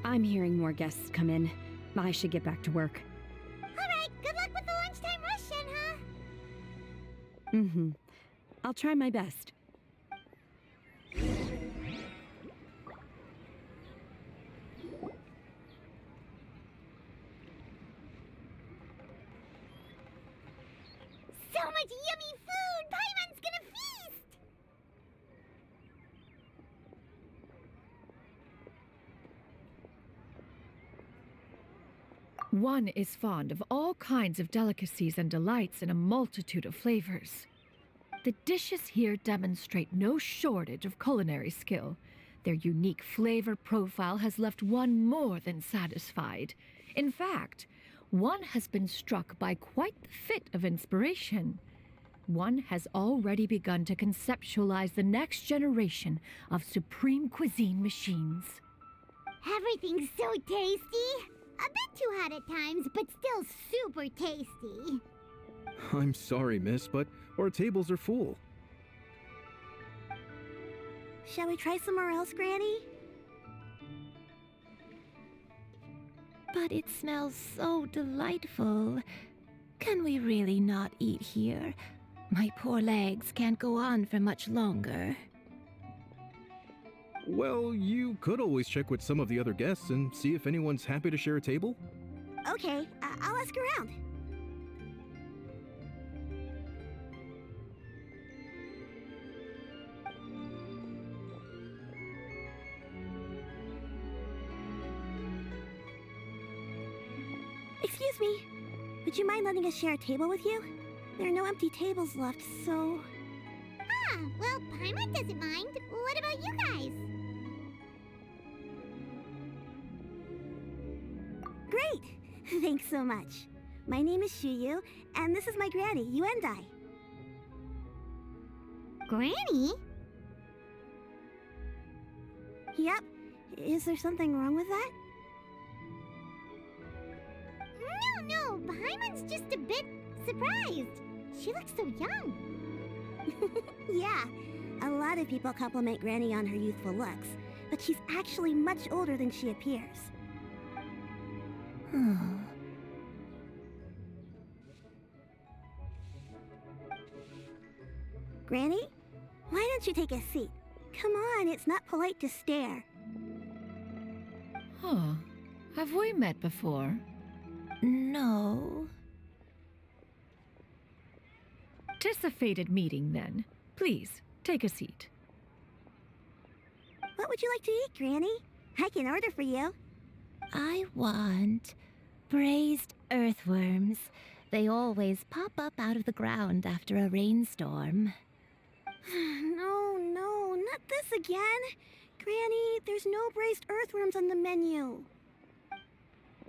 I'm hearing more guests come in. I should get back to work. Alright, good luck with the lunchtime rush, Shenhe. I'll try my best. So much yummy food! Paimon's gonna feast! One is fond of all kinds of delicacies and delights in a multitude of flavors. The dishes here demonstrate no shortage of culinary skill. Their unique flavor profile has left one more than satisfied. In fact, one has been struck by quite the fit of inspiration. One has already begun to conceptualize the next generation of supreme cuisine machines. Everything's so tasty! A bit too hot at times, but still super tasty. I'm sorry, miss, but our tables are full. Shall we try somewhere else, Granny? But it smells so delightful. Can we really not eat here? My poor legs can't go on for much longer. Well, you could always check with some of the other guests and see if anyone's happy to share a table. Okay, I'll ask around. Excuse me, would you mind letting us share a table with you? There are no empty tables left, so... Ah, well, Paimon doesn't mind. What about you guys? Great! Thanks so much. My name is Shuyu, and this is my granny, Yuendai. Granny? Yep, Is there something wrong with that? No, Paimon's just a bit surprised. She looks so young. Yeah, a lot of people compliment Granny on her youthful looks, but she's actually much older than she appears. Granny, why don't you take a seat? Come on, it's not polite to stare. Huh. Have we met before? No. 'Tis a fated meeting, then. Please, take a seat. What would you like to eat, Granny? I can order for you. I want braised earthworms. They always pop up out of the ground after a rainstorm. No, not this again. Granny, there's no braised earthworms on the menu.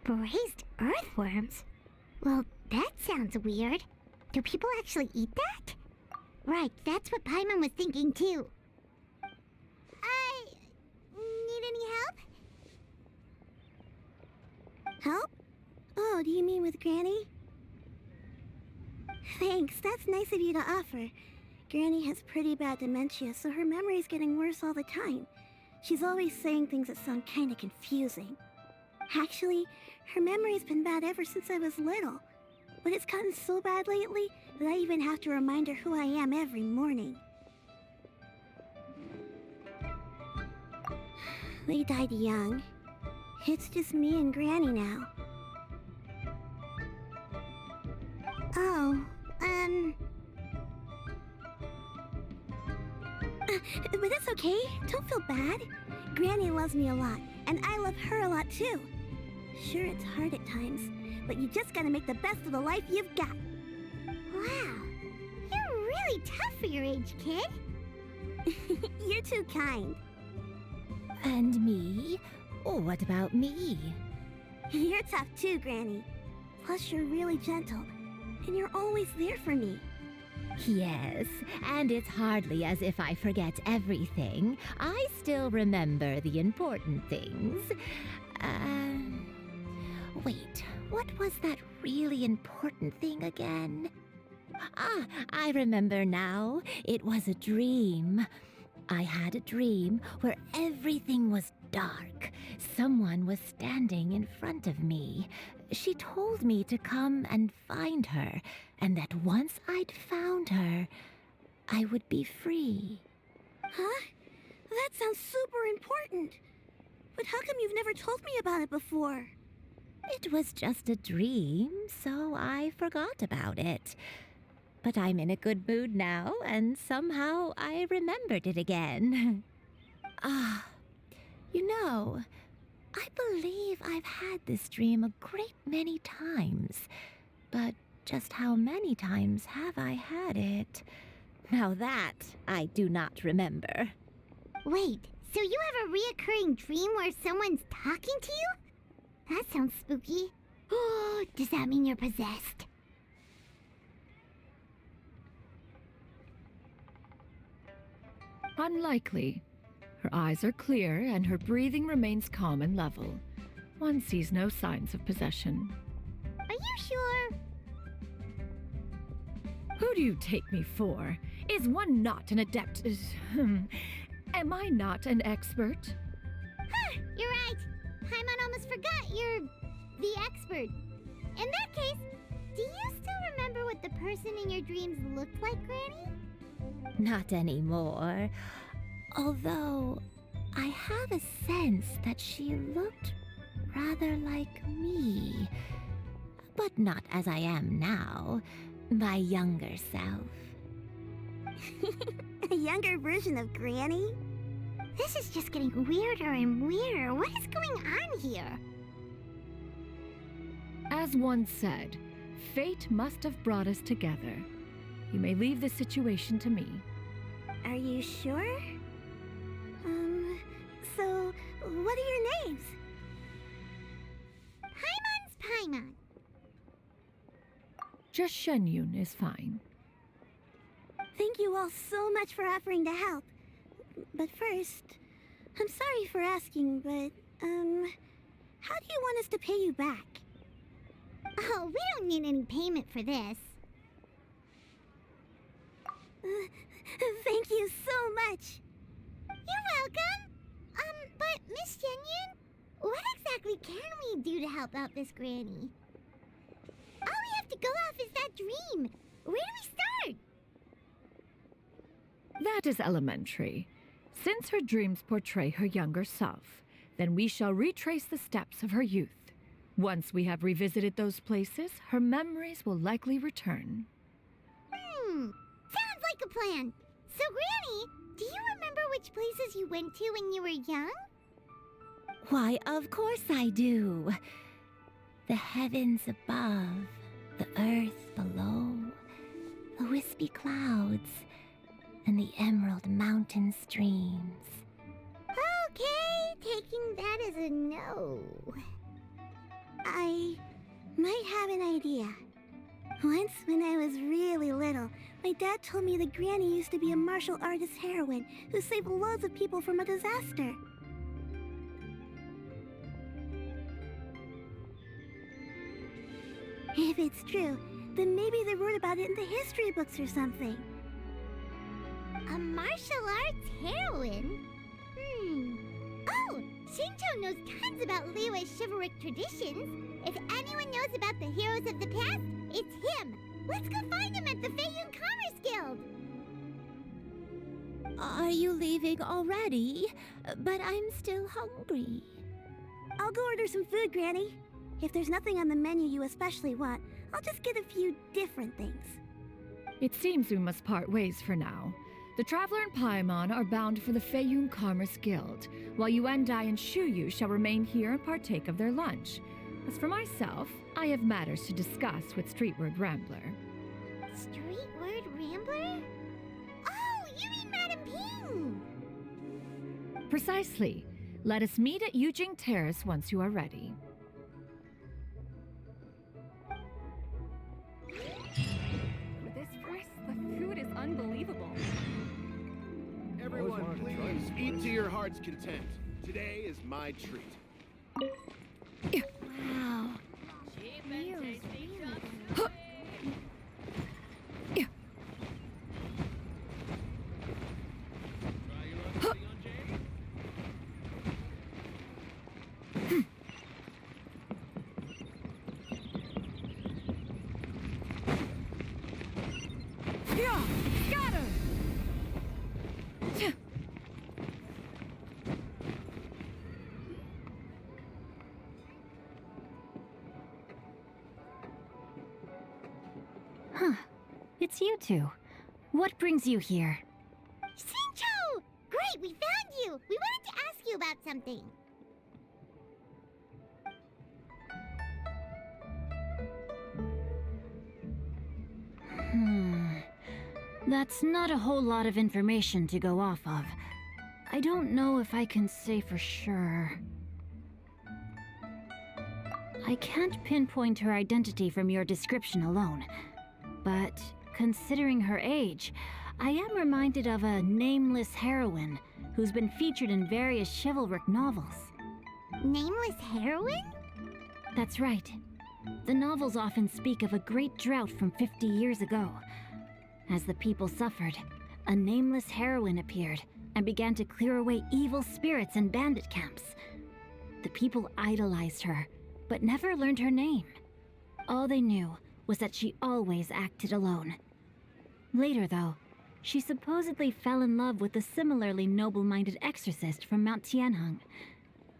Braised earthworms? Well, that sounds weird. Do people actually eat that? Right, that's what Paimon was thinking too. Need any help? Help? Oh, do you mean with Granny? Thanks, that's nice of you to offer. Granny has pretty bad dementia, so her memory's getting worse all the time. She's always saying things that sound kinda confusing. Actually, her memory's been bad ever since I was little. But it's gotten so bad lately that I even have to remind her who I am every morning. They died young. It's just me and Granny now. But it's okay. Don't feel bad. Granny loves me a lot, and I love her a lot too. Sure, it's hard at times, but you just gotta make the best of the life you've got. Wow, you're really tough for your age, kid. You're too kind. And me? What about me? You're tough too, Granny. Plus, you're really gentle, and you're always there for me. Yes, and it's hardly as if I forget everything. I still remember the important things. Wait, what was that really important thing again? Ah, I remember now. It was a dream. I had a dream where everything was dark. Someone was standing in front of me. She told me to come and find her, and that once I'd found her, I would be free. Huh? That sounds super important. But how come you've never told me about it before? It was just a dream, so I forgot about it. But I'm in a good mood now, and somehow I remembered it again. You know, I believe I've had this dream a great many times. But just how many times have I had it? Now that I do not remember. Wait, so you have a reoccurring dream where someone's talking to you? That sounds spooky. Oh, does that mean you're possessed? Unlikely. Her eyes are clear and her breathing remains calm and level. One sees no signs of possession. Are you sure? Who do you take me for? Is one not an adept? Am I not an expert? Huh, you're right. Paimon almost forgot you're the expert. In that case, do you still remember what the person in your dreams looked like, Granny? Not anymore. Although, I have a sense that she looked rather like me. But not as I am now. My younger self. A younger version of Granny? This is just getting weirder and weirder. What is going on here? As one said, fate must have brought us together. You may leave the situation to me. Are you sure? So, what are your names? Paimon's Paimon. Just Shenyun is fine. Thank you all so much for offering to help. But first, I'm sorry for asking, but, how do you want us to pay you back? Oh, we don't need any payment for this. Thank you so much. You're welcome. But Miss Shenyun, what exactly can we do to help out this granny? All we have to go off is that dream. Where do we start? That is elementary. Since her dreams portray her younger self, then we shall retrace the steps of her youth. Once we have revisited those places, her memories will likely return. Sounds like a plan. So, Granny, do you remember which places you went to when you were young? Why, of course I do. The heavens above, the earth below, the wispy clouds, and the emerald mountain streams. Okay, taking that as a no. I might have an idea. Once, when I was really little, my dad told me that Granny used to be a martial artist heroine who saved loads of people from a disaster. If it's true, then maybe they wrote about it in the history books or something. A martial arts heroine? Oh, Shincho knows tons about Liyue's chivalric traditions. If anyone knows about the heroes of the past, it's him. Let's go find him at the Feiyun Commerce Guild. Are you leaving already? But I'm still hungry. I'll go order some food, Granny. If there's nothing on the menu you especially want, I'll just get a few different things. It seems we must part ways for now. The Traveler and Paimon are bound for the Feiyun Commerce Guild, while Yuendai and Shuyu shall remain here and partake of their lunch. As for myself, I have matters to discuss with Streetward Rambler. Streetward Rambler? Oh, you mean Madam Ping! Precisely. Let us meet at Yujing Terrace once you are ready. For this price, the food is unbelievable. Everyone, please eat to your heart's content. Today is my treat. Wow. It's you two. What brings you here? Shincho! Great, we found you! We wanted to ask you about something. That's not a whole lot of information to go off of. I don't know if I can say for sure. I can't pinpoint her identity from your description alone, but considering her age, I am reminded of a nameless heroine who's been featured in various chivalric novels. Nameless heroine? That's right. The novels often speak of a great drought from 50 years ago. As the people suffered, a nameless heroine appeared and began to clear away evil spirits in bandit camps. The people idolized her, but never learned her name. All they knew was that she always acted alone. Later, though, she supposedly fell in love with a similarly noble-minded exorcist from Mount Tianheng.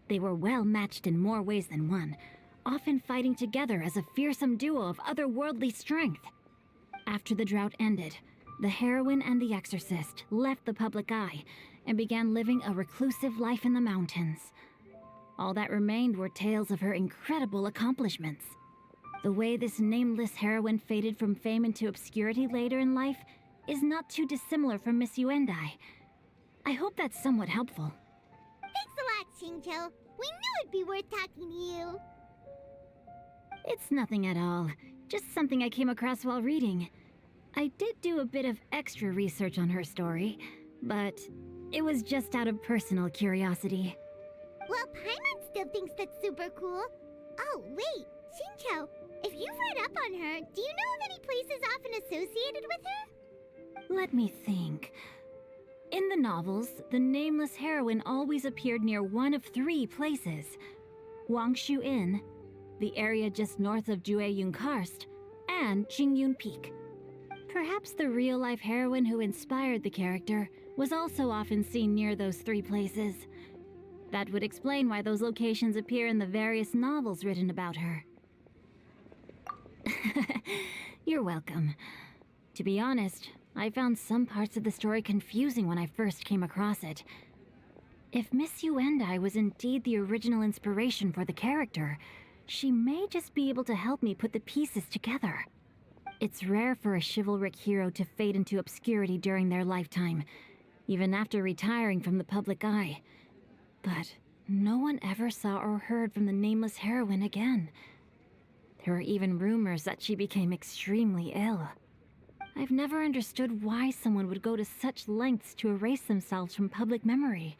They were well matched in more ways than one, often fighting together as a fearsome duo of otherworldly strength. After the drought ended, the heroine and the exorcist left the public eye and began living a reclusive life in the mountains. All that remained were tales of her incredible accomplishments. The way this nameless heroine faded from fame into obscurity later in life is not too dissimilar from Miss Yuendai. I hope that's somewhat helpful. Thanks a lot, Shincho. We knew it'd be worth talking to you. It's nothing at all. Just something I came across while reading. I did do a bit of extra research on her story, but It was just out of personal curiosity. Well, Paimon still thinks that's super cool. Oh, wait, Xingqiu, if you've read up on her, do you know of any places often associated with her? Let me think. In the novels, the nameless heroine always appeared near one of 3 places. Wangshu Inn, the area just north of Jueyun Karst, and Jingyun Peak. Perhaps the real-life heroine who inspired the character was also often seen near those 3 places. That would explain why those locations appear in the various novels written about her. You're welcome. To be honest, I found some parts of the story confusing when I first came across it. If Miss Yuendai was indeed the original inspiration for the character, she may just be able to help me put the pieces together. It's rare for a chivalric hero to fade into obscurity during their lifetime, even after retiring from the public eye. But no one ever saw or heard from the nameless heroine again. There were even rumors that she became extremely ill. I've never understood why someone would go to such lengths to erase themselves from public memory.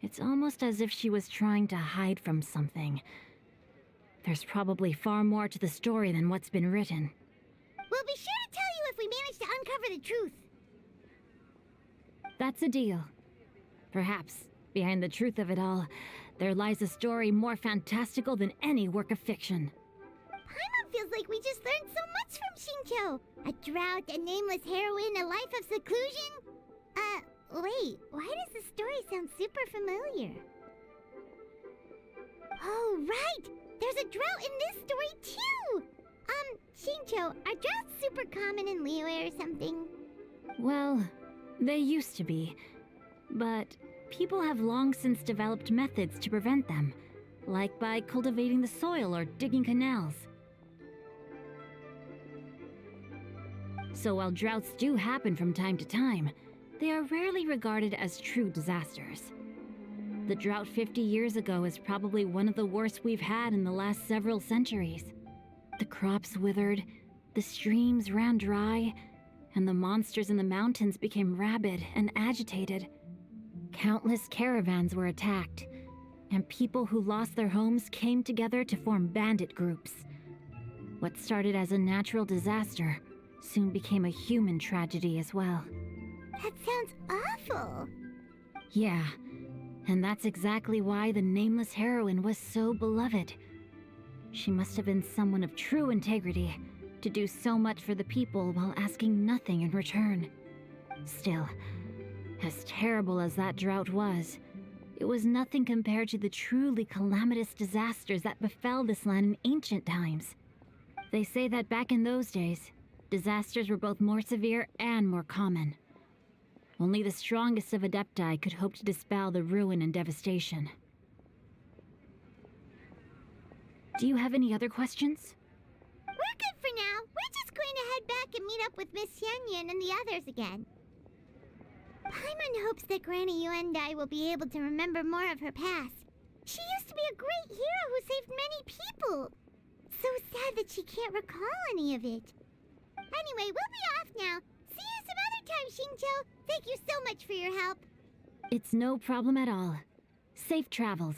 It's almost as if she was trying to hide from something. There's probably far more to the story than what's been written. We'll be sure to tell you if we manage to uncover the truth. That's a deal. Perhaps, behind the truth of it all, there lies a story more fantastical than any work of fiction. Paimon feels like we just learned so much from Xingqiu. A drought, a nameless heroine, a life of seclusion. Wait, why does the story sound super familiar? Oh, right! There's a drought in this story too! Xingqiu, are droughts super common in Liyue or something? Well, they used to be. But people have long since developed methods to prevent them, like by cultivating the soil or digging canals. So while droughts do happen from time to time, they are rarely regarded as true disasters. The drought 50 years ago is probably one of the worst we've had in the last several centuries. The crops withered, the streams ran dry, and the monsters in the mountains became rabid and agitated. Countless caravans were attacked, and people who lost their homes came together to form bandit groups. What started as a natural disaster soon became a human tragedy as well. That sounds awful. Yeah, and that's exactly why the nameless heroine was so beloved. She must have been someone of true integrity, to do so much for the people while asking nothing in return. Still, as terrible as that drought was, it was nothing compared to the truly calamitous disasters that befell this land in ancient times. They say that back in those days, disasters were both more severe and more common. Only the strongest of Adepti could hope to dispel the ruin and devastation. Do you have any other questions? We're good for now. We're just going to head back and meet up with Miss Xianyun and the others again. Paimon hopes that Granny Yuendai will be able to remember more of her past. She used to be a great hero who saved many people. So sad that she can't recall any of it. Anyway, we'll be off now. See you some other time, Xingqiu. Thank you so much for your help. It's no problem at all. Safe travels.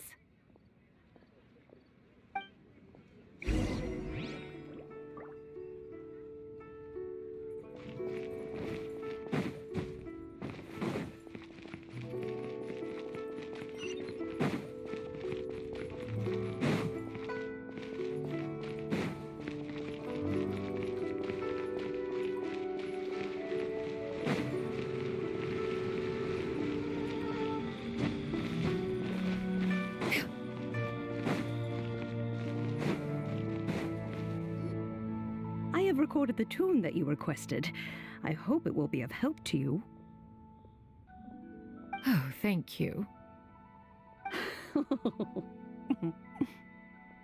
I have recorded the tune that you requested. I hope it will be of help to you. Oh, thank you.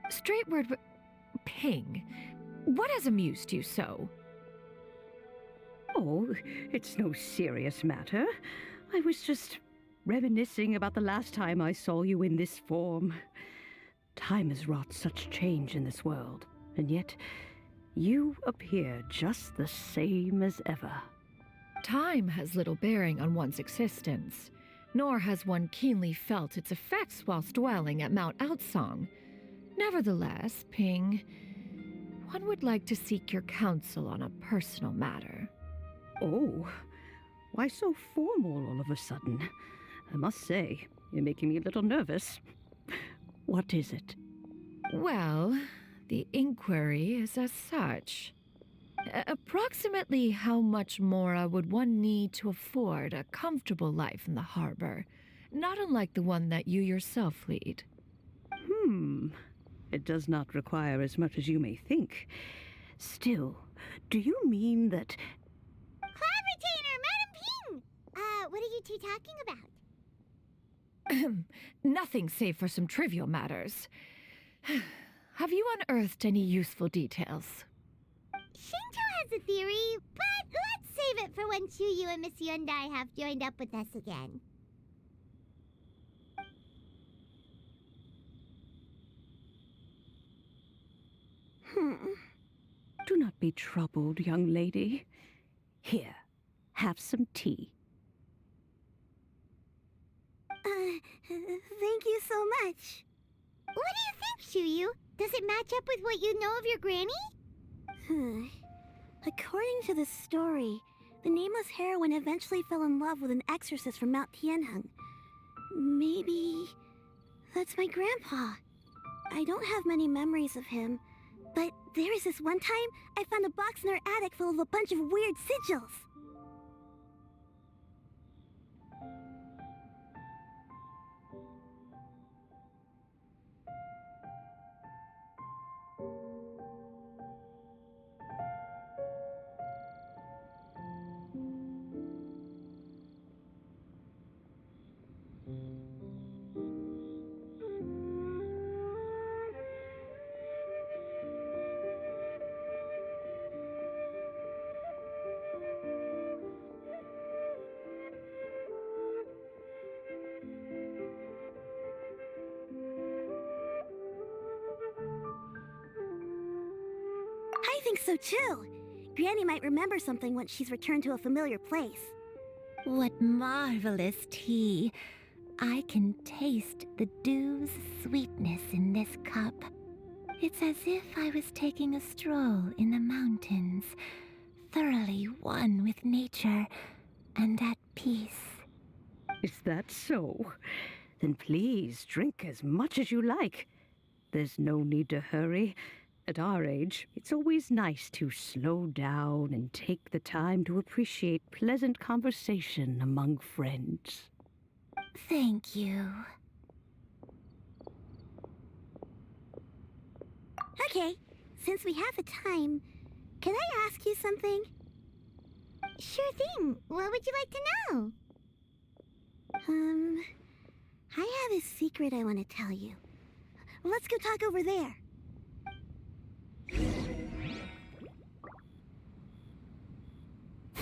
Straight word, Ping. What has amused you so? Oh, it's no serious matter. I was just reminiscing about the last time I saw you in this form. Time has wrought such change in this world, and yet you appear just the same as ever. Time has little bearing on one's existence, nor has one keenly felt its effects whilst dwelling at Mount Outsong. Nevertheless, Ping, one would like to seek your counsel on a personal matter. Oh, why so formal all of a sudden? I must say, you're making me a little nervous. What is it? Well, the inquiry is as such. Approximately how much more would one need to afford a comfortable life in the harbor, not unlike the one that you yourself lead? It does not require as much as you may think. Still, do you mean that... Cloud Retainer, Madam Ping! What are you two talking about? Nothing save for some trivial matters. Have you unearthed any useful details? Shinto has a theory, but let's save it for when Chuyu and Miss Yundai have joined up with us again. Do not be troubled, young lady. Here, have some tea. Thank you so much. What do you think, Chuyu? Does it match up with what you know of your granny? According to the story, the nameless heroine eventually fell in love with an exorcist from Mount Tianheng. Maybe that's my grandpa. I don't have many memories of him, but there was this one time I found a box in our attic full of a bunch of weird sigils. I think so too. Granny might remember something once she's returned to a familiar place. What marvelous tea. I can taste the dew's sweetness in this cup. It's as if I was taking a stroll in the mountains, thoroughly one with nature and at peace. Is that so? Then please drink as much as you like. There's no need to hurry. At our age, it's always nice to slow down and take the time to appreciate pleasant conversation among friends. Thank you. Okay, since we have the time, can I ask you something? Sure thing. What would you like to know? I have a secret I want to tell you. Let's go talk over there.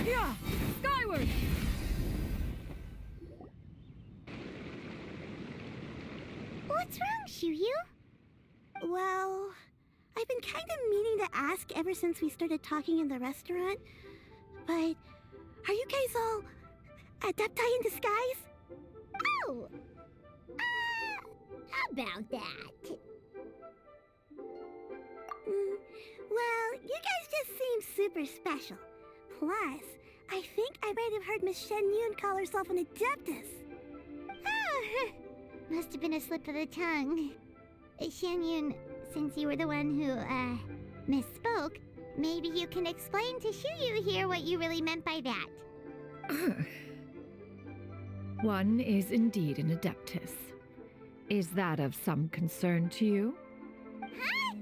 Yeah! Skyward! What's wrong, Chuyu? Well, I've been kind of meaning to ask ever since we started talking in the restaurant, but are you guys all adepti in disguise? Oh! About that. Well, you guys just seem super special. Plus, I think I might have heard Miss Shen Yun call herself an Adeptus. Oh, must have been a slip of the tongue. Shen Yun, since you were the one who, misspoke, maybe you can explain to Chuyu here what you really meant by that. One is indeed an Adeptus. Is that of some concern to you? Huh?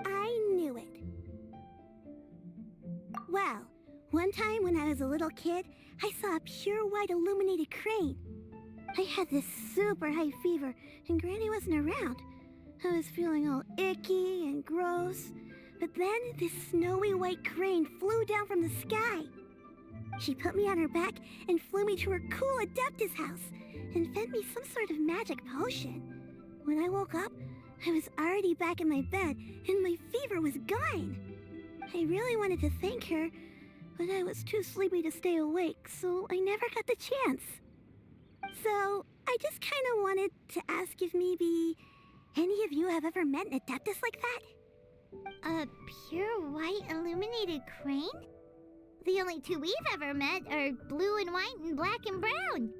I knew it. Well, one time when I was a little kid, I saw a pure white illuminated crane. I had this super high fever, and Granny wasn't around. I was feeling all icky and gross. But then this snowy white crane flew down from the sky. She put me on her back and flew me to her cool Adeptus house and fed me some sort of magic potion. When I woke up, I was already back in my bed and my fever was gone. I really wanted to thank her, but I was too sleepy to stay awake, so I never got the chance. So, I just kind of wanted to ask if maybe any of you have ever met an Adeptus like that? A pure white illuminated crane? The only two we've ever met are blue and white and black and brown.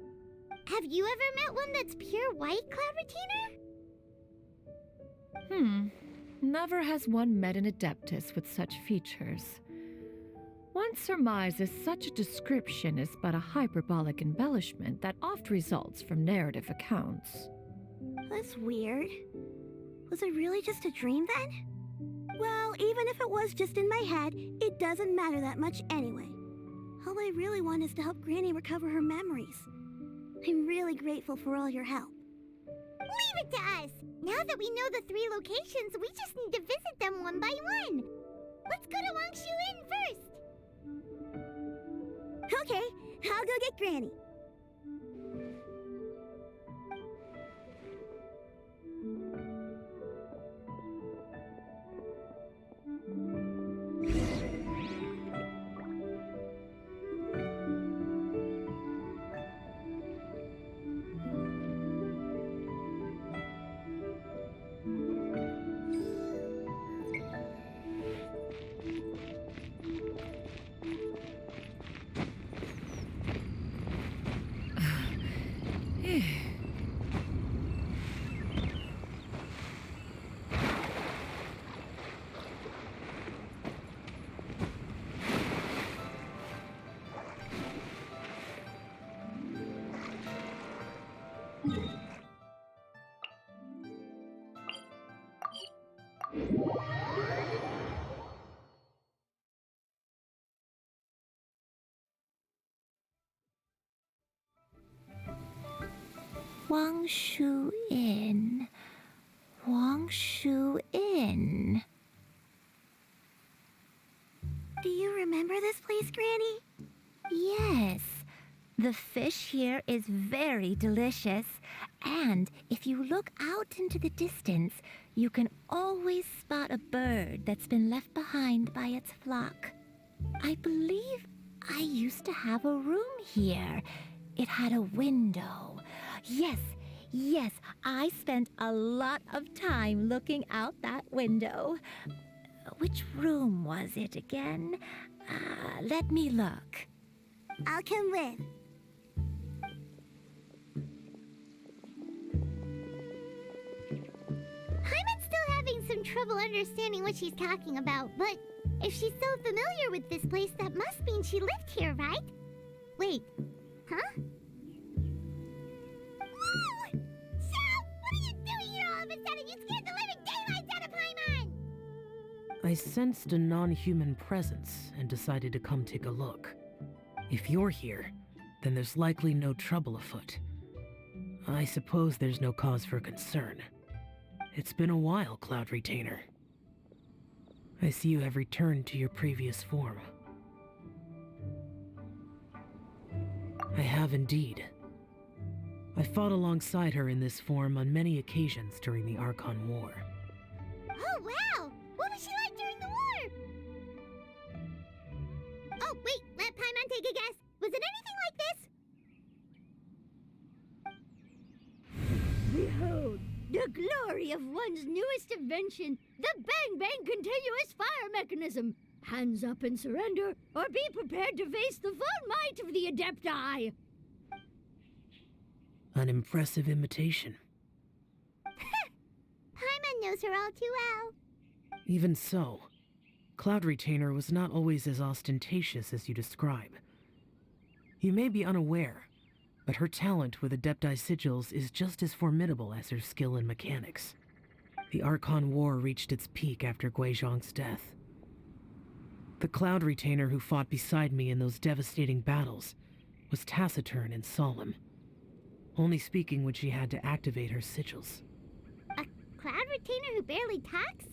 Have you ever met one that's pure white, Cloud Retainer? Never has one met an Adeptus with such features. One surmises such a description is but a hyperbolic embellishment that oft results from narrative accounts. That's weird. Was it really just a dream then? Well, even if it was just in my head, it doesn't matter that much anyway. All I really want is to help Granny recover her memories. I'm really grateful for all your help. Leave it to us! Now that we know the 3 locations, we just need to visit them one by one. Let's go to Wangshu Inn first. Okay, I'll go get Granny. Wangshu Inn. Wangshu Inn. Do you remember this place, Granny? Yes. The fish here is very delicious, and if you look out into the distance, you can always spot a bird that's been left behind by its flock. I believe I used to have a room here. It had a window. Yes, I spent a lot of time looking out that window. Which room was it again? Let me look. I'll come with. Paimon's still having some trouble understanding what she's talking about, but if she's so familiar with this place, that must mean she lived here, right? Wait, huh? Whoa! Shao! What are you doing here all of a sudden? You scared the living daylights out of Paimon! I sensed a non-human presence and decided to come take a look. If you're here, then there's likely no trouble afoot. I suppose there's no cause for concern. It's been a while, Cloud Retainer. I see you have returned to your previous form. I have indeed. I fought alongside her in this form on many occasions during the Archon War. Oh, wow! What was she like during the war? Oh, wait, let Paimon take a guess. Was it anything like this? Behold, the glory of one's newest invention, the Bang Bang Continuous Fire Mechanism. Hands up and surrender, or be prepared to face the full might of the Adepti. An impressive imitation. Paimon knows her all too well. Even so, Cloud Retainer was not always as ostentatious as you describe. You may be unaware, but her talent with Adepti sigils is just as formidable as her skill in mechanics. The Archon War reached its peak after Guizhong's death. The Cloud Retainer who fought beside me in those devastating battles was taciturn and solemn, only speaking when she had to activate her sigils. A Cloud Retainer who barely talks?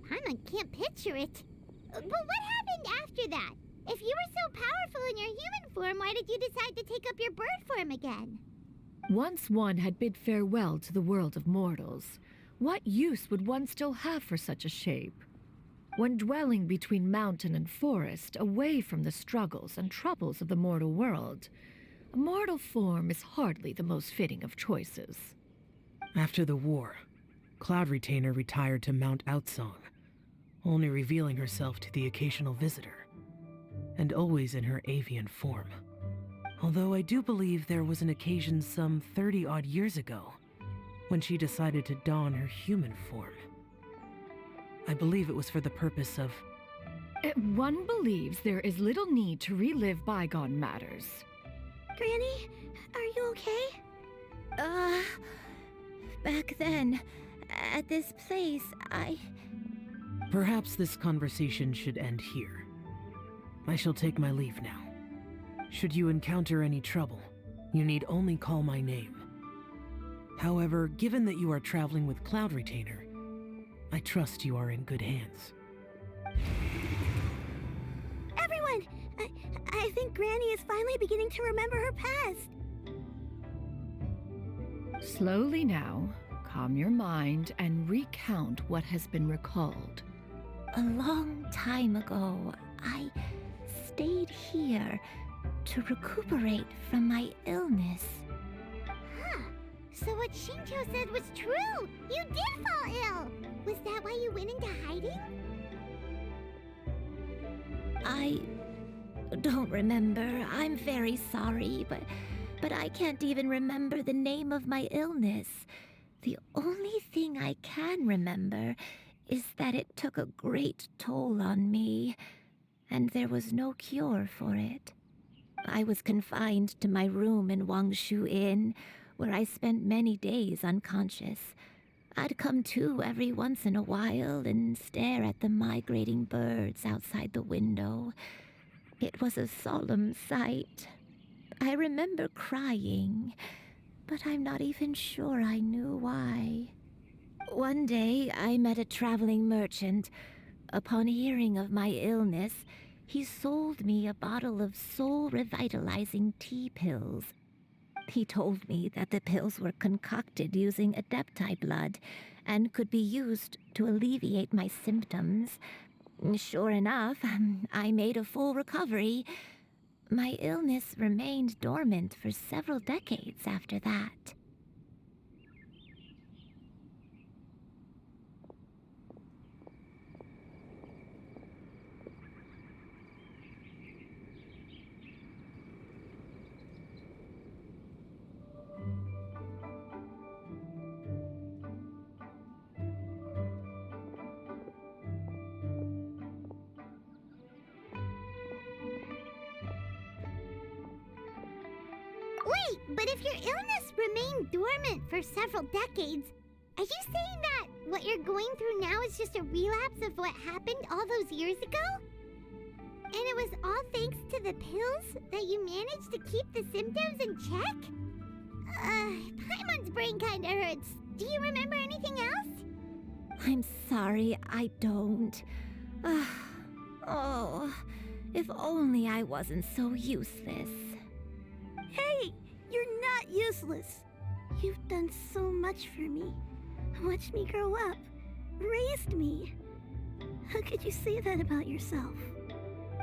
Paimon can't picture it. But what happened after that? If you were so powerful in your human form, why did you decide to take up your bird form again? Once one had bid farewell to the world of mortals, what use would one still have for such a shape? When dwelling between mountain and forest, away from the struggles and troubles of the mortal world, a mortal form is hardly the most fitting of choices. After the war, Cloud Retainer retired to Mount Outsong, only revealing herself to the occasional visitor, and always in her avian form. Although I do believe there was an occasion some 30-odd years ago when she decided to don her human form. I believe it was for the purpose of... One believes there is little need to relive bygone matters. Granny, are you okay? Back then, at this place, Perhaps this conversation should end here. I shall take my leave now. Should you encounter any trouble, you need only call my name. However, given that you are traveling with Cloud Retainer, I trust you are in good hands. Everyone! I think Granny is finally beginning to remember her past. Slowly now, calm your mind and recount what has been recalled. A long time ago, I stayed here to recuperate from my illness. Huh. So what Shinjo said was true! You did fall ill! Was that why you went into hiding? I don't remember. I'm very sorry, but I can't even remember the name of my illness. The only thing I can remember is that it took a great toll on me, and there was no cure for it. I was confined to my room in Wangshu Inn, where I spent many days unconscious. I'd come to every once in a while and stare at the migrating birds outside the window. It was a solemn sight. I remember crying, but I'm not even sure I knew why. One day, I met a traveling merchant. Upon hearing of my illness, he sold me a bottle of soul-revitalizing tea pills. He told me that the pills were concocted using Adepti blood and could be used to alleviate my symptoms. Sure enough, I made a full recovery. My illness remained dormant for several decades after that. Wait, but if your illness remained dormant for several decades, are you saying that what you're going through now is just a relapse of what happened all those years ago? And it was all thanks to the pills that you managed to keep the symptoms in check? Paimon's brain kinda hurts. Do you remember anything else? I'm sorry, I don't. Oh, if only I wasn't so useless. Hey, you're not useless. You've done so much for me. Watched me grow up. Raised me. How could you say that about yourself?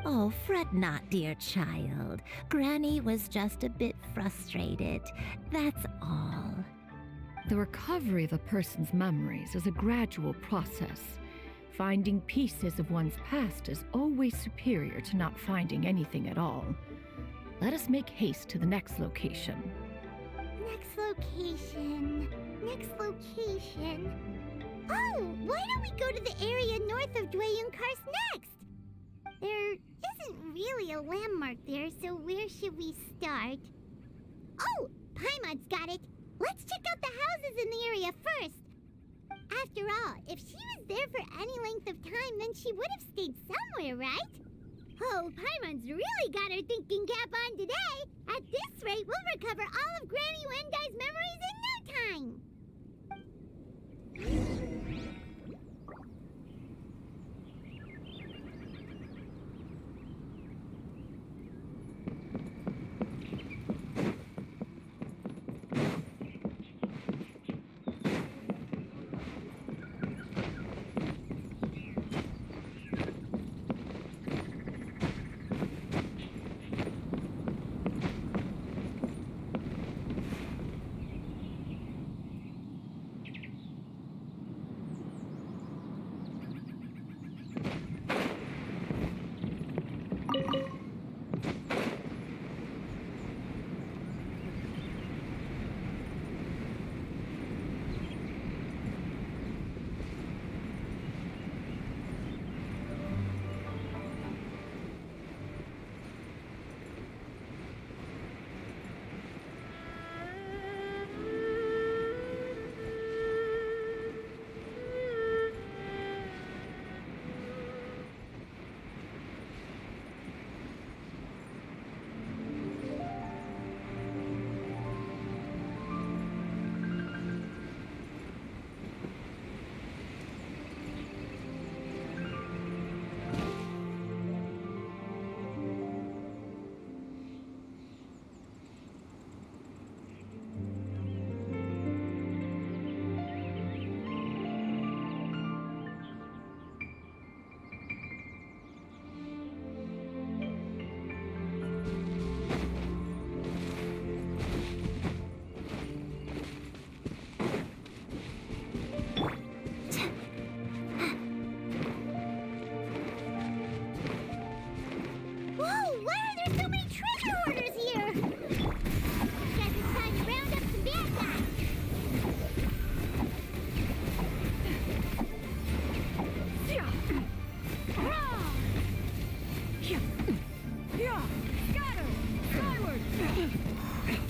Oh, fret not, dear child. Granny was just a bit frustrated. That's all. The recovery of a person's memories is a gradual process. Finding pieces of one's past is always superior to not finding anything at all. Let us make haste to the next location. Next location. Next location. Oh, why don't we go to the area north of Dwayun Karst next? There isn't really a landmark there, so where should we start? Oh, Paimon's got it. Let's check out the houses in the area first. After all, if she was there for any length of time, then she would have stayed somewhere, right? Oh, Paimon's really got her thinking cap on today. At this rate, we'll recover all of Granny Wendai's memories in no time.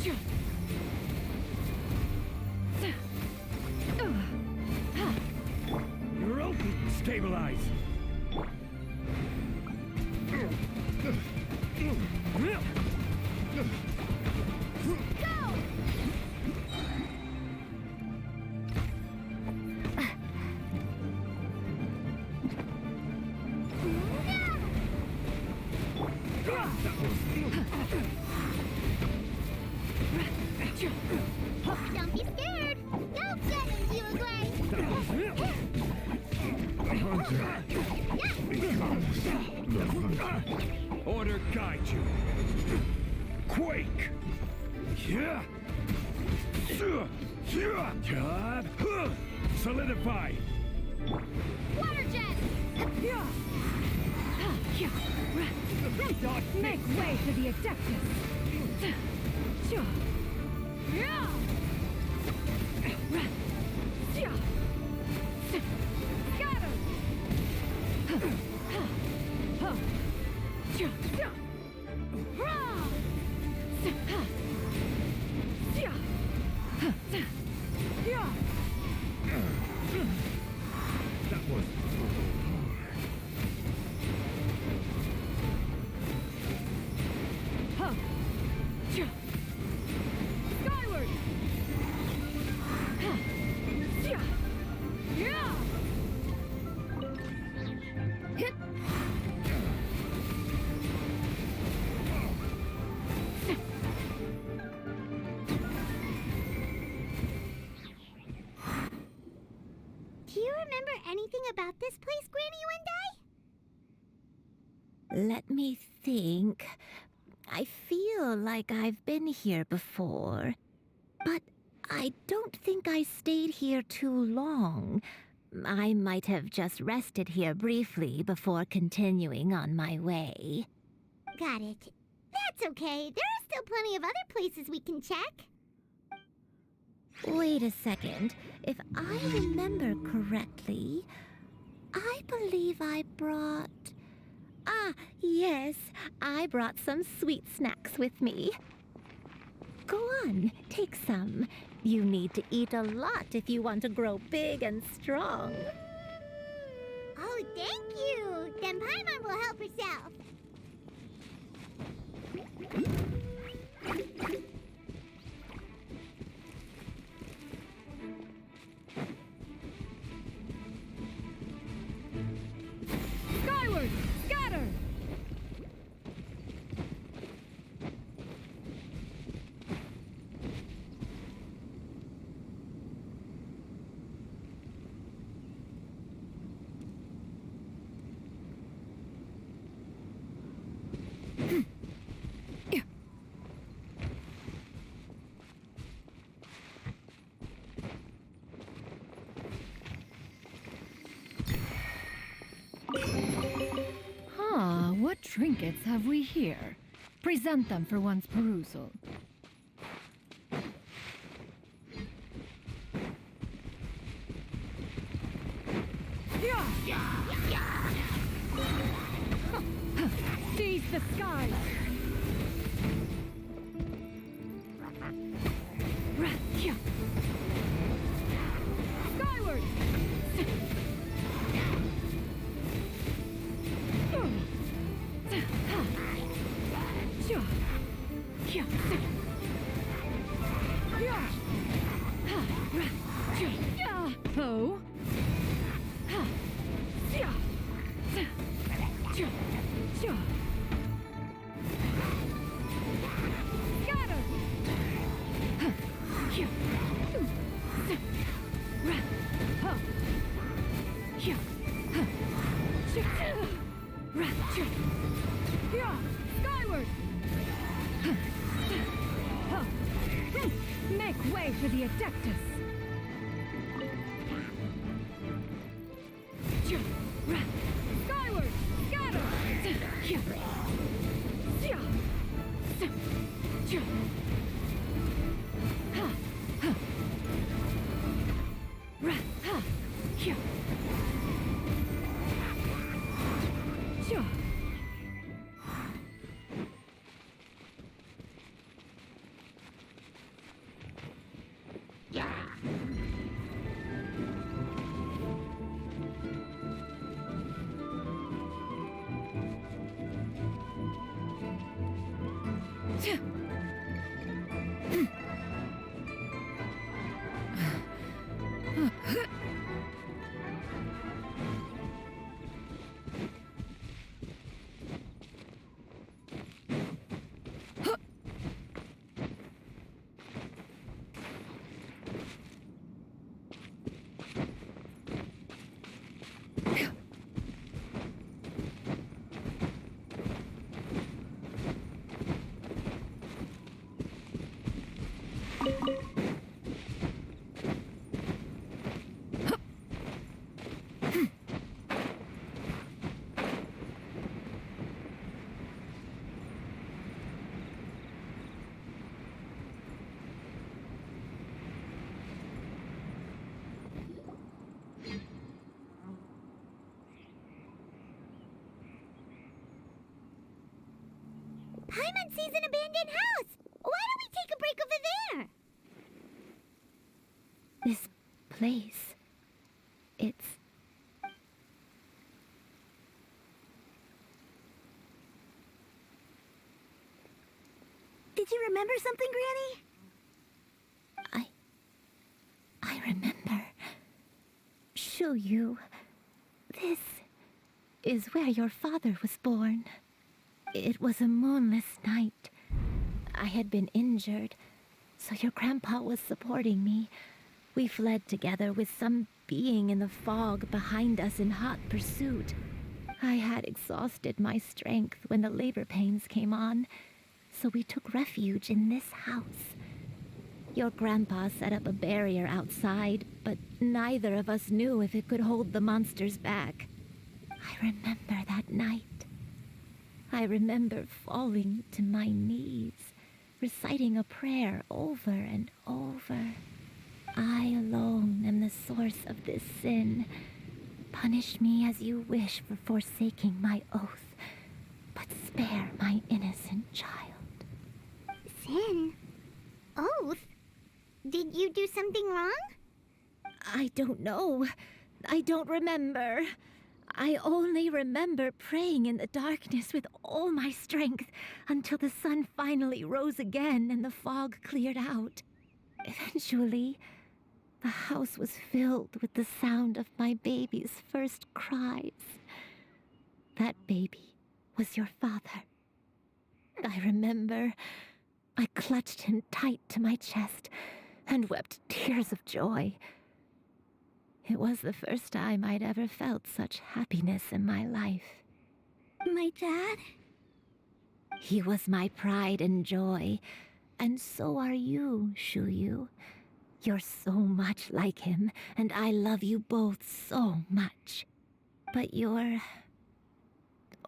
You're open! Stabilize! Don't be scared. Go get him, Uruguay. Order guide you. Quake! Yeah! Solidify! Water jet! Make way for the Adeptus! That was... Skyward! Do you remember anything about this place, Granny One Day? Let me think. I feel like I've been here before, but I don't think I stayed here too long. I might have just rested here briefly before continuing on my way. Got it. That's okay. There are still plenty of other places we can check. Wait a second. If I remember correctly, I believe I brought... Ah, yes, I brought some sweet snacks with me. Go on, take some. You need to eat a lot if you want to grow big and strong. Oh, thank you. Then Paimon will help herself. Skyward! Scatter! What trinkets have we here? Present them for one's perusal. Seize the skies! Skyward! Oh. Skyward! Make way for the Adeptus! Skyward! Scatter! sees an abandoned house. Why don't we take a break over there? This place. It's. Did you remember something, Granny? I remember. Shuyu. This is where your father was born. It was a moonless night. I had been injured, so your grandpa was supporting me. We fled together with some being in the fog behind us in hot pursuit. I had exhausted my strength when the labor pains came on, so we took refuge in this house. Your grandpa set up a barrier outside, but neither of us knew if it could hold the monsters back. I remember that night. I remember falling to my knees, reciting a prayer over and over. I alone am the source of this sin. Punish me as you wish for forsaking my oath, but spare my innocent child. Sin? Oath? Did you do something wrong? I don't know. I don't remember. I only remember praying in the darkness with all my strength until the sun finally rose again and the fog cleared out. Eventually, the house was filled with the sound of my baby's first cries. That baby was your father. I remember I clutched him tight to my chest and wept tears of joy. It was the first time I'd ever felt such happiness in my life. My dad? He was my pride and joy, and so are you, Shuyu. You're so much like him, and I love you both so much. But you're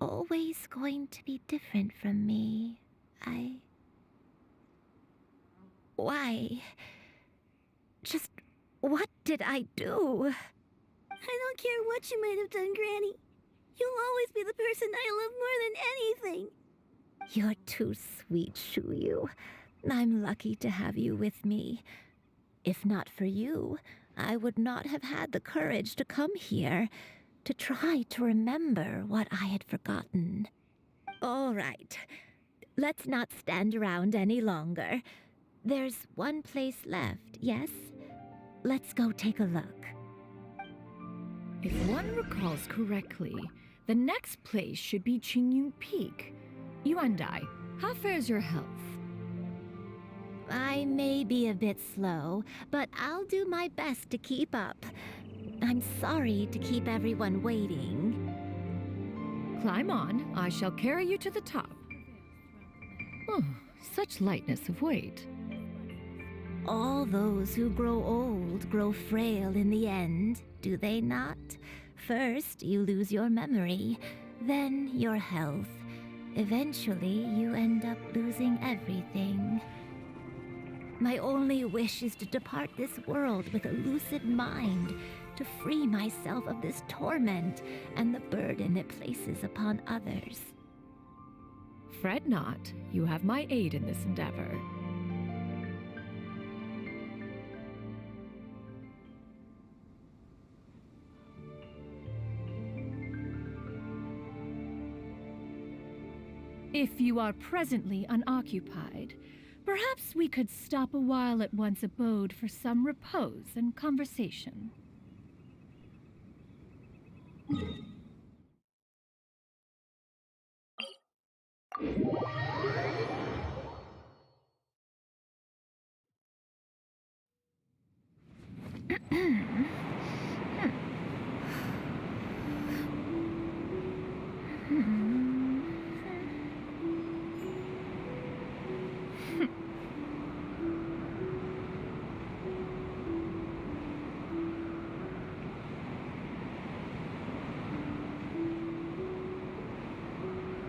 always going to be different from me. Why? Just what did I do? I don't care what you might have done, Granny. You'll always be the person I love more than anything. You're too sweet, Shuyu. I'm lucky to have you with me. If not for you, I would not have had the courage to come here, to try to remember what I had forgotten. All right. Let's not stand around any longer. There's one place left, yes? Let's go take a look. If one recalls correctly, the next place should be Qingyun Peak. Yuandai, how fares your health? I may be a bit slow, but I'll do my best to keep up. I'm sorry to keep everyone waiting. Climb on, I shall carry you to the top. Oh, such lightness of weight. All those who grow old grow frail in the end, do they not? First, you lose your memory, then your health. Eventually, you end up losing everything. My only wish is to depart this world with a lucid mind, to free myself of this torment and the burden it places upon others. Fret not, you have my aid in this endeavor. If you are presently unoccupied, perhaps we could stop a while at one's abode for some repose and conversation.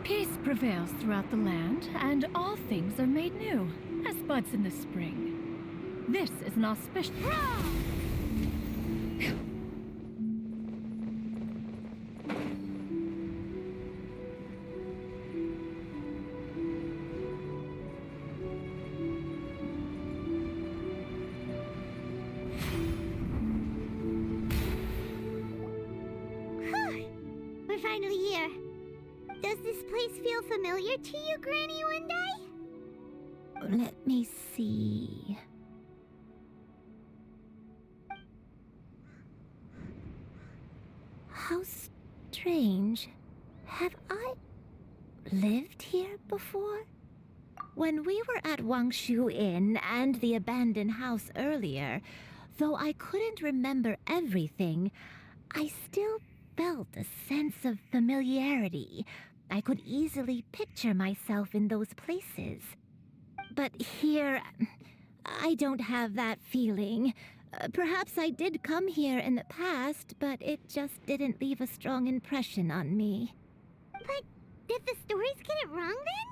Peace prevails throughout the land, and all things are made new, as buds in the spring. This is an auspicious... place feel familiar to you, Granny Wendai? Let me see. How strange. Have I lived here before? When we were at Wangshu Inn and the abandoned house earlier, though I couldn't remember everything, I still felt a sense of familiarity. I could easily picture myself in those places. But here, I don't have that feeling. Perhaps I did come here in the past, but it just didn't leave a strong impression on me. But did the stories get it wrong then?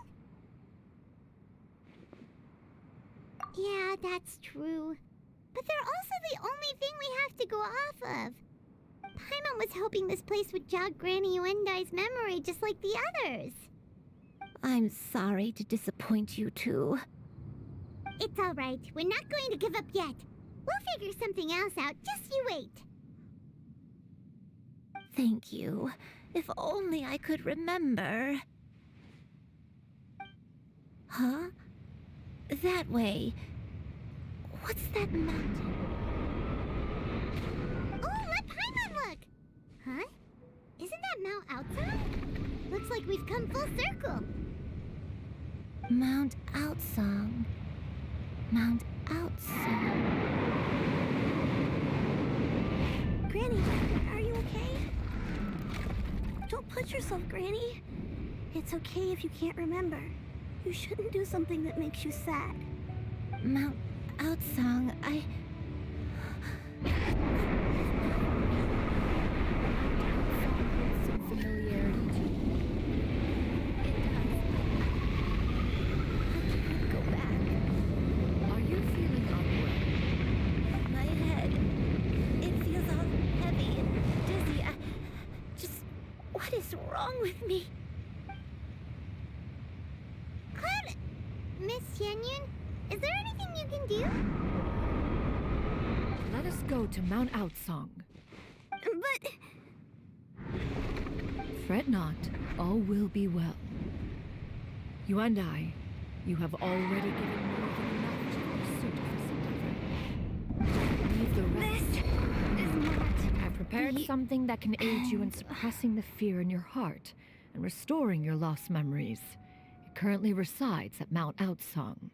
Yeah, that's true. But they're also the only thing we have to go off of. Paimon was hoping this place would jog Granny Wendai's memory just like the others. I'm sorry to disappoint you too. It's alright. We're not going to give up yet. We'll figure something else out. Just you wait. Thank you. If only I could remember. Huh? That way. What's that mountain? Oh, let Paimon look! Huh? Isn't that Mount Outsong? Looks like we've come full circle. Mount Outsong. Mount Outsong. Granny, are you okay? Don't push yourself, Granny. It's okay if you can't remember. You shouldn't do something that makes you sad. Mount Outsong, some familiarity to me. It does. I can't go back. Are you feeling unwell? My head. It feels all heavy and dizzy. What is wrong with me? Cloud... Miss Xianyun, is there anything you can do? Let us go to Mount Outsong. But... Fret not, all will be well. You and I, you have already given more than enough to pursue this endeavor. Leave the rest. This is not... I've prepared something that can aid you in suppressing the fear in your heart and restoring your lost memories. It currently resides at Mount Outsong.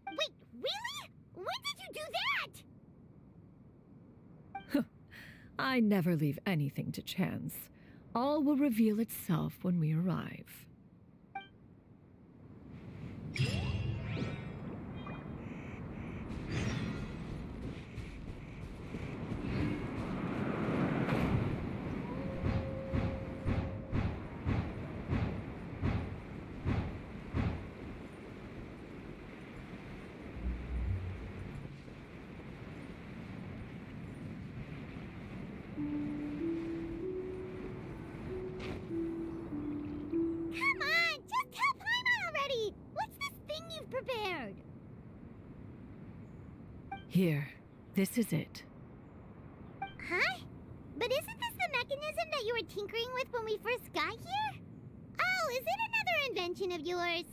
Wait, really? When did you do that? I never leave anything to chance. All will reveal itself when we arrive. Come on, just tell Paimon already! What's this thing you've prepared? Here, this is it. Huh? But isn't this the mechanism that you were tinkering with when we first got here? Oh, is it another invention of yours?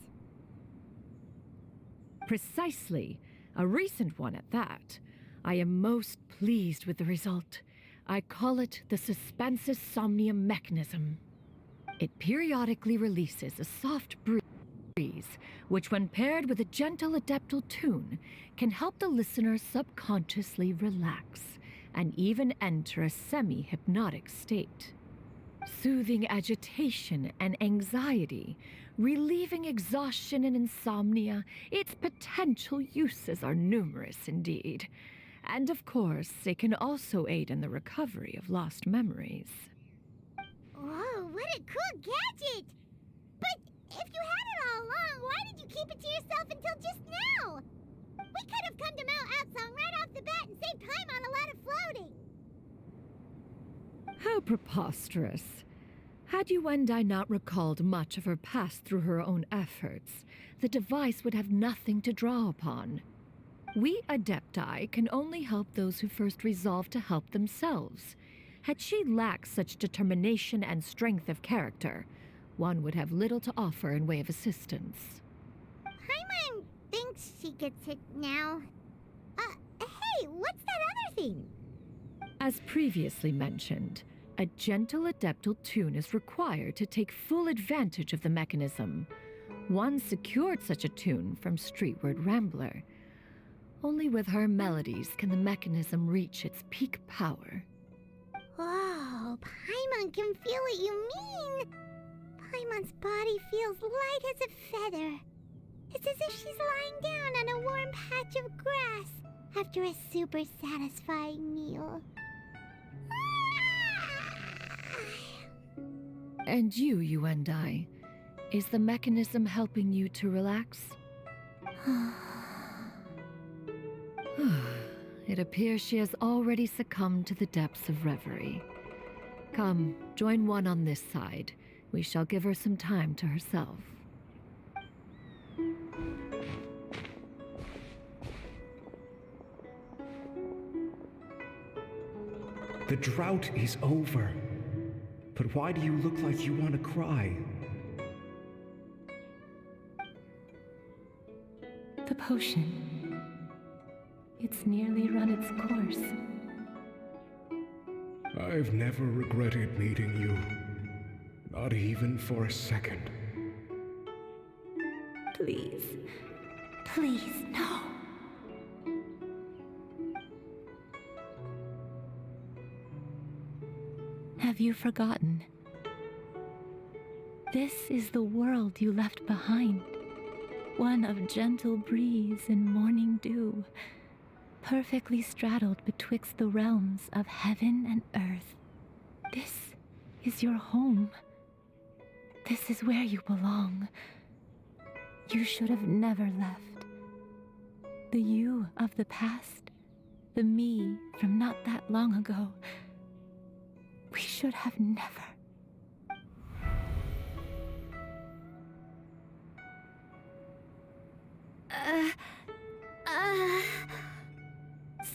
Precisely. A recent one at that. I am most pleased with the result. I call it the Suspensus Somnium mechanism. It periodically releases a soft breeze, which when paired with a gentle adeptal tune, can help the listener subconsciously relax and even enter a semi-hypnotic state. Soothing agitation and anxiety, relieving exhaustion and insomnia, its potential uses are numerous indeed. And of course, it can also aid in the recovery of lost memories. Whoa, what a cool gadget! But if you had it all along, why did you keep it to yourself until just now? We could have come to Mount Outsong right off the bat and saved Paimon a lot of floating. How preposterous. Had Yuendai not recalled much of her past through her own efforts, the device would have nothing to draw upon. We Adepti can only help those who first resolve to help themselves. Had she lacked such determination and strength of character, one would have little to offer in way of assistance. Paimon thinks she gets it now. Hey, what's that other thing? As previously mentioned, a gentle adeptal tune is required to take full advantage of the mechanism. One secured such a tune from Streetward Rambler. Only with her melodies can the mechanism reach its peak power. Whoa, Paimon can feel what you mean. Paimon's body feels light as a feather. It's as if she's lying down on a warm patch of grass after a super satisfying meal. And you and I, is the mechanism helping you to relax? It appears she has already succumbed to the depths of reverie. Come, join one on this side. We shall give her some time to herself. The drought is over. But why do you look like you want to cry? The potion. It's nearly run its course. I've never regretted meeting you. Not even for a second. Please. Please, no. Have you forgotten? This is the world you left behind. One of gentle breeze and morning dew, perfectly straddled betwixt the realms of heaven and earth. This is your home. This is where you belong. You should have never left. The you of the past, the me from not that long ago, we should have never.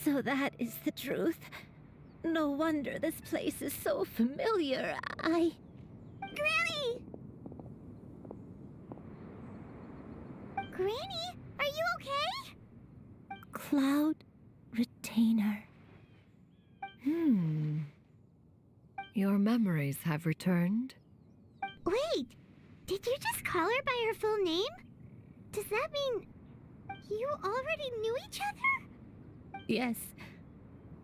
So that is the truth. No wonder this place is so familiar. Granny! Granny, are you okay? Cloud Retainer. Your memories have returned? Wait, did you just call her by her full name? Does that mean you already knew each other? Yes.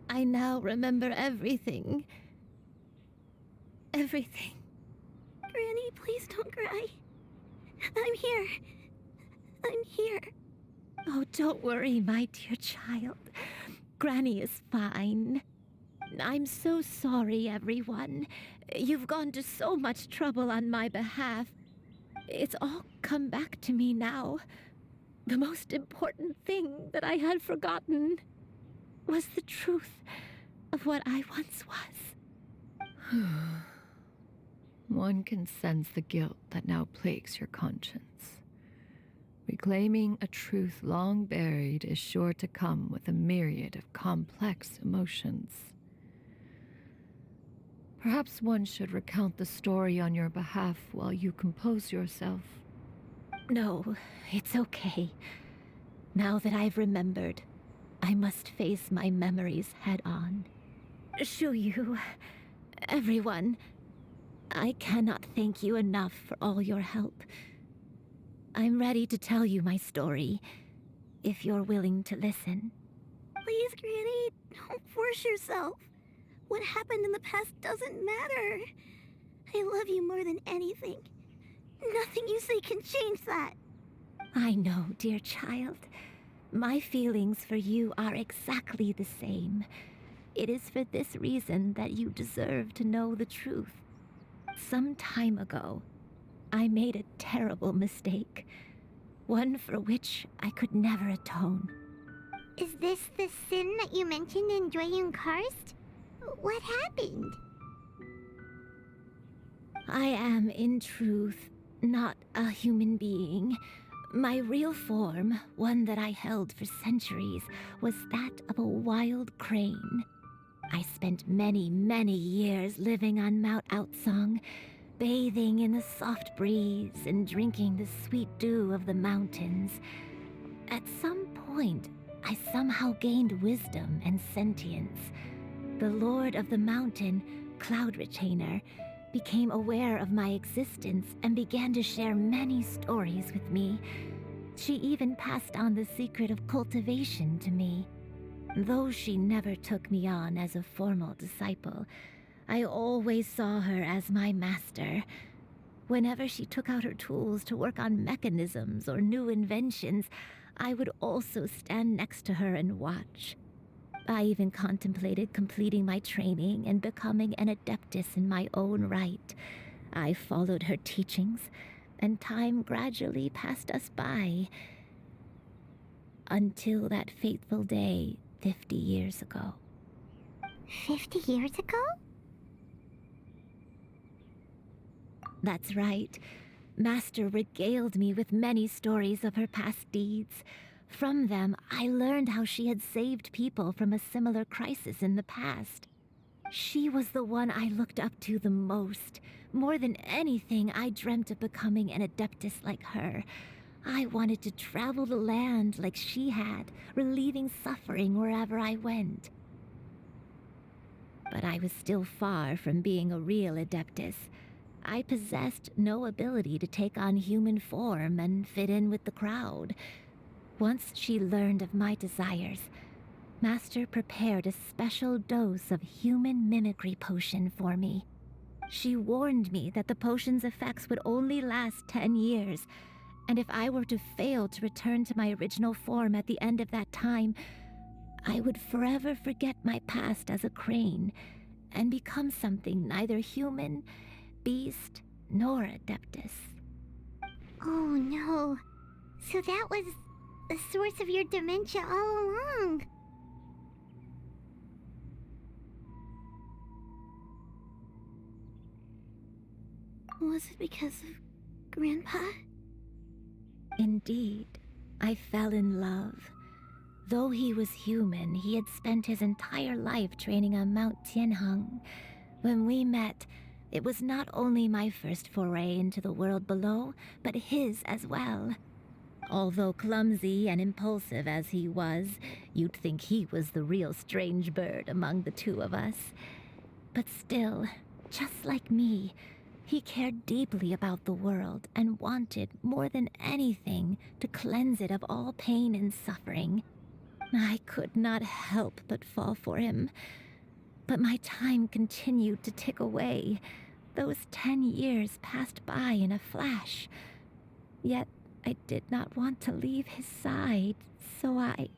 I now remember everything. Everything. Granny, please don't cry. I'm here. I'm here. Oh, don't worry, my dear child. Granny is fine. I'm so sorry, everyone. You've gone to so much trouble on my behalf. It's all come back to me now. The most important thing that I had forgotten was the truth of what I once was. One can sense the guilt that now plagues your conscience. Reclaiming a truth long buried is sure to come with a myriad of complex emotions. Perhaps one should recount the story on your behalf while you compose yourself. No, it's okay. Now that I've remembered, I must face my memories head on. Shuyu, everyone, I cannot thank you enough for all your help. I'm ready to tell you my story, if you're willing to listen. Please, Granny, don't force yourself. What happened in the past doesn't matter. I love you more than anything. Nothing you say can change that. I know, dear child. My feelings for you are exactly the same. It is for this reason that you deserve to know the truth. Some time ago, I made a terrible mistake. One for which I could never atone. Is this the sin that you mentioned in Dwayun Karst? What happened? I am, in truth, not a human being. My real form, one that I held for centuries, was that of a wild crane. I spent many, many years living on Mount Outsong, bathing in the soft breeze and drinking the sweet dew of the mountains, at some point, I somehow gained wisdom and sentience. The Lord of the Mountain, Cloud Retainer, became aware of my existence and began to share many stories with me. She even passed on the secret of cultivation to me. Though she never took me on as a formal disciple, I always saw her as my master. Whenever she took out her tools to work on mechanisms or new inventions, I would also stand next to her and watch. I even contemplated completing my training and becoming an adeptus in my own right. I followed her teachings, and time gradually passed us by. Until that fateful day 50 years ago. 50 years ago? That's right. Master regaled me with many stories of her past deeds. From them, I learned how she had saved people from a similar crisis in the past. She was the one I looked up to the most. More than anything, I dreamt of becoming an adeptus like her. I wanted to travel the land like she had, relieving suffering wherever I went. But I was still far from being a real adeptus. I possessed no ability to take on human form and fit in with the crowd. Once she learned of my desires, Master prepared a special dose of human mimicry potion for me. She warned me that the potion's effects would only last 10 years, and if I were to fail to return to my original form at the end of that time, I would forever forget my past as a crane and become something neither human, beast, nor adeptus. Oh no. So that was the source of your dementia all along. Was it because of Grandpa? Indeed, I fell in love. Though he was human, he had spent his entire life training on Mount Tianheng. When we met, it was not only my first foray into the world below, but his as well. Although clumsy and impulsive as he was, you'd think he was the real strange bird among the two of us. But still, just like me, he cared deeply about the world and wanted, more than anything, to cleanse it of all pain and suffering. I could not help but fall for him. But my time continued to tick away. Those 10 years passed by in a flash. Yet I did not want to leave his side, so I...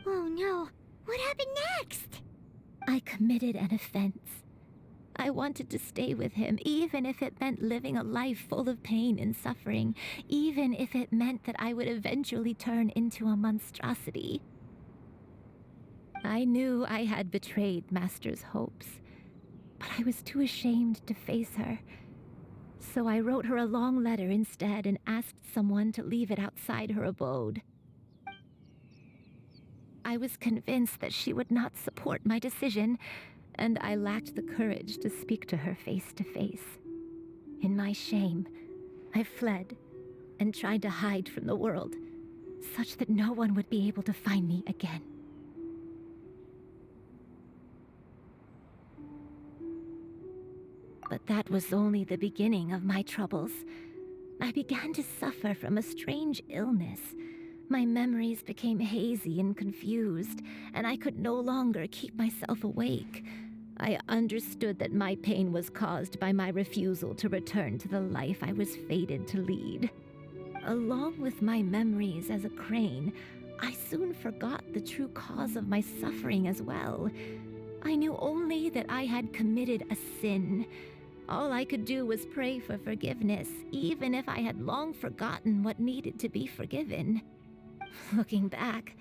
Oh no, what happened next? I committed an offense. I wanted to stay with him, even if it meant living a life full of pain and suffering, even if it meant that I would eventually turn into a monstrosity. I knew I had betrayed Master's hopes, but I was too ashamed to face her. So I wrote her a long letter instead and asked someone to leave it outside her abode. I was convinced that she would not support my decision, and I lacked the courage to speak to her face to face. In my shame, I fled and tried to hide from the world, such that no one would be able to find me again. But that was only the beginning of my troubles. I began to suffer from a strange illness. My memories became hazy and confused, and I could no longer keep myself awake. I understood that my pain was caused by my refusal to return to the life I was fated to lead. Along with my memories as a crane, I soon forgot the true cause of my suffering as well. I knew only that I had committed a sin. All I could do was pray for forgiveness, even if I had long forgotten what needed to be forgiven. Looking back,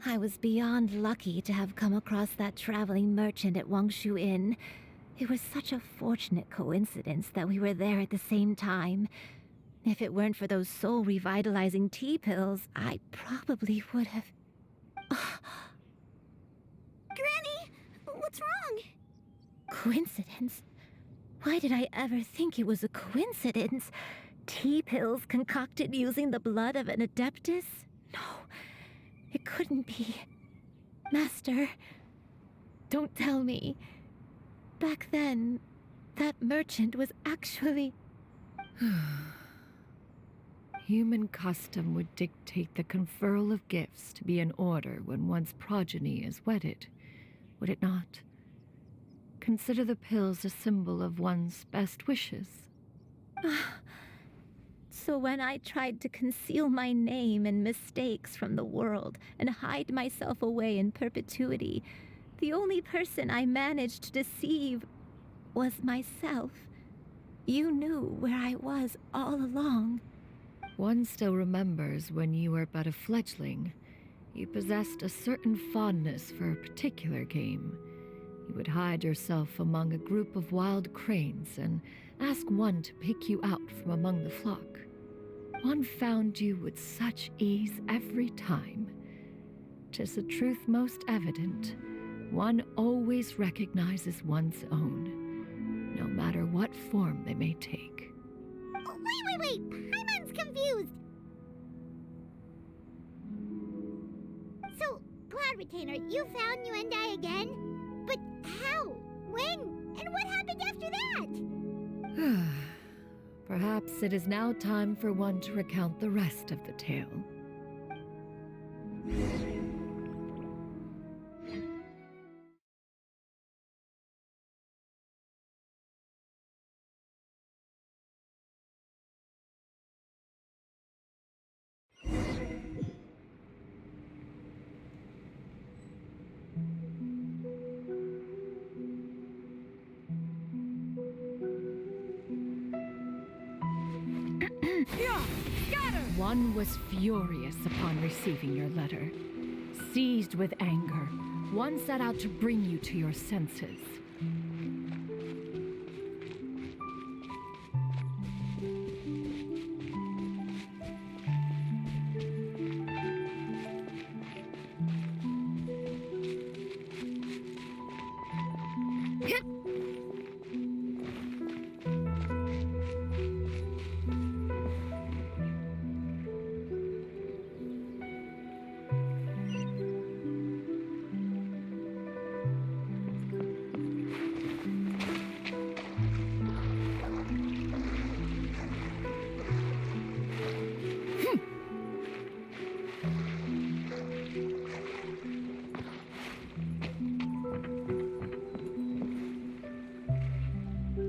I was beyond lucky to have come across that traveling merchant at Wangshu Inn. It was such a fortunate coincidence that we were there at the same time. If it weren't for those soul-revitalizing tea pills, I probably would have... Granny! What's wrong? Coincidence? Why did I ever think it was a coincidence? Tea pills concocted using the blood of an adeptus? No, it couldn't be. Master, don't tell me. Back then, that merchant was actually... Human custom would dictate the conferral of gifts to be in order when one's progeny is wedded, would it not? Consider the pills a symbol of one's best wishes. So when I tried to conceal my name and mistakes from the world and hide myself away in perpetuity, the only person I managed to deceive was myself. You knew where I was all along. One still remembers when you were but a fledgling. You possessed a certain fondness for a particular game. You would hide yourself among a group of wild cranes and ask one to pick you out from among the flock. One found you with such ease every time. 'Tis the truth most evident. One always recognizes one's own, no matter what form they may take. Oh, wait! Paimon's confused! So, Cloud Retainer, you found Yuendai again? But how? When? And what happened after that? Perhaps it is now time for one to recount the rest of the tale. One was furious upon receiving your letter. Seized with anger, one set out to bring you to your senses.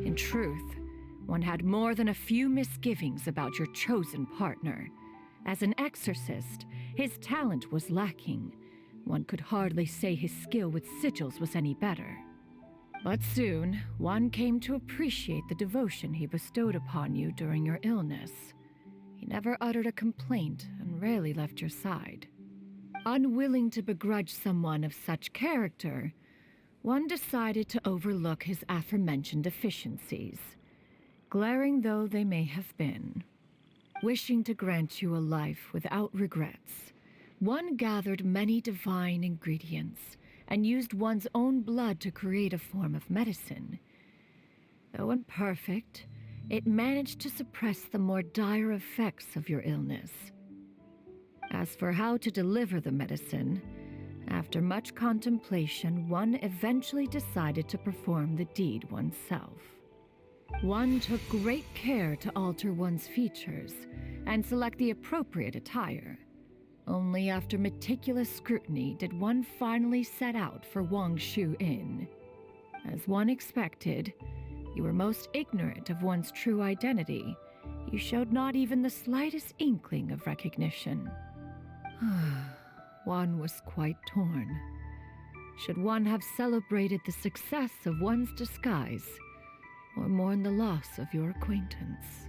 In truth, one had more than a few misgivings about your chosen partner. As an exorcist, his talent was lacking. One could hardly say his skill with sigils was any better. But soon, one came to appreciate the devotion he bestowed upon you during your illness. He never uttered a complaint and rarely left your side. Unwilling to begrudge someone of such character, one decided to overlook his aforementioned deficiencies, glaring though they may have been. Wishing to grant you a life without regrets, one gathered many divine ingredients and used one's own blood to create a form of medicine. Though imperfect, it managed to suppress the more dire effects of your illness. As for how to deliver the medicine, after much contemplation, one eventually decided to perform the deed oneself. One took great care to alter one's features and select the appropriate attire. Only after meticulous scrutiny did one finally set out for Wangshu Inn. As one expected, you were most ignorant of one's true identity. You showed not even the slightest inkling of recognition. One was quite torn. Should one have celebrated the success of one's disguise, or mourn the loss of your acquaintance?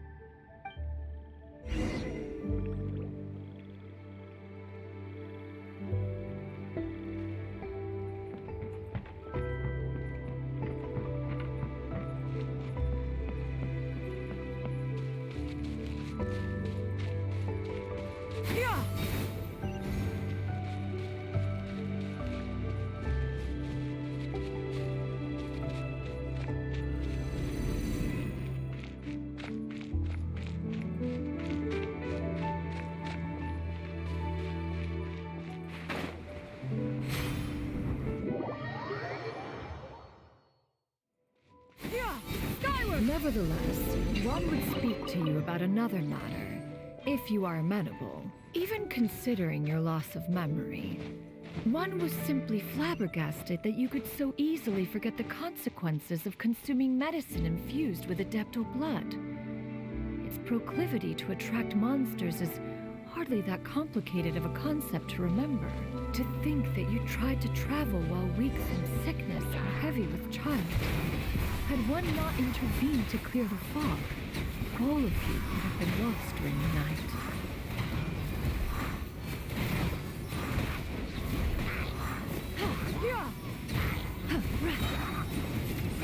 Nevertheless, one would speak to you about another matter, if you are amenable. Even considering your loss of memory, one was simply flabbergasted that you could so easily forget the consequences of consuming medicine infused with Adeptal blood. Its proclivity to attract monsters is hardly that complicated of a concept to remember. To think that you tried to travel while weak from sickness or heavy with child. Had one not intervened to clear the fog, all of you would have been lost during the night.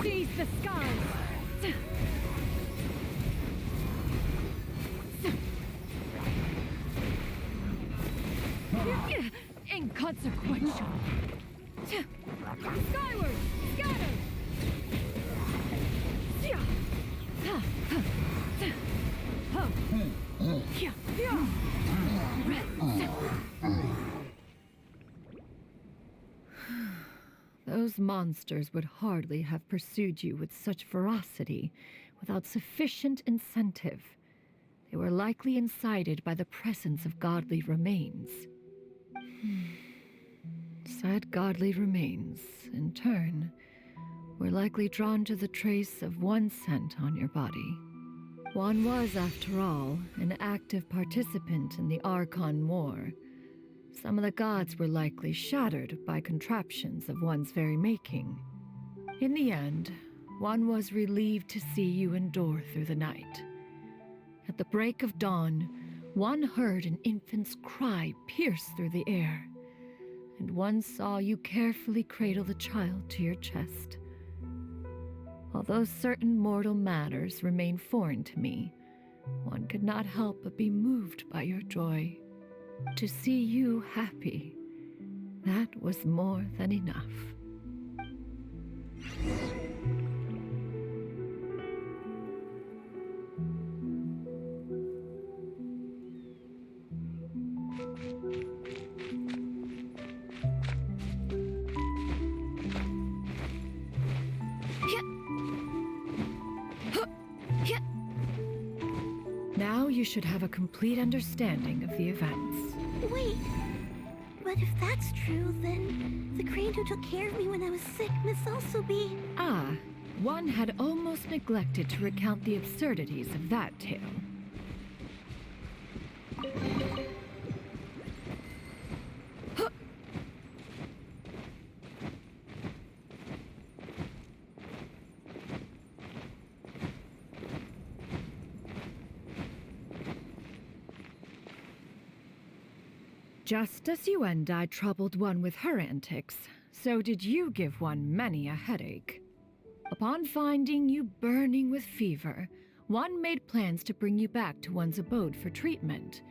Seize the skies! Inconsequential! Skyward! Scatter! Those monsters would hardly have pursued you with such ferocity without sufficient incentive. They were likely incited by the presence of godly remains. Said godly remains, in turn, were likely drawn to the trace of one scent on your body. One was, after all, an active participant in the Archon War. Some of the gods were likely shattered by contraptions of one's very making. In the end, one was relieved to see you endure through the night. At the break of dawn, one heard an infant's cry pierce through the air, and one saw you carefully cradle the child to your chest. Although certain mortal matters remain foreign to me, one could not help but be moved by your joy. To see you happy, that was more than enough. Now you should have a complete understanding of the events. Wait, but if that's true, then the crane who took care of me when I was sick must also be... Ah, one had almost neglected to recount the absurdities of that tale. Just as you and I troubled one with her antics, so did you give one many a headache. Upon finding you burning with fever, one made plans to bring you back to one's abode for treatment.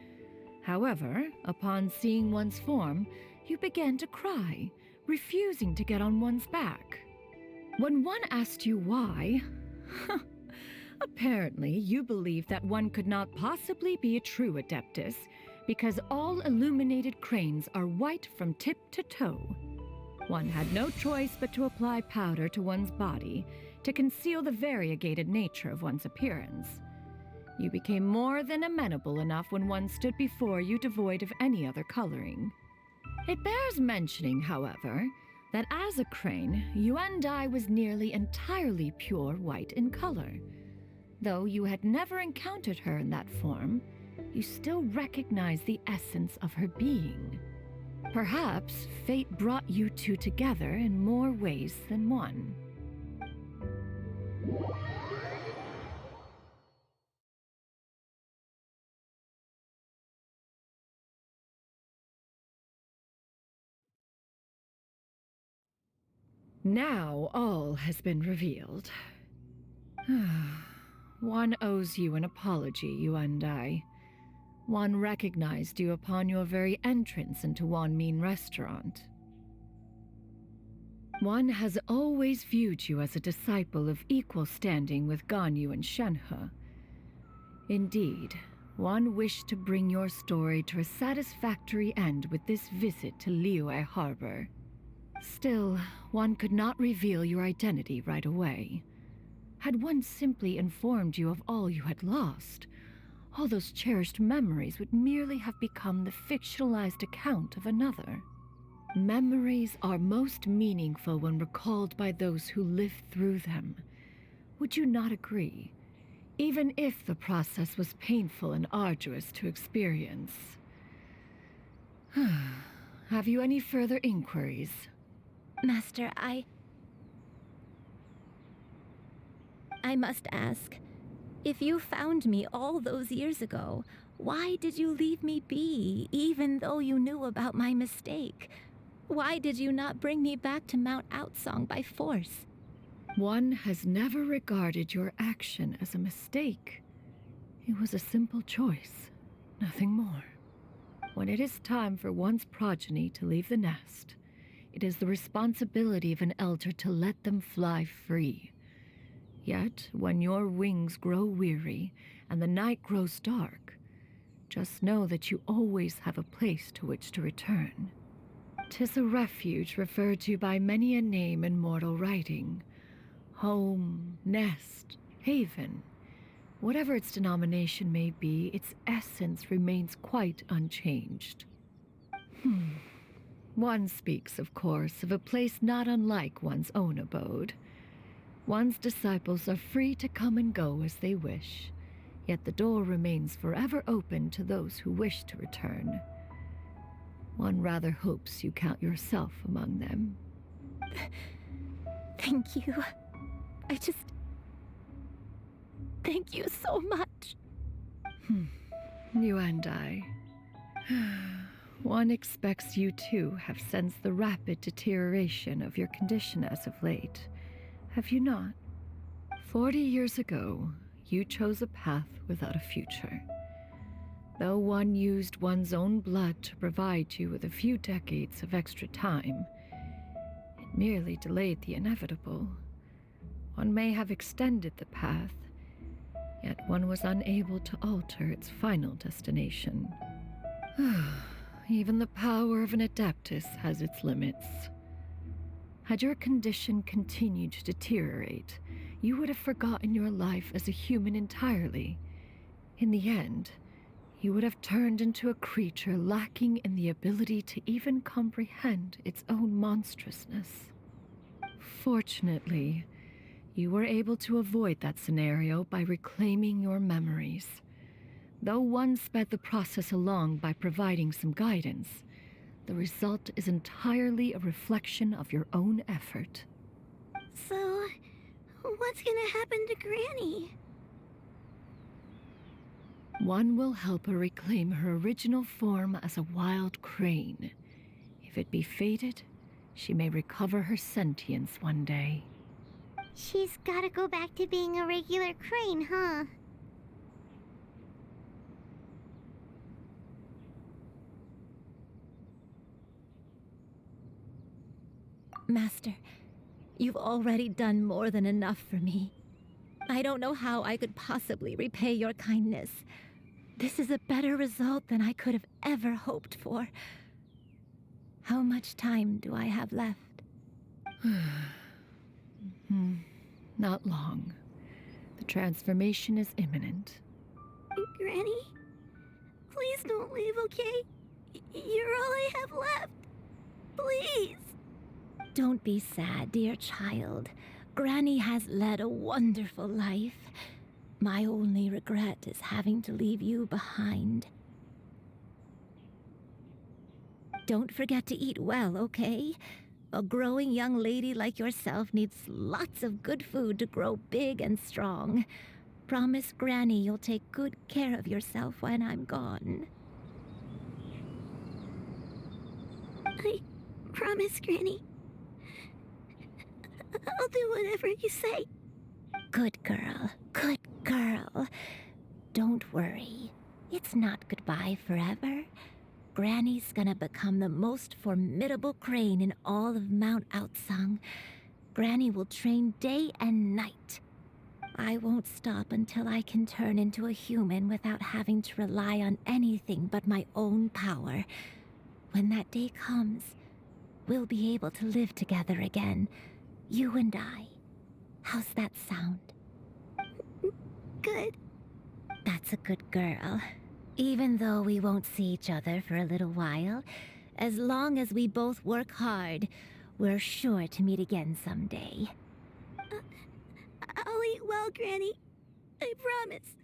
However, upon seeing one's form, you began to cry, refusing to get on one's back. When one asked you why, apparently you believed that one could not possibly be a true Adeptus, because all illuminated cranes are white from tip to toe. One had no choice but to apply powder to one's body to conceal the variegated nature of one's appearance. You became more than amenable enough when one stood before you devoid of any other coloring. It bears mentioning, however, that as a crane, Yuendai was nearly entirely pure white in color. Though you had never encountered her in that form, you still recognize the essence of her being. Perhaps fate brought you two together in more ways than one. Now all has been revealed. One owes you an apology, Yuendai. One recognized you upon your very entrance into Wanmin Restaurant. One has always viewed you as a disciple of equal standing with Ganyu and Shenhe. Indeed, one wished to bring your story to a satisfactory end with this visit to Liyue Harbor. Still, one could not reveal your identity right away. Had one simply informed you of all you had lost, all those cherished memories would merely have become the fictionalized account of another. Memories are most meaningful when recalled by those who lived through them. Would you not agree? Even if the process was painful and arduous to experience. Have you any further inquiries? Master, I must ask, if you found me all those years ago, why did you leave me be, even though you knew about my mistake? Why did you not bring me back to Mount Outsong by force? One has never regarded your action as a mistake. It was a simple choice, nothing more. When it is time for one's progeny to leave the nest, it is the responsibility of an elder to let them fly free. Yet, when your wings grow weary and the night grows dark, just know that you always have a place to which to return. 'Tis a refuge referred to by many a name in mortal writing. Home, nest, haven. Whatever its denomination may be, its essence remains quite unchanged. One speaks, of course, of a place not unlike one's own abode. One's disciples are free to come and go as they wish, yet the door remains forever open to those who wish to return. One rather hopes you count yourself among them. Thank you. Thank you so much. You and I. One expects you too have sensed the rapid deterioration of your condition as of late. Have you not? 40 years ago, you chose a path without a future. Though one used one's own blood to provide you with a few decades of extra time, it merely delayed the inevitable. One may have extended the path, yet one was unable to alter its final destination. Even the power of an Adeptus has its limits. Had your condition continued to deteriorate, you would have forgotten your life as a human entirely. In the end, you would have turned into a creature lacking in the ability to even comprehend its own monstrousness. Fortunately, you were able to avoid that scenario by reclaiming your memories. Though one sped the process along by providing some guidance, the result is entirely a reflection of your own effort. So, what's gonna happen to Granny? One will help her reclaim her original form as a wild crane. If it be fated, she may recover her sentience one day. She's gotta go back to being a regular crane, huh? Master, you've already done more than enough for me. I don't know how I could possibly repay your kindness. This is a better result than I could have ever hoped for. How much time do I have left? Not long. The transformation is imminent. Granny? Please don't leave, okay? You're all I have left. Please. Don't be sad, dear child. Granny has led a wonderful life. My only regret is having to leave you behind. Don't forget to eat well, okay? A growing young lady like yourself needs lots of good food to grow big and strong. Promise Granny you'll take good care of yourself when I'm gone. I promise, Granny. I'll do whatever you say. Good girl, good girl. Don't worry. It's not goodbye forever. Granny's gonna become the most formidable crane in all of Mount Outsong. Granny will train day and night. I won't stop until I can turn into a human without having to rely on anything but my own power. When that day comes, we'll be able to live together again. You and I. How's that sound? good. That's a good girl. Even though we won't see each other for a little while, as long as we both work hard, we're sure to meet again someday. I'll eat well, Granny. I promise.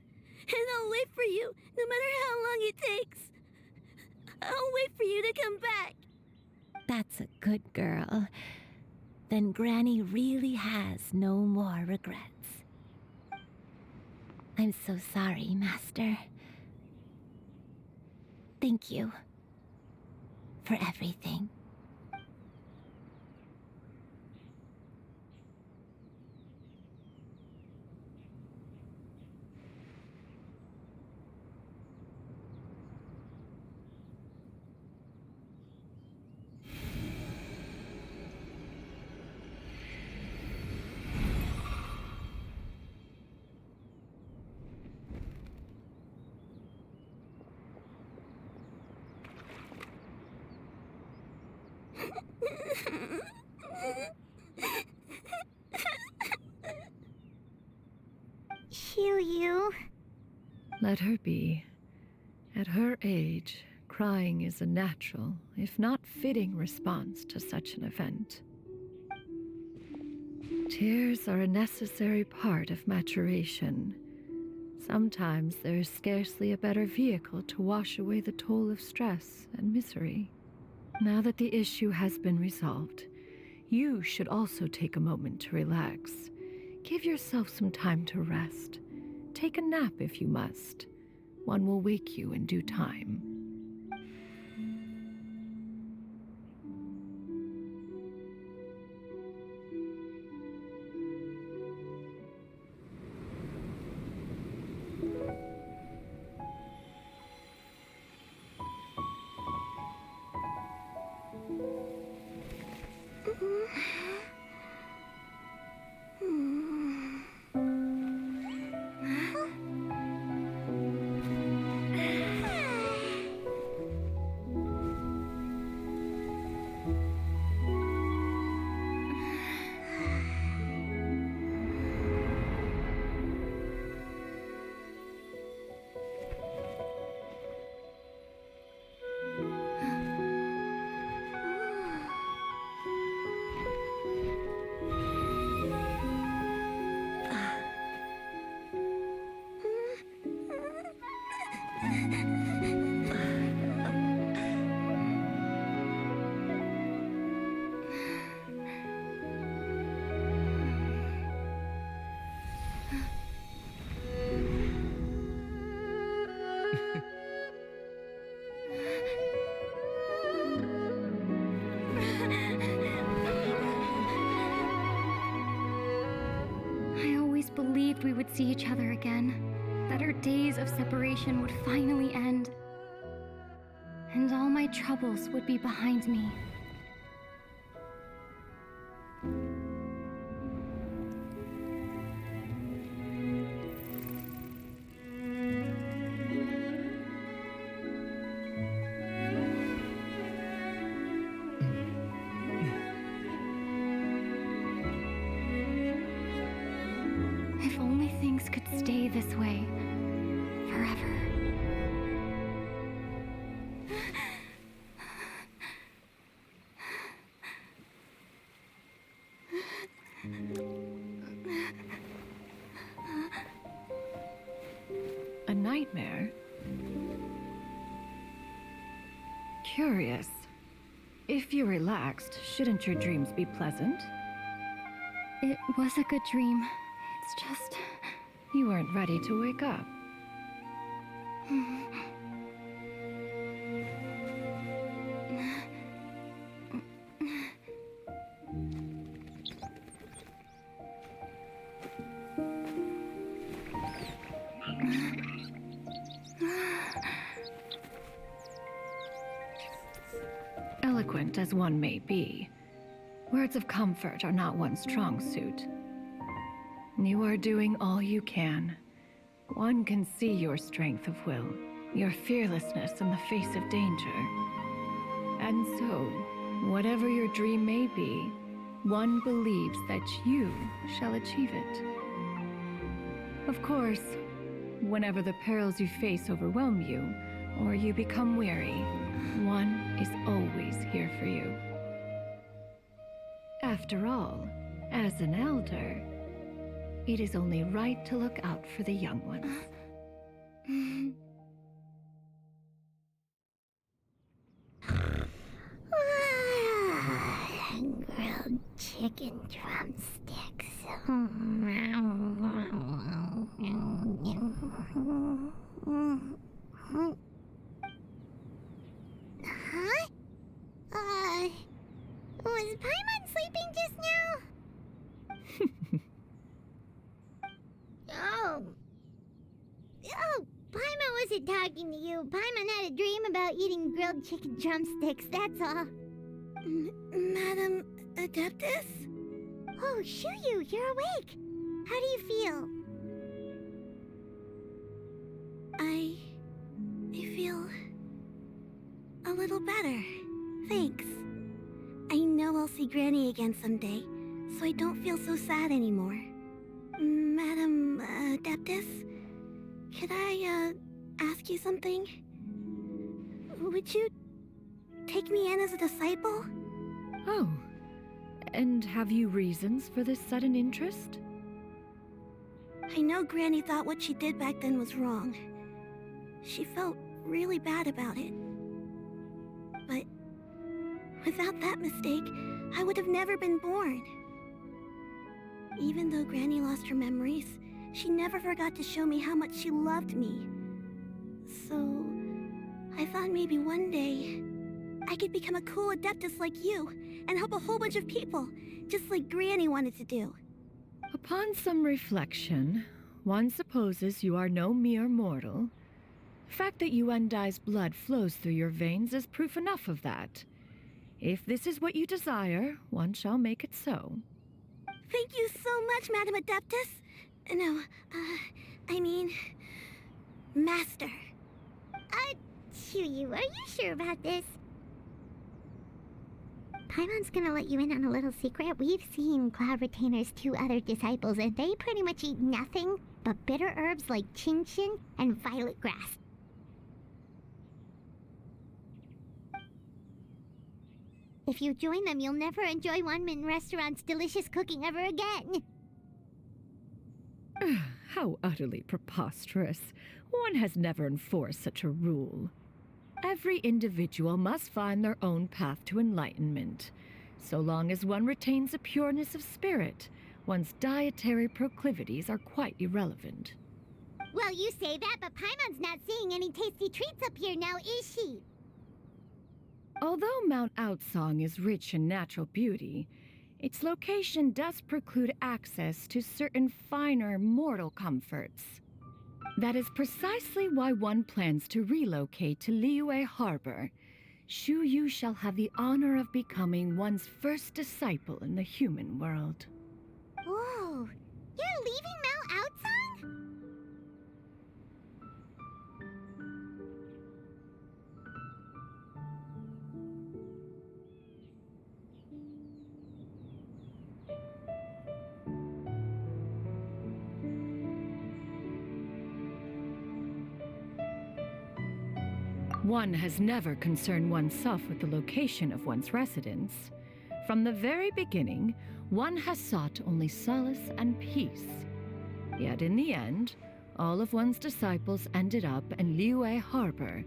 And I'll wait for you, no matter how long it takes. I'll wait for you to come back. That's a good girl. Then Granny really has no more regrets. I'm so sorry, Master. Thank you for everything. Qiuyu. Let her be. At her age, crying is a natural, if not fitting, response to such an event. Tears are a necessary part of maturation. Sometimes there is scarcely a better vehicle to wash away the toll of stress and misery. Now that the issue has been resolved, you should also take a moment to relax. Give yourself some time to rest. Take a nap if you must. One will wake you in due time. I always believed we would see each other again, that our days of separation would finally end, and all my troubles would be behind me. If only things could stay this way forever. A nightmare? Curious. If you're relaxed, shouldn't your dreams be pleasant? It was a good dream. It's just... You weren't ready to wake up. Eloquent as one may be, words of comfort are not one's strong suit. You are doing all you can. One can see your strength of will, your fearlessness in the face of danger. And so, whatever your dream may be, one believes that you shall achieve it. Of course, Whenever the perils you face overwhelm you, or you become weary, one is always here for you. After all, as an elder, it is only right to look out for the young ones. Grilled chicken drumsticks. Huh? Was Paimon sleeping just now? Oh, Paimon wasn't talking to you. Paimon had a dream about eating grilled chicken drumsticks, that's all. Madam Adeptus? Oh, Shuyu, you're awake. How do you feel? I feel a little better. Thanks. I know I'll see Granny again someday, so I don't feel so sad anymore. Madam Adeptus, could I ask you something? Would you take me in as a disciple? Oh, and have you reasons for this sudden interest? I know Granny thought what she did back then was wrong. She felt really bad about it. But without that mistake, I would have never been born. Even though Granny lost her memories, she never forgot to show me how much she loved me. So, I thought maybe one day I could become a cool Adeptus like you and help a whole bunch of people, just like Granny wanted to do. Upon some reflection, one supposes you are no mere mortal. The fact that Yuendai's blood flows through your veins is proof enough of that. If this is what you desire, one shall make it so. Thank you so much, Madam Adeptus. No, I mean, Master. Shuyu, are you sure about this? Paimon's gonna let you in on a little secret. We've seen Cloud Retainer's 2 other disciples, and they pretty much eat nothing but bitter herbs like Chinchin and violet grass. If you join them, you'll never enjoy Wanmin Restaurant's delicious cooking ever again. How utterly preposterous. One has never enforced such a rule. Every individual must find their own path to enlightenment. So long as one retains a pureness of spirit, one's dietary proclivities are quite irrelevant. Well, you say that, but Paimon's not seeing any tasty treats up here now, is she? Although Mount Outsong is rich in natural beauty, its location does preclude access to certain finer mortal comforts. That is precisely why one plans to relocate to Liyue Harbor. Shuyu shall have the honor of becoming one's first disciple in the human world. Whoa! You're leaving Mount Outsong? One has never concerned oneself with the location of one's residence. From the very beginning, one has sought only solace and peace. Yet in the end, all of one's disciples ended up in Liyue Harbor.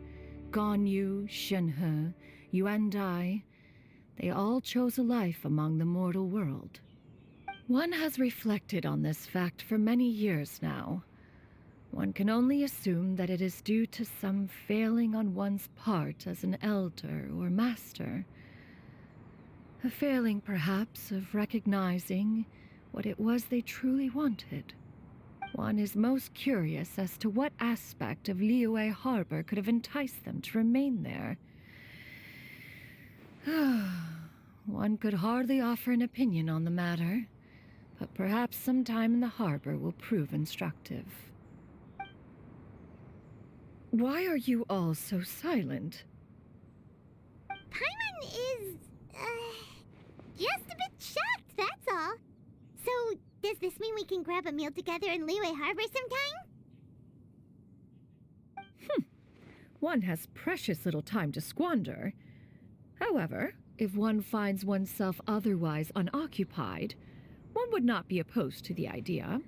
Ganyu, Shenhe, Yuendai, they all chose a life among the mortal world. One has reflected on this fact for many years now. One can only assume that it is due to some failing on one's part as an elder or master. A failing, perhaps, of recognizing what it was they truly wanted. One is most curious as to what aspect of Liyue Harbor could have enticed them to remain there. One could hardly offer an opinion on the matter, but perhaps some time in the harbor will prove instructive. Why are you all so silent? Paimon is, just a bit shocked, that's all. So, does this mean we can grab a meal together in Liyue Harbor sometime? One has precious little time to squander. However, if one finds oneself otherwise unoccupied, one would not be opposed to the idea.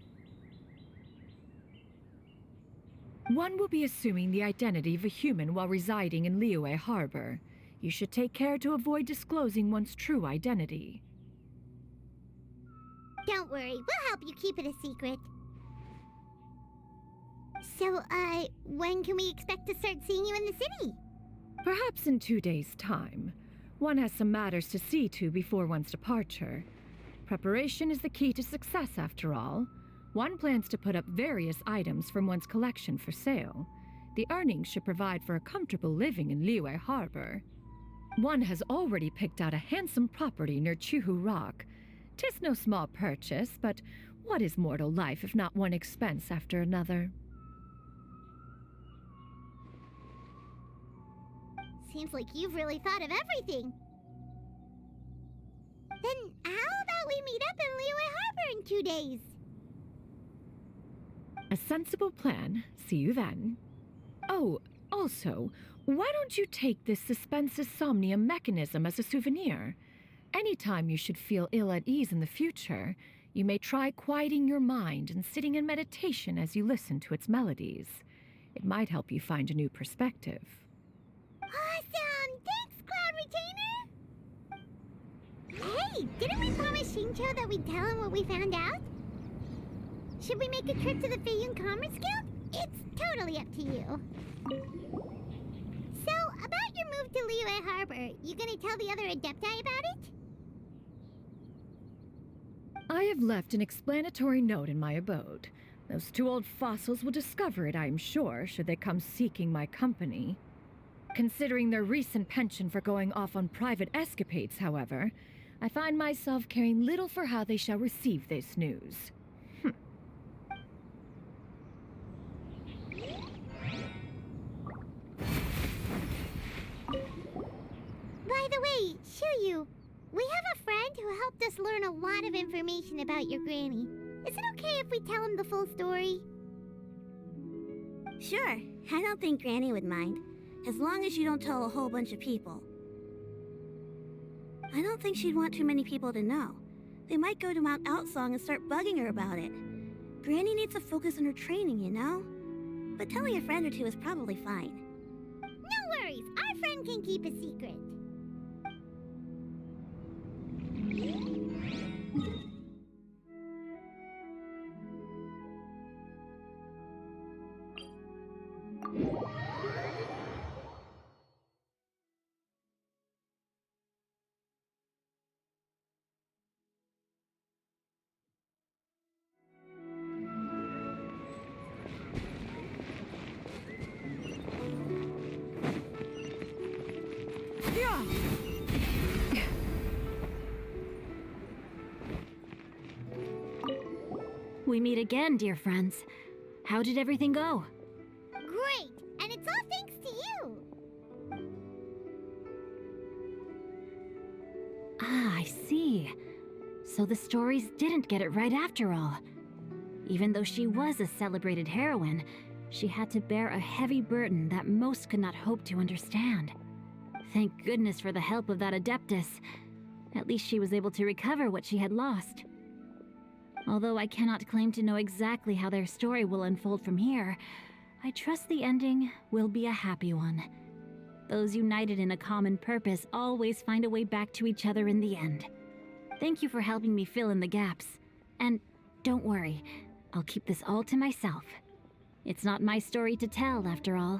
One will be assuming the identity of a human while residing in Liyue Harbor. You should take care to avoid disclosing one's true identity. Don't worry, we'll help you keep it a secret. So, when can we expect to start seeing you in the city? Perhaps in 2 days' time. One has some matters to see to before one's departure. Preparation is the key to success, after all. One plans to put up various items from one's collection for sale. The earnings should provide for a comfortable living in Liyue Harbor. One has already picked out a handsome property near Chuhu Rock. 'Tis no small purchase, but what is mortal life if not one expense after another? Seems like you've really thought of everything. Then how about we meet up in Liyue Harbor in 2 days? A sensible plan. See you then. Oh, also, why don't you take this suspensus somnium mechanism as a souvenir? Anytime you should feel ill at ease in the future, you may try quieting your mind and sitting in meditation as you listen to its melodies. It might help you find a new perspective. Awesome! Thanks, Cloud Retainer! Hey, didn't we promise Shincho that we'd tell him what we found out? Should we make a trip to the Feiyun Commerce Guild? It's totally up to you. So, about your move to Liyue Harbor, you gonna tell the other Adepti about it? I have left an explanatory note in my abode. Those 2 old fossils will discover it, I am sure, should they come seeking my company. Considering their recent penchant for going off on private escapades, however, I find myself caring little for how they shall receive this news. By the way, Shuyu, we have a friend who helped us learn a lot of information about your granny. Is it okay if we tell him the full story? Sure, I don't think Granny would mind, as long as you don't tell a whole bunch of people. I don't think she'd want too many people to know. They might go to Mount Outsong and start bugging her about it. Granny needs to focus on her training, you know? But telling a friend or two is probably fine. No worries, our friend can keep a secret. We meet again, dear friends. How did everything go? Great! And it's all thanks to you! Ah, I see. So the stories didn't get it right after all. Even though she was a celebrated heroine, she had to bear a heavy burden that most could not hope to understand. Thank goodness for the help of that Adeptus. At least she was able to recover what she had lost. Although I cannot claim to know exactly how their story will unfold from here, I trust the ending will be a happy one. Those united in a common purpose always find a way back to each other in the end. Thank you for helping me fill in the gaps. And don't worry, I'll keep this all to myself. It's not my story to tell, after all.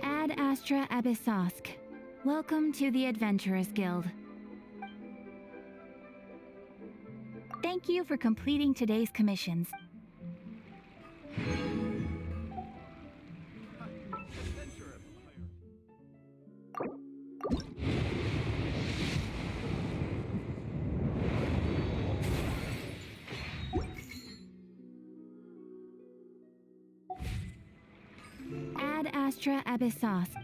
Ad Astra Abyssosque. Welcome to the Adventurers Guild. Thank you for completing today's commissions. Ad Astra Abyssosque.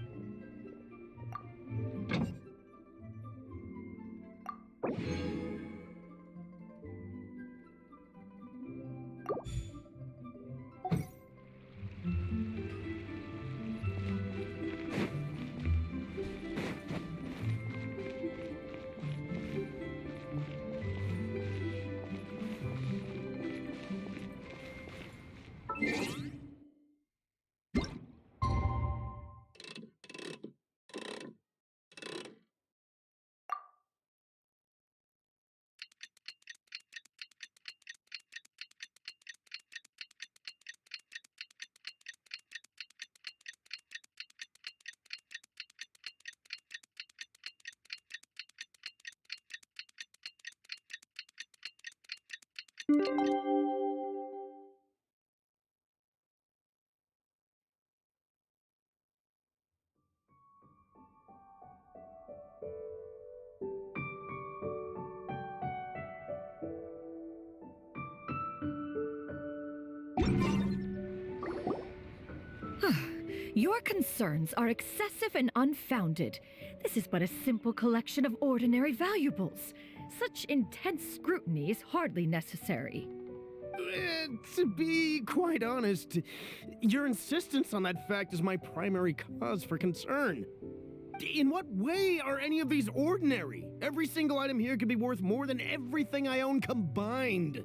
Your concerns are excessive and unfounded. This is but a simple collection of ordinary valuables. Such intense scrutiny is hardly necessary. To be quite honest, your insistence on that fact is my primary cause for concern. In what way are any of these ordinary? Every single item here could be worth more than everything I own combined.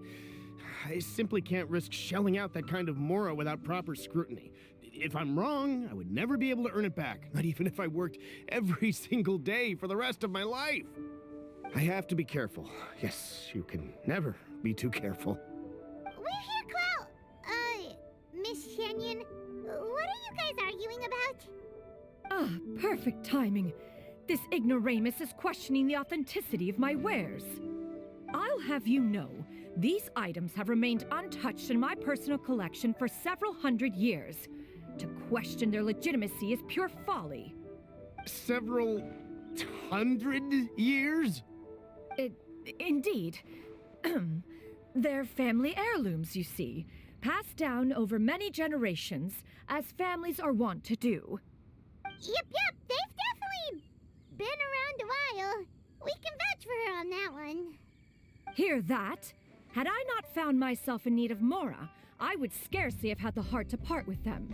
I simply can't risk shelling out that kind of mora without proper scrutiny. If I'm wrong, I would never be able to earn it back, not even if I worked every single day for the rest of my life. I have to be careful. Yes, you can never be too careful. We're here, Clow. Miss Shenyan, what are you guys arguing about? Ah, perfect timing. This ignoramus is questioning the authenticity of my wares. I'll have you know, these items have remained untouched in my personal collection for several hundred years. To question their legitimacy is pure folly. Several hundred years? Indeed. They're family heirlooms, you see, passed down over many generations, as families are wont to do. Yep, they've definitely been around a while. We can vouch for her on that one. Hear that? Had I not found myself in need of mora, I would scarcely have had the heart to part with them.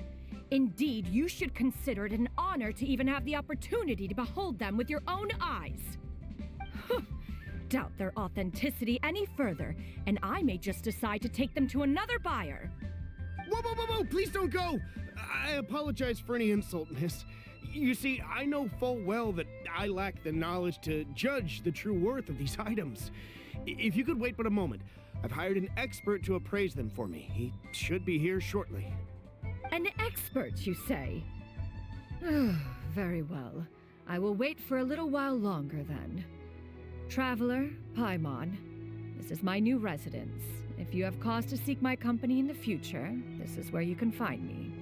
Indeed, you should consider it an honor to even have the opportunity to behold them with your own eyes. Doubt their authenticity any further, and I may just decide to take them to another buyer. Whoa, please don't go! I apologize for any insult, miss. You see, I know full well that I lack the knowledge to judge the true worth of these items. If you could wait but a moment, I've hired an expert to appraise them for me. He should be here shortly. An expert, you say? Very well. I will wait for a little while longer, then. Traveler, Paimon, this is my new residence. If you have cause to seek my company in the future, this is where you can find me.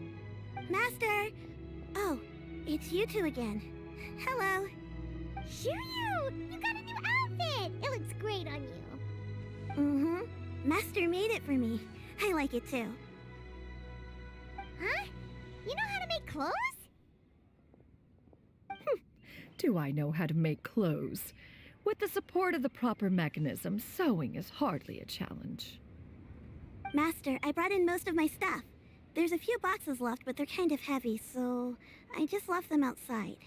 Master! Oh, it's you two again. Hello. Shiryu! You got a new outfit! It looks great on you. Mm-hmm. Master made it for me. I like it too. Huh? You know how to make clothes? Do I know how to make clothes? With the support of the proper mechanism, sewing is hardly a challenge. Master, I brought in most of my stuff. There's a few boxes left, but they're kind of heavy, so I just left them outside.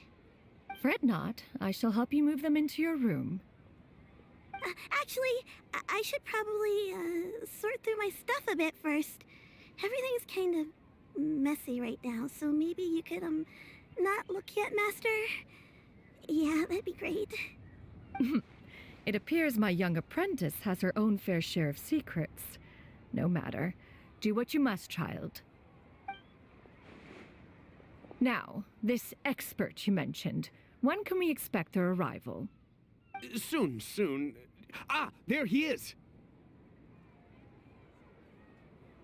Fret not. I shall help you move them into your room. Actually, I should probably sort through my stuff a bit first. Everything's kind of messy right now, so maybe you could, not look yet, Master? Yeah, that'd be great. It appears my young apprentice has her own fair share of secrets. No matter. Do what you must, child. Now, this expert you mentioned, when can we expect their arrival? Soon. Ah, there he is!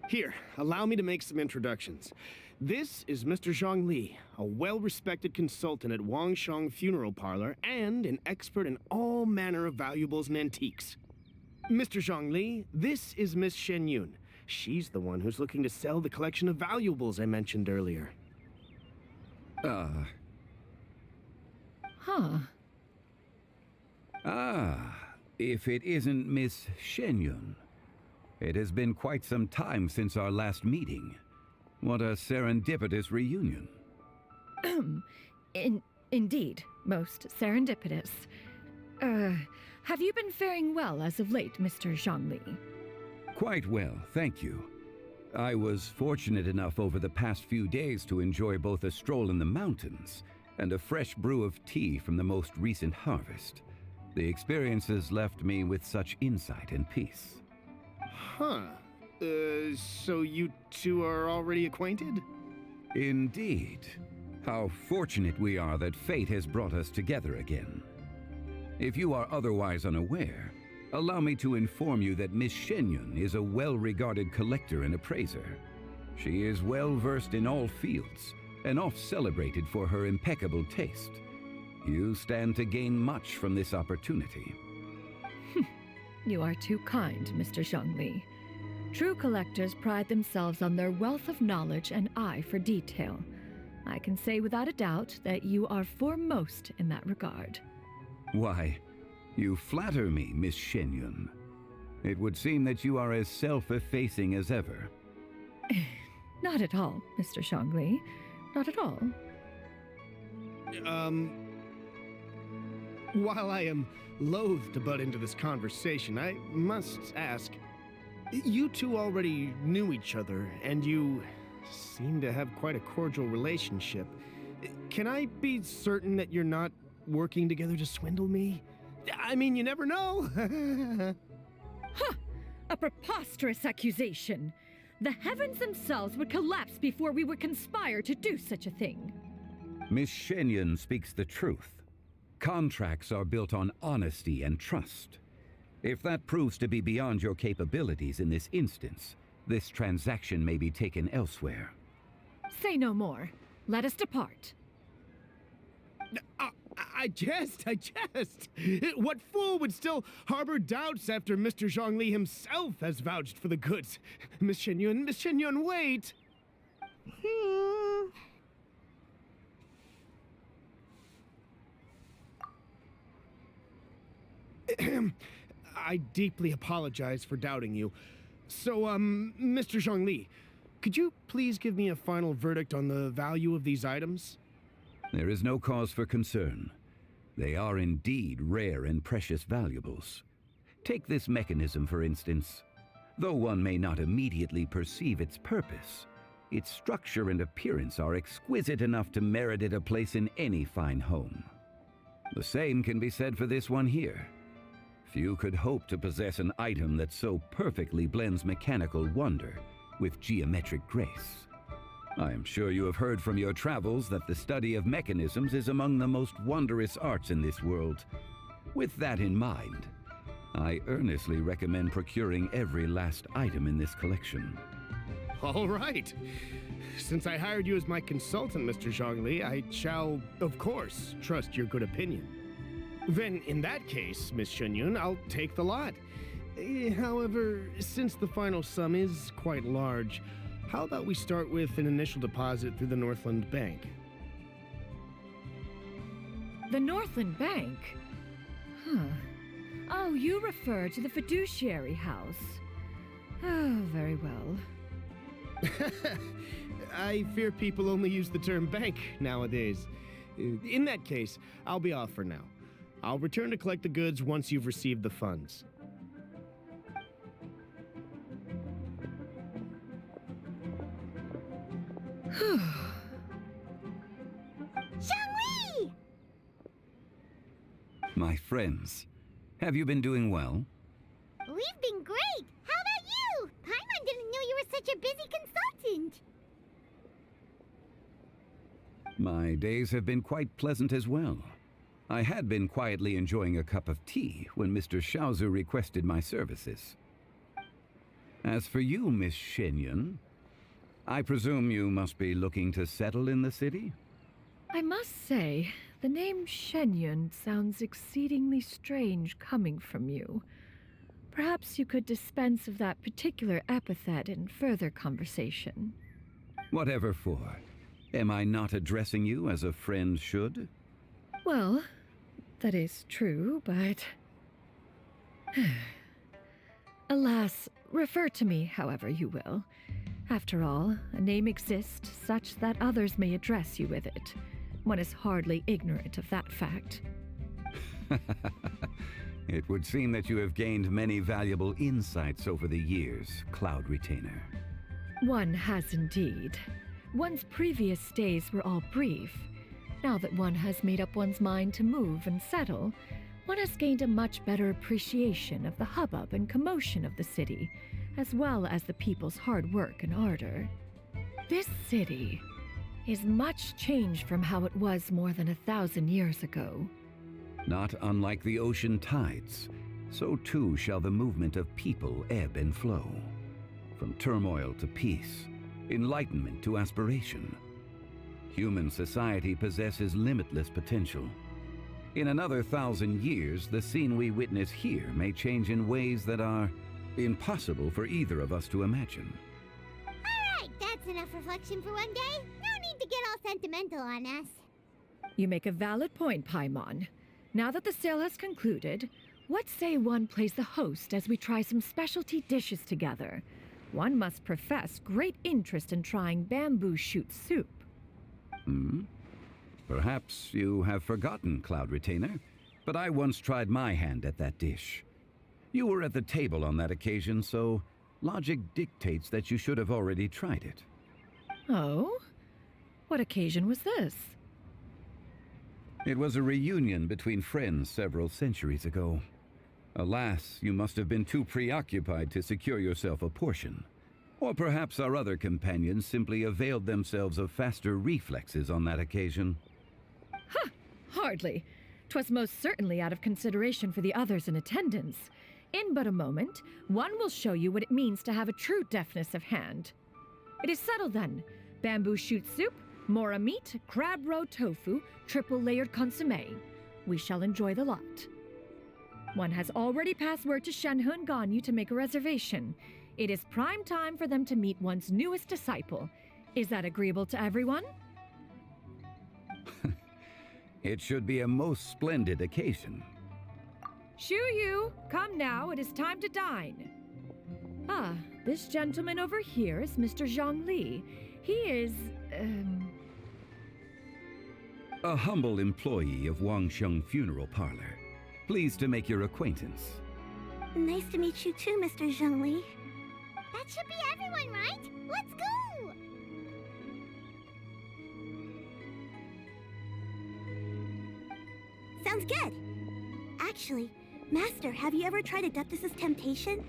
Here, allow me to make some introductions. This is Mr. Zhongli, a well-respected consultant at Wangshang Funeral Parlor and an expert in all manner of valuables and antiques. Mr. Zhongli, this is Miss Shen Yun. She's the one who's looking to sell the collection of valuables I mentioned earlier. If it isn't Miss Shenyun. It has been quite some time since our last meeting. What a serendipitous reunion. Indeed, most serendipitous. Have you been faring well as of late, Mr. Zhongli? Quite well, thank you. I was fortunate enough over the past few days to enjoy both a stroll in the mountains and a fresh brew of tea from the most recent harvest. The experiences left me with such insight and peace. Huh. So you two are already acquainted? Indeed. How fortunate we are that fate has brought us together again. If you are otherwise unaware, allow me to inform you that Miss Shenyun is a well-regarded collector and appraiser. She is well-versed in all fields, and oft-celebrated for her impeccable taste. You stand to gain much from this opportunity. You are too kind, Mr. Zhongli. True collectors pride themselves on their wealth of knowledge and eye for detail. I can say without a doubt that you are foremost in that regard. Why, you flatter me, Miss Shenyun. It would seem that you are as self-effacing as ever. Not at all, Mr. Zhongli. Not at all. While I am loath to butt into this conversation, I must ask, you two already knew each other, and you seem to have quite a cordial relationship. Can I be certain that you're not working together to swindle me? I mean, you never know. Huh! A preposterous accusation. The heavens themselves would collapse before we would conspire to do such a thing. Miss Shenyun speaks the truth. Contracts are built on honesty and trust. If that proves to be beyond your capabilities in this instance, this transaction may be taken elsewhere. Say no more. Let us depart. I jest. What fool would still harbor doubts after Mr. Zhongli himself has vouched for the goods? Miss Shenyun, wait! I deeply apologize for doubting you. So, Mr. Zhongli, could you please give me a final verdict on the value of these items? There is no cause for concern. They are indeed rare and precious valuables. Take this mechanism, for instance. Though one may not immediately perceive its purpose, its structure and appearance are exquisite enough to merit it a place in any fine home. The same can be said for this one here. Few could hope to possess an item that so perfectly blends mechanical wonder with geometric grace. I am sure you have heard from your travels that the study of mechanisms is among the most wondrous arts in this world. With that in mind, I earnestly recommend procuring every last item in this collection. All right. Since I hired you as my consultant, Mr. Zhongli, I shall, of course, trust your good opinion. Then, in that case, Miss Shenyun, I'll take the lot. However, since the final sum is quite large, how about we start with an initial deposit through the Northland Bank? The Northland Bank? Huh. Oh, you refer to the fiduciary house. Oh, very well. I fear people only use the term bank nowadays. In that case, I'll be off for now. I'll return to collect the goods once you've received the funds. Zhongli! My friends, have you been doing well? We've been great! How about you? Paimon didn't know you were such a busy consultant! My days have been quite pleasant as well. I had been quietly enjoying a cup of tea when Mr. Xiaozu requested my services. As for you, Miss Shenyun, I presume you must be looking to settle in the city? I must say, the name Shenyun sounds exceedingly strange coming from you. Perhaps you could dispense of that particular epithet in further conversation. Whatever for. Am I not addressing you as a friend should? Well, that is true, but... Alas, refer to me however you will. After all, a name exists such that others may address you with it. One is hardly ignorant of that fact. It would seem that you have gained many valuable insights over the years, Cloud Retainer. One has indeed. One's previous stays were all brief. Now that one has made up one's mind to move and settle, one has gained a much better appreciation of the hubbub and commotion of the city, as well as the people's hard work and ardor. This city is much changed from how it was more than 1,000 years ago. Not unlike the ocean tides, so too shall the movement of people ebb and flow. From turmoil to peace, enlightenment to aspiration. Human society possesses limitless potential. In another 1,000 years, the scene we witness here may change in ways that are impossible for either of us to imagine. Alright, that's enough reflection for one day. No need to get all sentimental on us. You make a valid point, Paimon. Now that the sale has concluded, what say one plays the host as we try some specialty dishes together? One must profess great interest in trying bamboo shoot soup. Perhaps you have forgotten, Cloud Retainer, but I once tried my hand at that dish. You were at the table on that occasion, so logic dictates that you should have already tried it. Oh? What occasion was this? It was a reunion between friends several centuries ago. Alas, you must have been too preoccupied to secure yourself a portion. Or perhaps our other companions simply availed themselves of faster reflexes on that occasion. Ha! Hardly. 'Twas most certainly out of consideration for the others in attendance. In but a moment, one will show you what it means to have a true deftness of hand. It is settled then. Bamboo shoot soup, mora meat, crab roe tofu, triple layered consommé. We shall enjoy the lot. One has already passed word to Shenhe and Ganyu to make a reservation. It is prime time for them to meet one's newest disciple. Is that agreeable to everyone? It should be a most splendid occasion. Shu Yu, come now, it is time to dine. Ah, this gentleman over here is Mr. Zhongli. He is, A humble employee of Wangsheng Funeral Parlor. Pleased to make your acquaintance. Nice to meet you too, Mr. Zhongli. That should be everyone, right? Let's go! Sounds good. Actually, Master, have you ever tried Adeptus' temptation?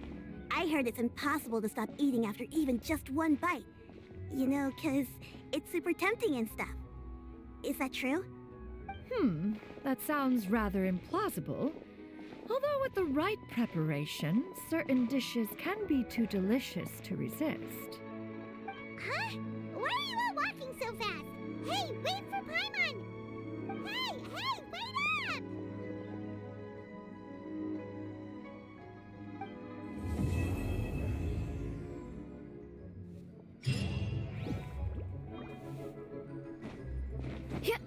I heard it's impossible to stop eating after even just one bite. You know, 'cause it's super tempting and stuff. Is that true? That sounds rather implausible. Although with the right preparation, certain dishes can be too delicious to resist. Huh? Why are you all walking so fast? Hey, wait for Paimon! Hey, wait up! Yeah.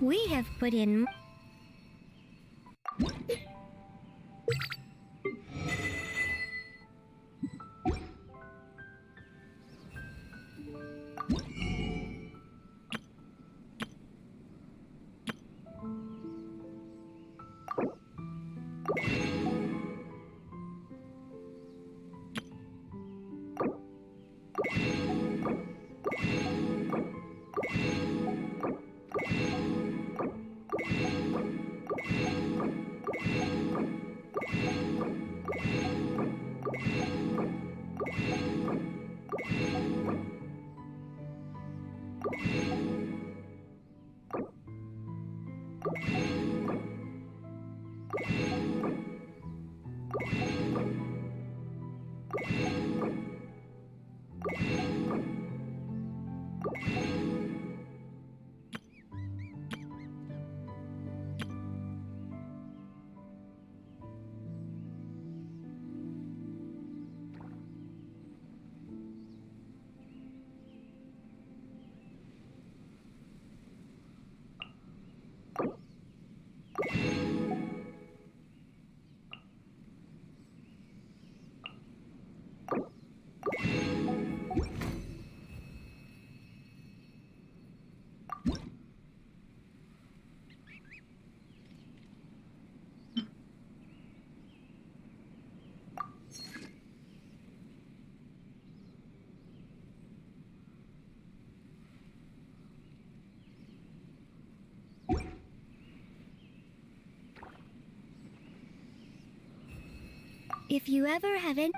We have put in... If you ever have any...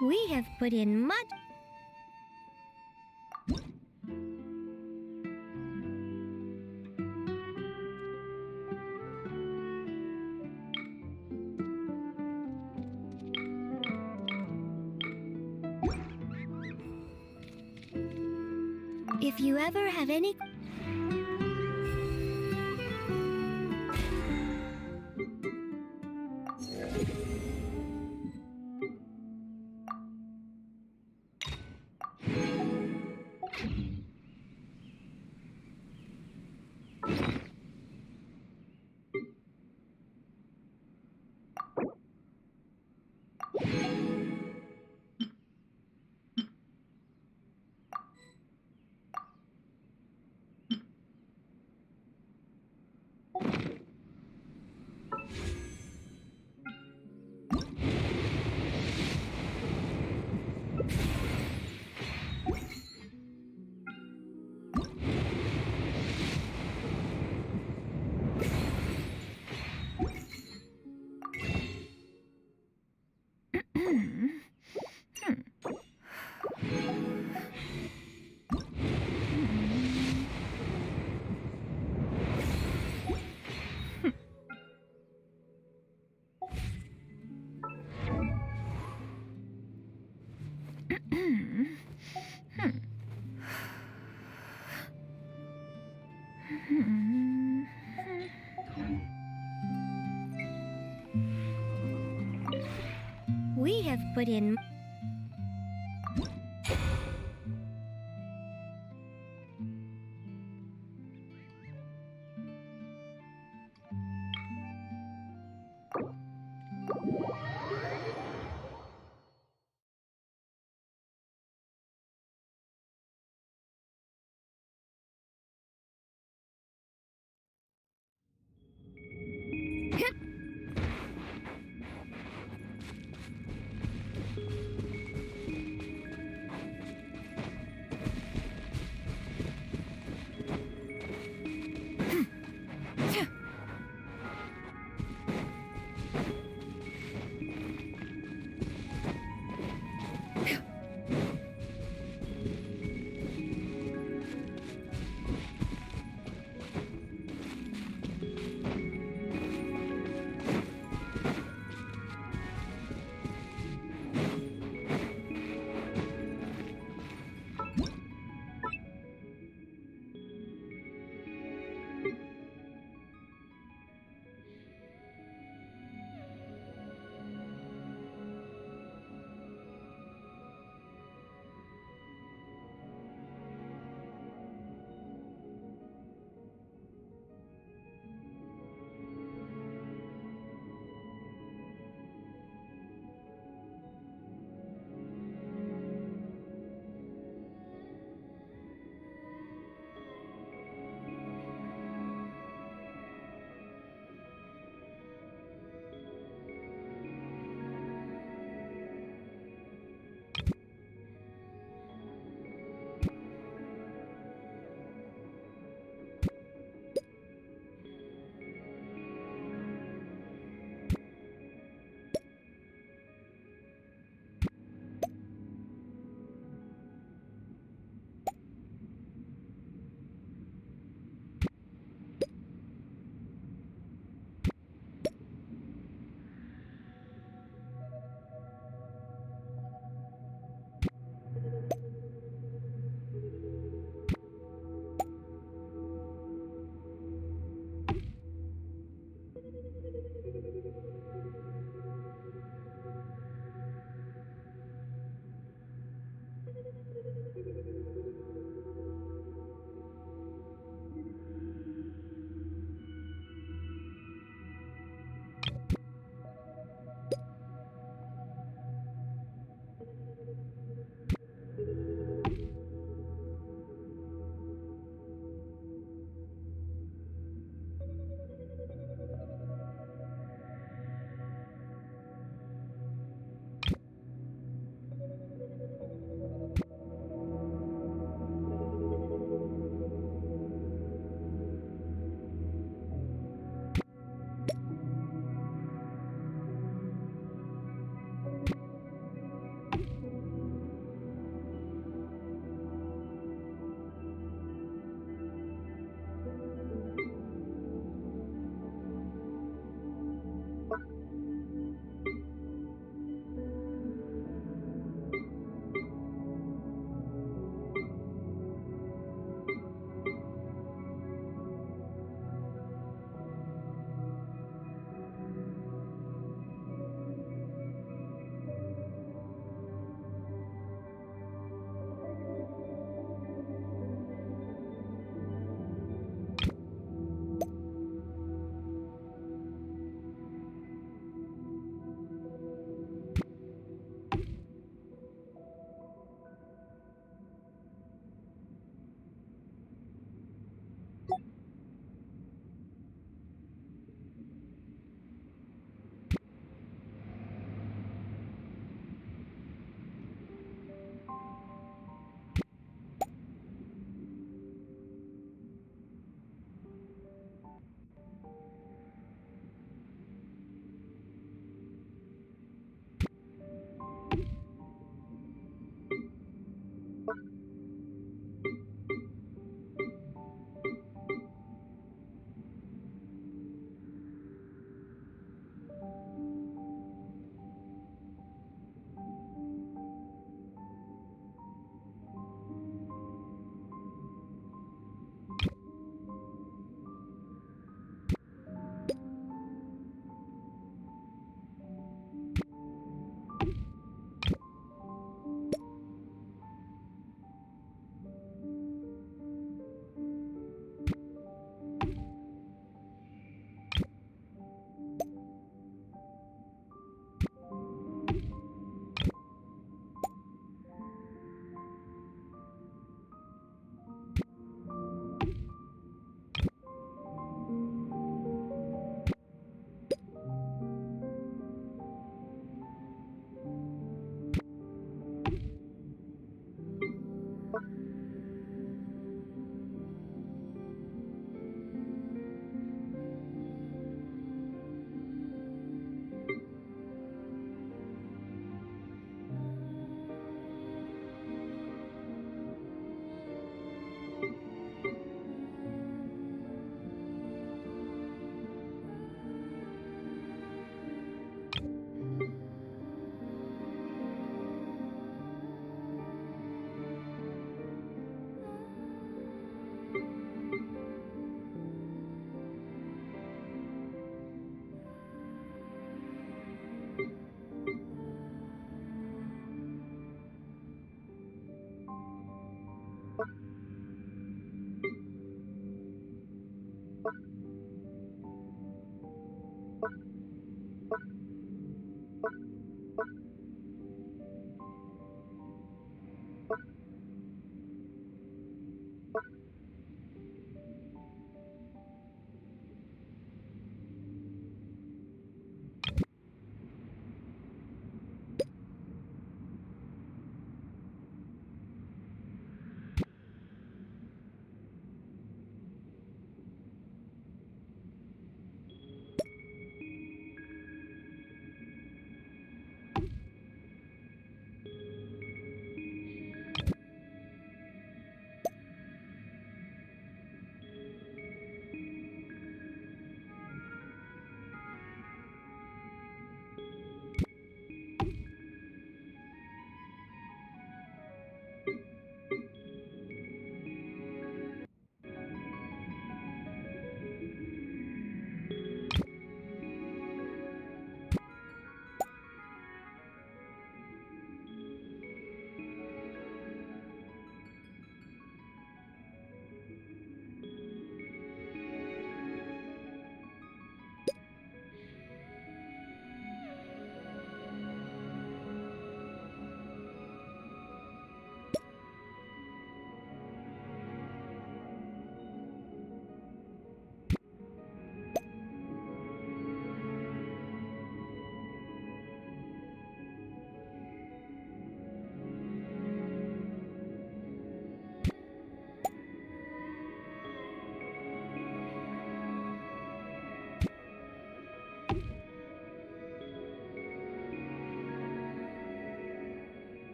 We have put in much... If you ever have any... We have put in...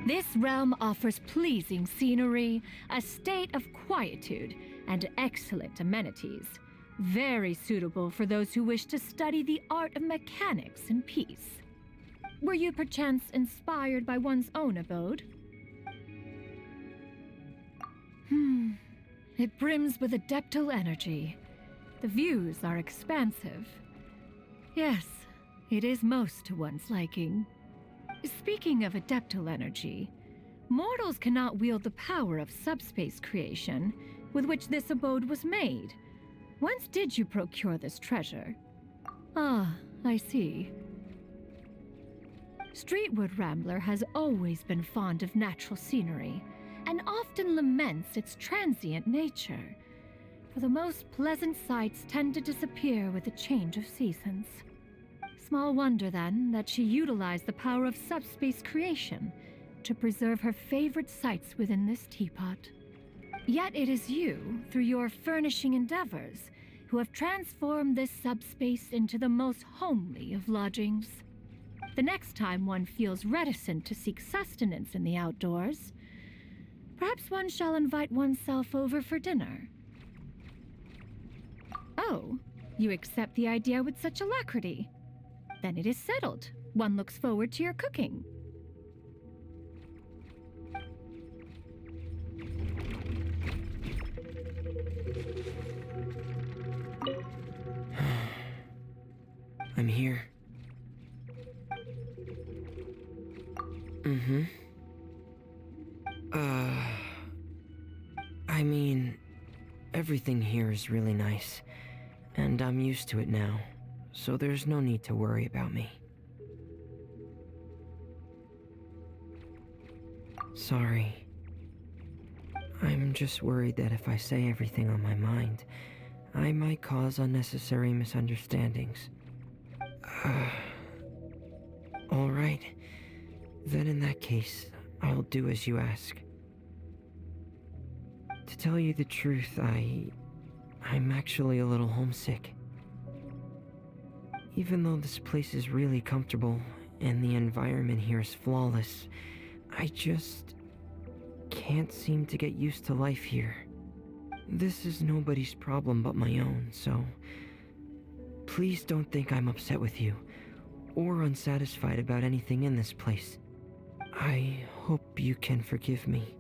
This realm offers pleasing scenery, a state of quietude, and excellent amenities. Very suitable for those who wish to study the art of mechanics in peace. Were you perchance inspired by one's own abode? It brims with adeptal energy. The views are expansive. Yes, it is most to one's liking. Speaking of adeptal energy, mortals cannot wield the power of subspace creation with which this abode was made. Whence did you procure this treasure? Ah, I see. Streetwood Rambler has always been fond of natural scenery, and often laments its transient nature, for the most pleasant sights tend to disappear with the change of seasons. Small wonder, then, that she utilized the power of subspace creation to preserve her favorite sights within this teapot. Yet it is you, through your furnishing endeavors, who have transformed this subspace into the most homely of lodgings. The next time one feels reticent to seek sustenance in the outdoors, perhaps one shall invite oneself over for dinner. Oh, you accept the idea with such alacrity. Then it is settled. One looks forward to your cooking. I'm here. I mean, everything here is really nice, and I'm used to it now, so there's no need to worry about me. Sorry. I'm just worried that if I say everything on my mind, I might cause unnecessary misunderstandings. All right. Then in that case, I'll do as you ask. To tell you the truth, I'm actually a little homesick. Even though this place is really comfortable and the environment here is flawless, I just can't seem to get used to life here. This is nobody's problem but my own, so please don't think I'm upset with you or unsatisfied about anything in this place. I hope you can forgive me.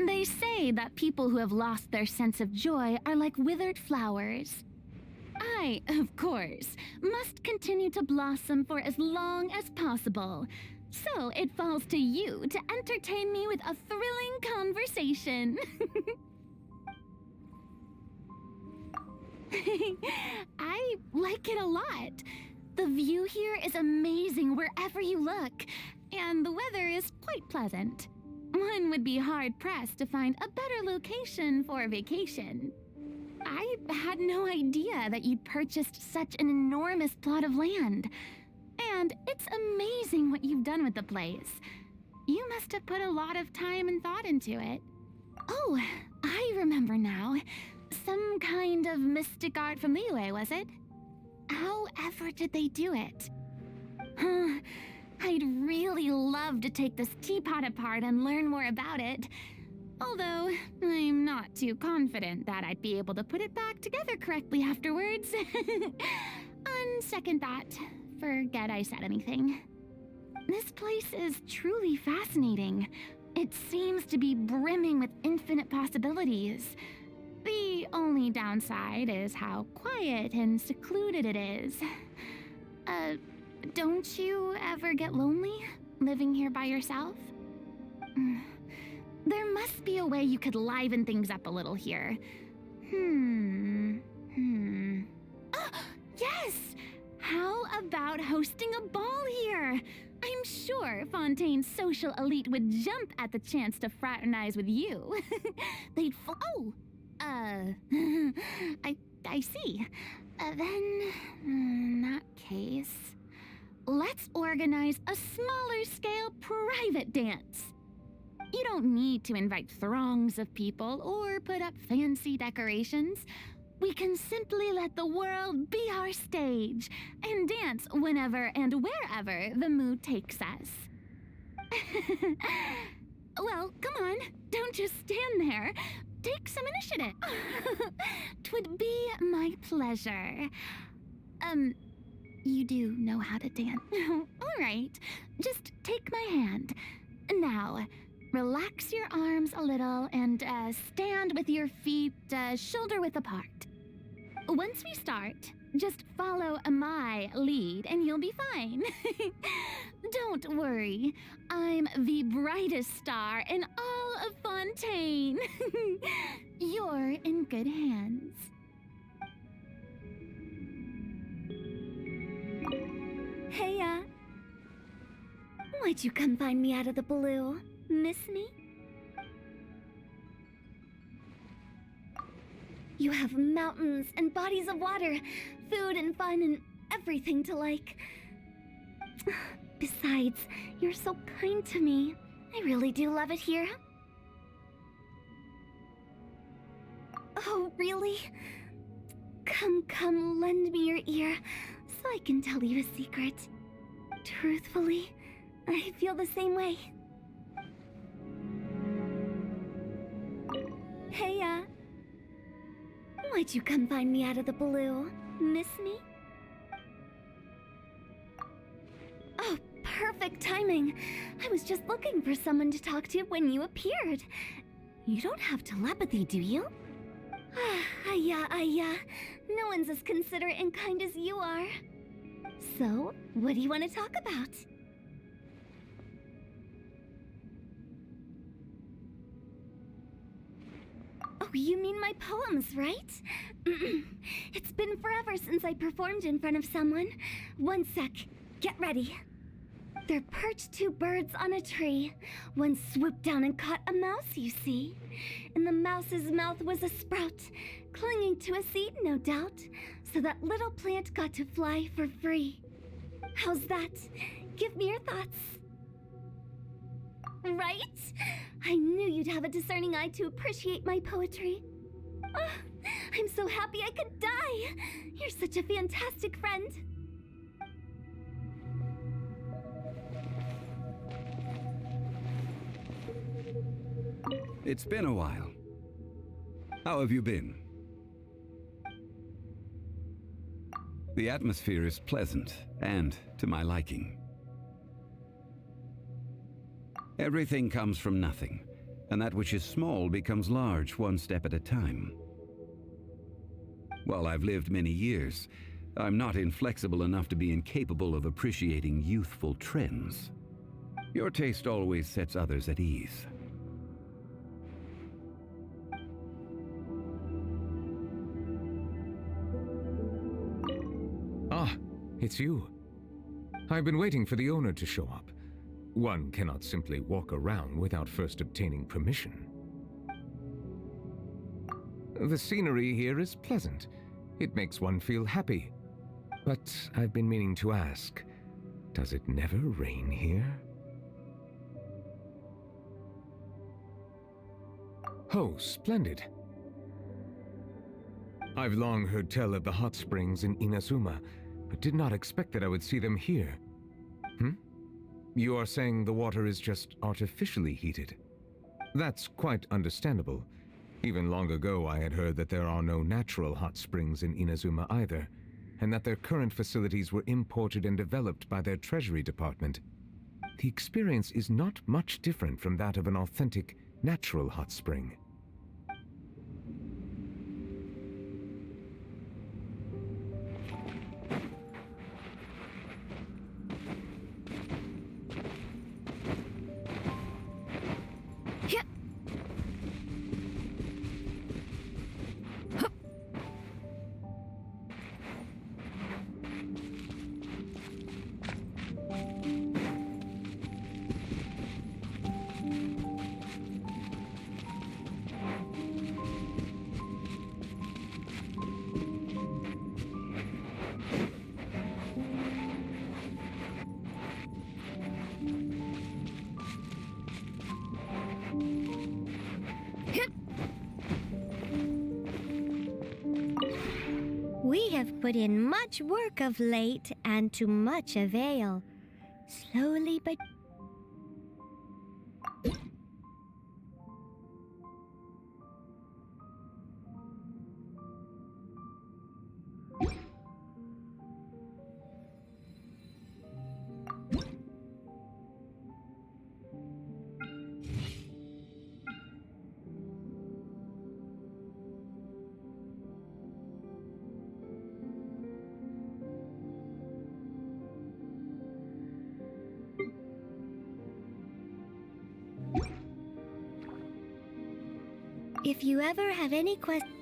They say that people who have lost their sense of joy are like withered flowers. I, of course, must continue to blossom for as long as possible. So it falls to you to entertain me with a thrilling conversation. I like it a lot. The view here is amazing wherever you look, and the weather is quite pleasant. One would be hard-pressed to find a better location for a vacation. I had no idea that you'd purchased such an enormous plot of land. And it's amazing what you've done with the place. You must have put a lot of time and thought into it. Oh, I remember now. Some kind of mystic art from Liyue, was it? However did they do it? I'd really love to take this teapot apart and learn more about it. Although, I'm not too confident that I'd be able to put it back together correctly afterwards. On second thought, forget I said anything. This place is truly fascinating. It seems to be brimming with infinite possibilities. The only downside is how quiet and secluded it is. Don't you ever get lonely living here by yourself? There must be a way you could liven things up a little here. Yes! How about hosting a ball here? I'm sure Fontaine's social elite would jump at the chance to fraternize with you. They'd I see. Then, in that case, let's organize a smaller scale private dance. You don't need to invite throngs of people or put up fancy decorations. We can simply let the world be our stage and dance whenever and wherever the mood takes us. Well, come on, don't just stand there. Take some initiative. 'Twould be my pleasure. You do know how to dance. All right, just take my hand. Now, relax your arms a little and stand with your feet shoulder-width apart. Once we start, just follow my lead and you'll be fine. Don't worry, I'm the brightest star in all of Fontaine. You're in good hands. Hey, why'd you come find me out of the blue? Miss me? You have mountains and bodies of water, food and fun and everything to like. Besides, you're so kind to me. I really do love it here. Oh, really? Come, lend me your ear so I can tell you a secret. Truthfully, I feel the same way. Hey, why'd you come find me out of the blue? Miss me? Oh, perfect timing. I was just looking for someone to talk to when you appeared. You don't have telepathy, do you? No one's as considerate and kind as you are. So, what do you want to talk about? Oh, you mean my poems, right? It's been forever since I performed in front of someone. One sec. Get ready. There perched two birds on a tree. One swooped down and caught a mouse, you see. In the mouse's mouth was a sprout, clinging to a seed, no doubt, so that little plant got to fly for free. How's that? Give me your thoughts. Right? I knew you'd have a discerning eye to appreciate my poetry. Oh, I'm so happy I could die. You're such a fantastic friend. It's been a while. How have you been? The atmosphere is pleasant and to my liking. Everything comes from nothing, and that which is small becomes large one step at a time. While I've lived many years, I'm not inflexible enough to be incapable of appreciating youthful trends. Your taste always sets others at ease. Ah, it's you. I've been waiting for the owner to show up. One cannot simply walk around without first obtaining permission. The scenery here is pleasant. It makes one feel happy. But I've been meaning to ask, does it never rain here? Oh, splendid. I've long heard tell of the hot springs in Inazuma, but did not expect that I would see them here. You are saying the water is just artificially heated? That's quite understandable. Even long ago I had heard that there are no natural hot springs in Inazuma either, and that their current facilities were imported and developed by their Treasury Department. The experience is not much different from that of an authentic, natural hot spring. put in much work of late, and to much avail. Slowly but... If you ever have any questions...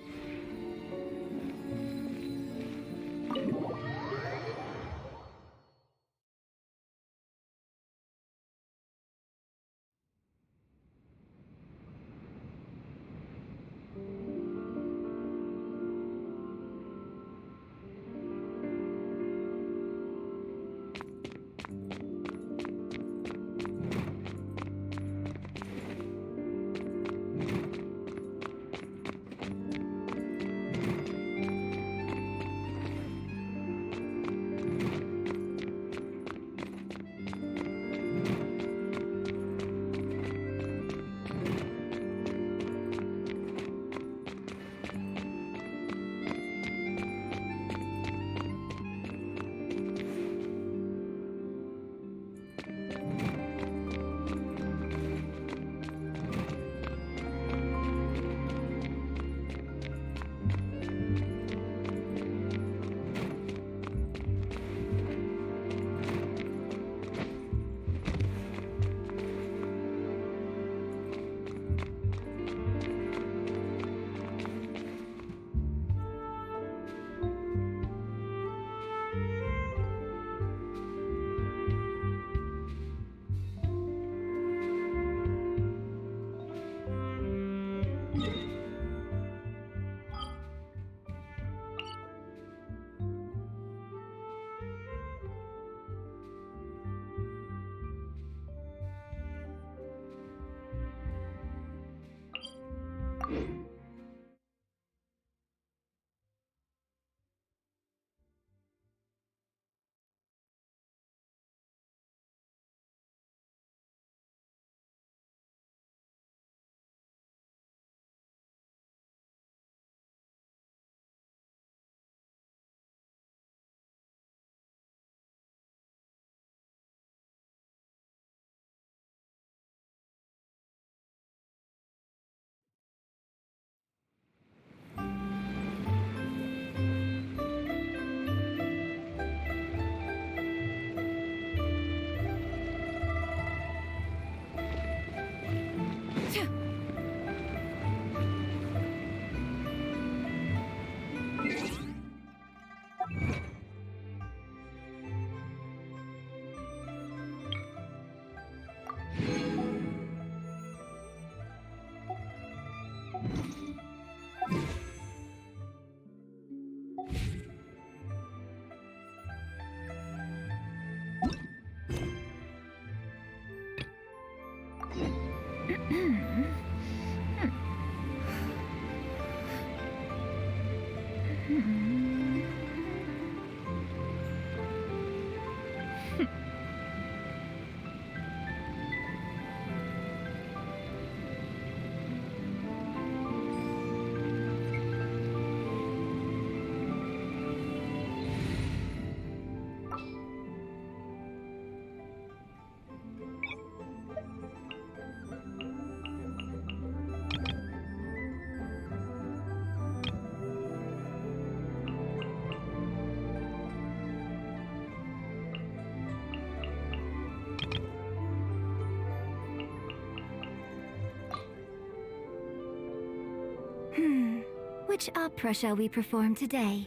Which opera shall we perform today?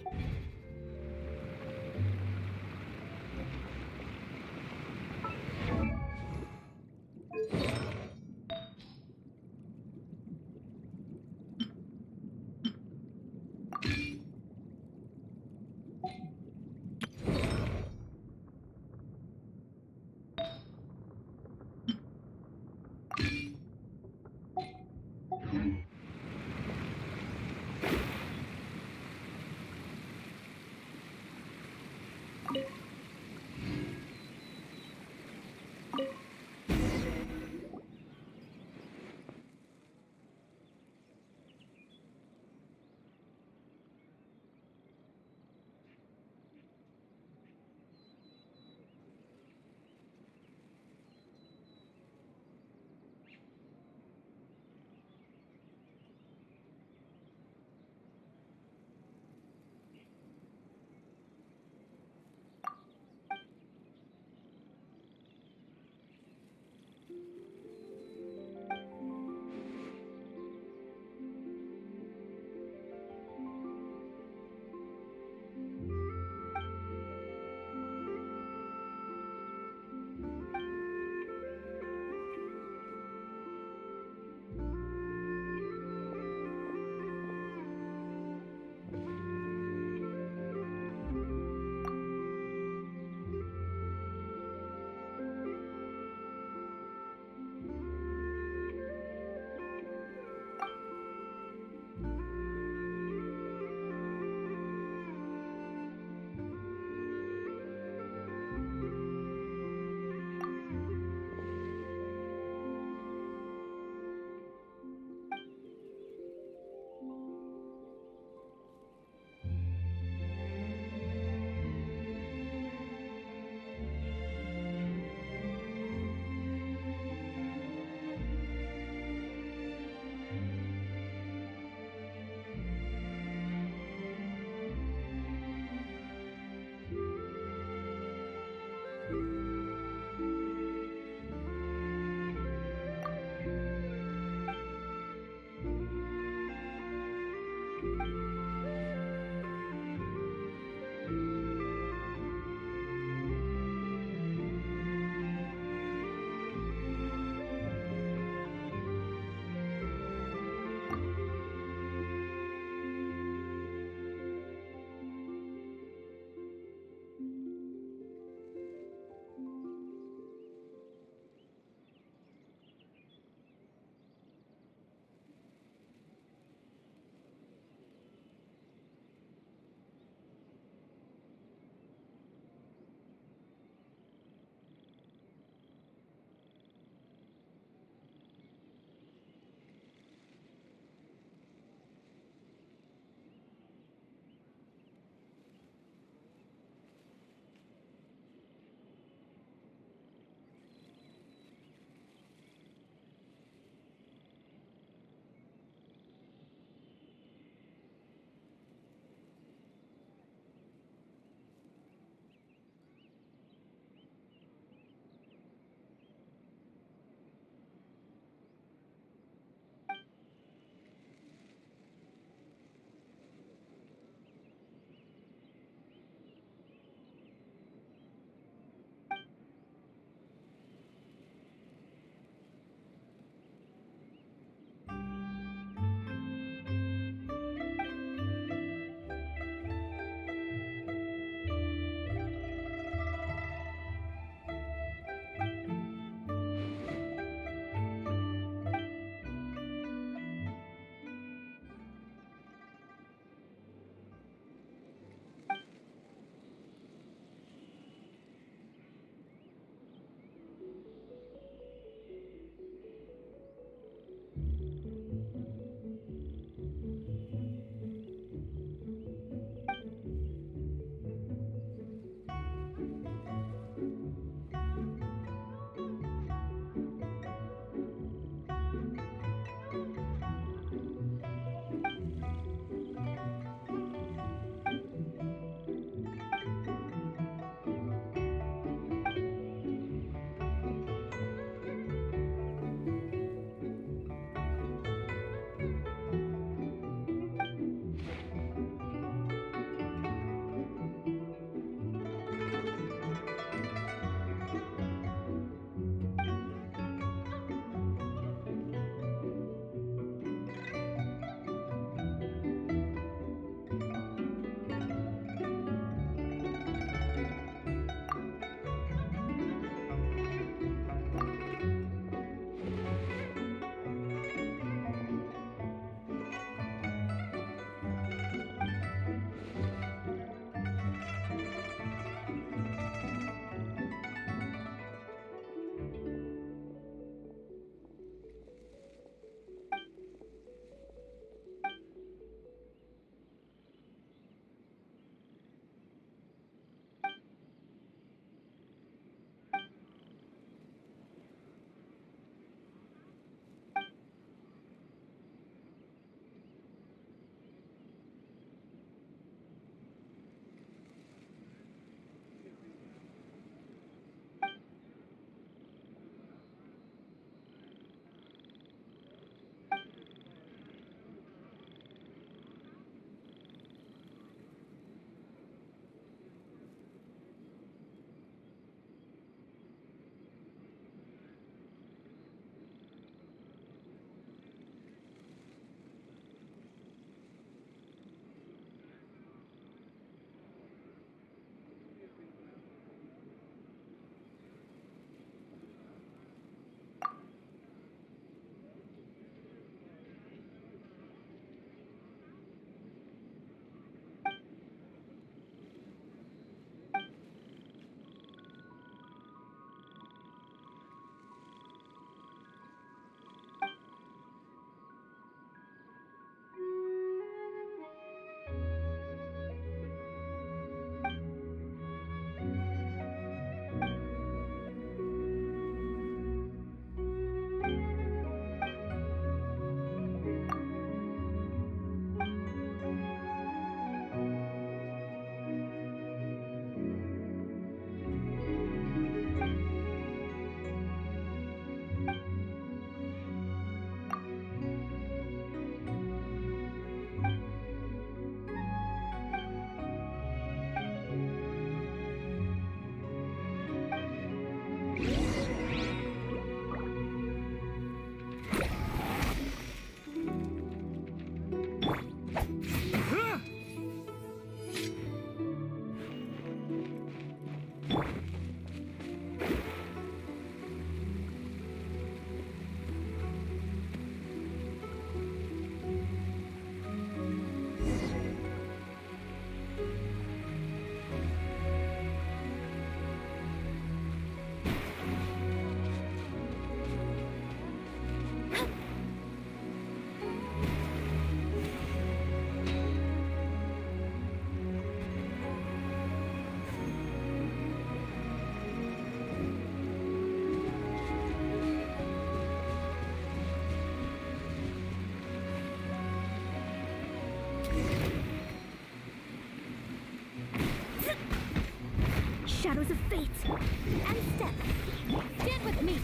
Wait! And step! Stand with me!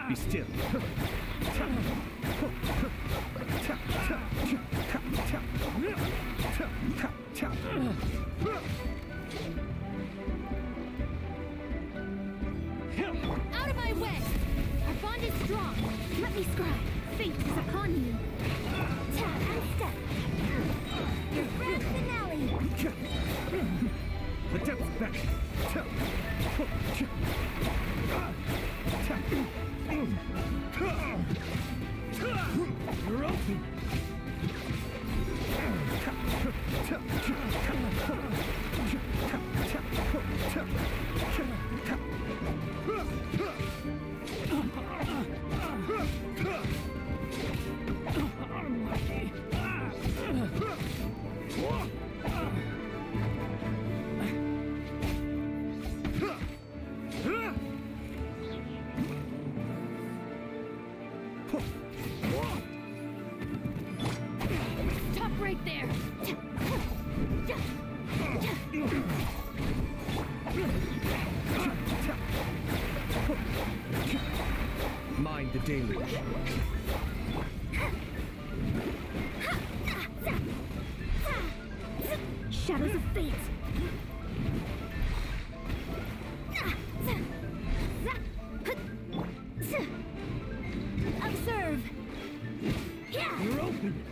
Be still. Out of my way! Our bond is strong. Let me scribe. Fate is upon you. Tap and step. Your grand finale. The depth's back. You're open. Stop right there. Mind the deluge. Shadows of fate. Observe. You're open.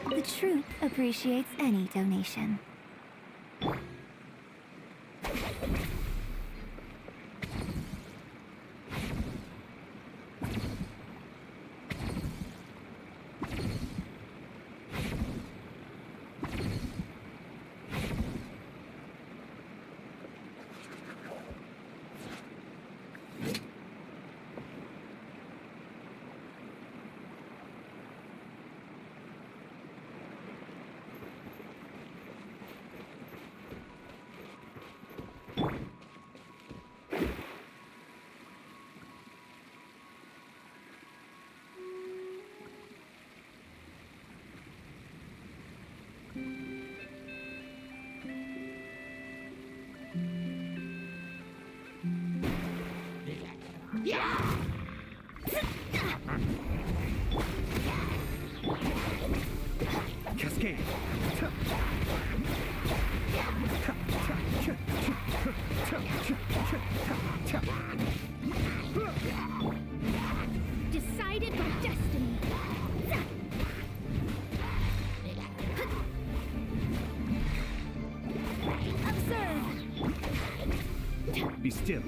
The troop appreciates any donation. Cascade. Decided by destiny. Observe. Be still.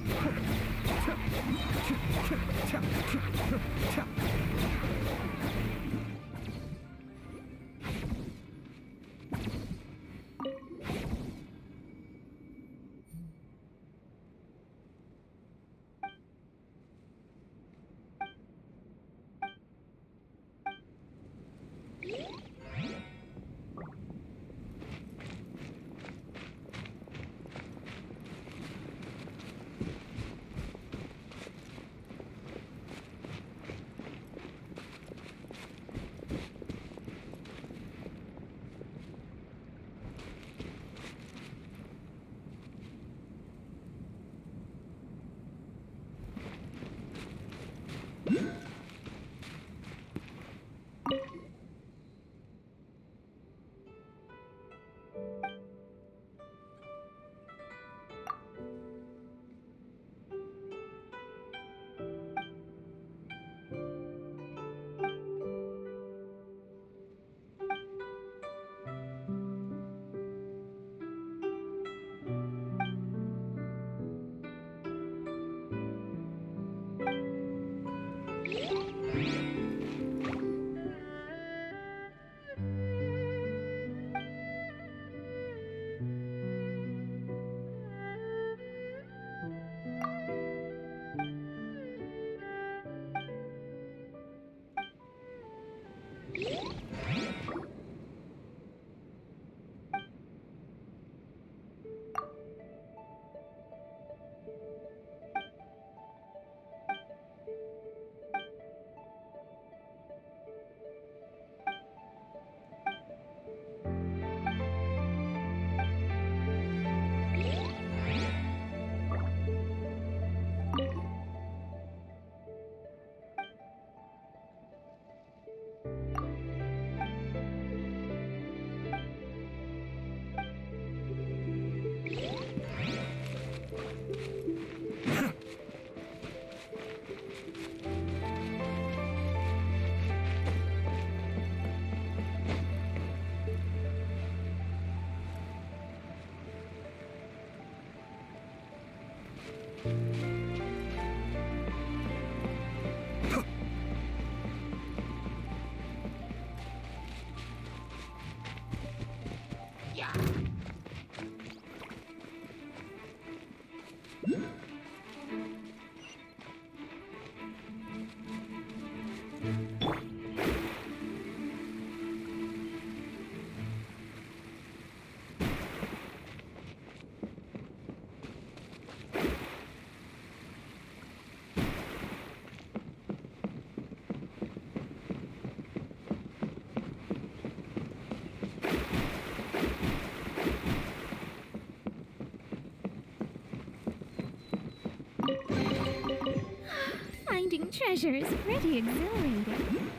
Finding treasure is pretty exhilarating.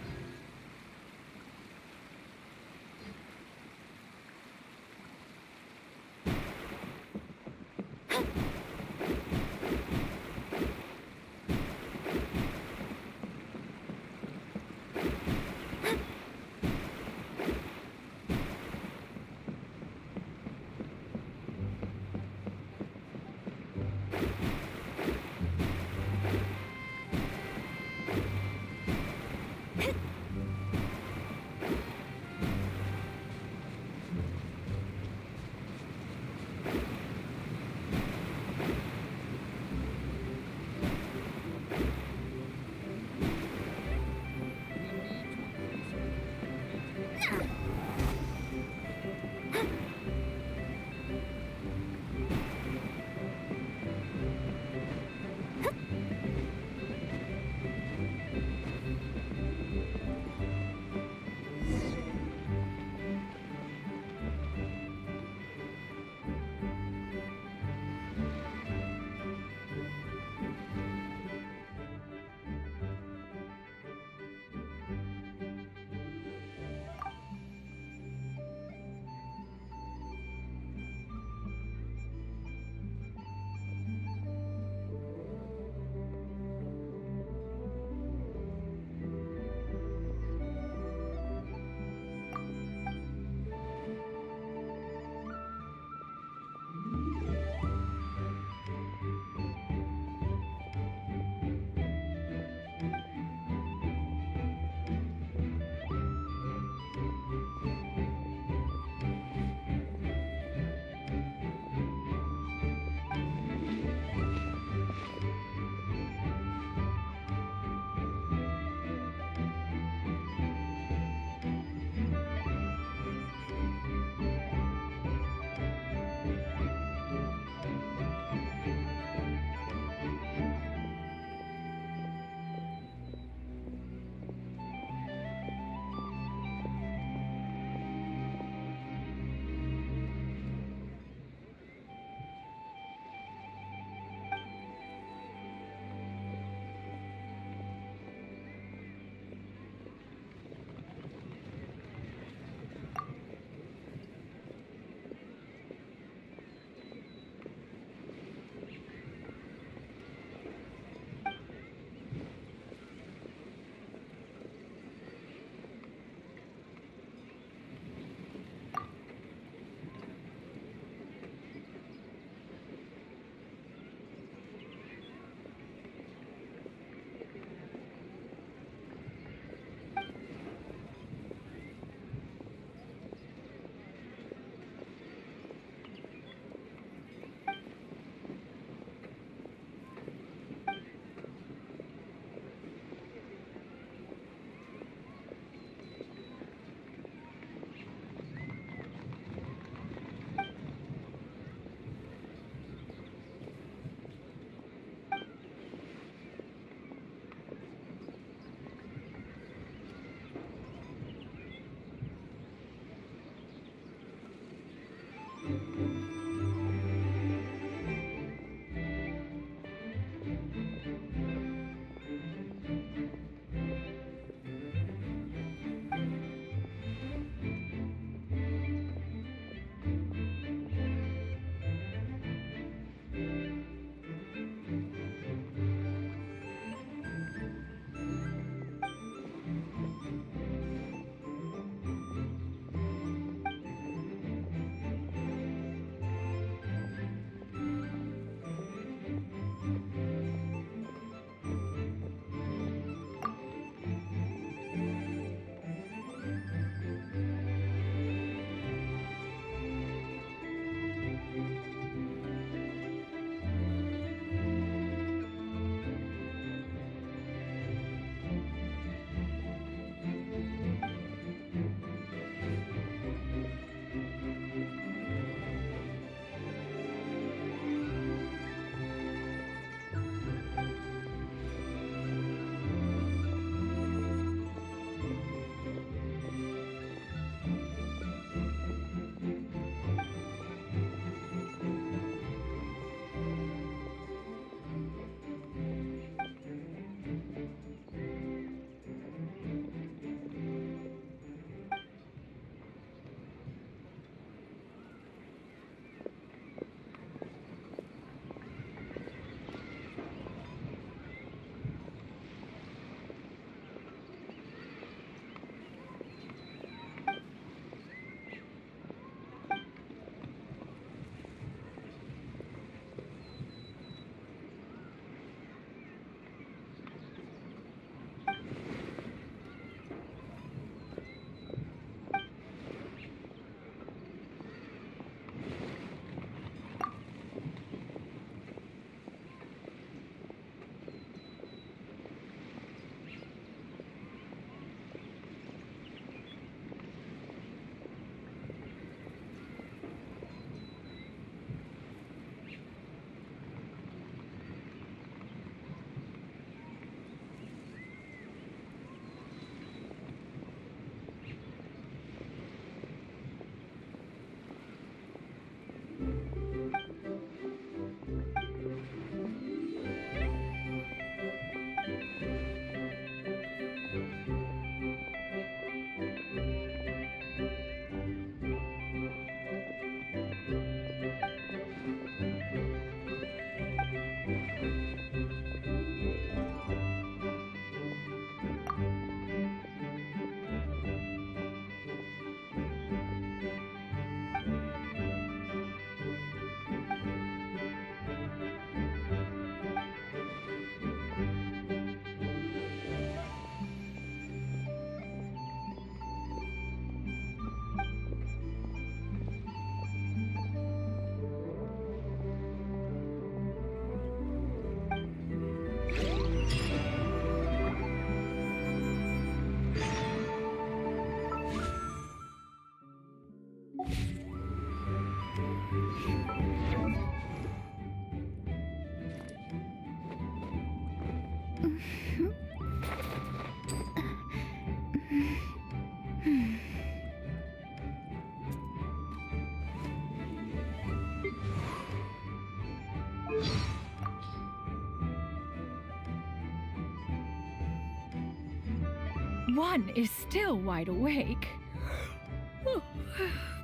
One is still wide awake.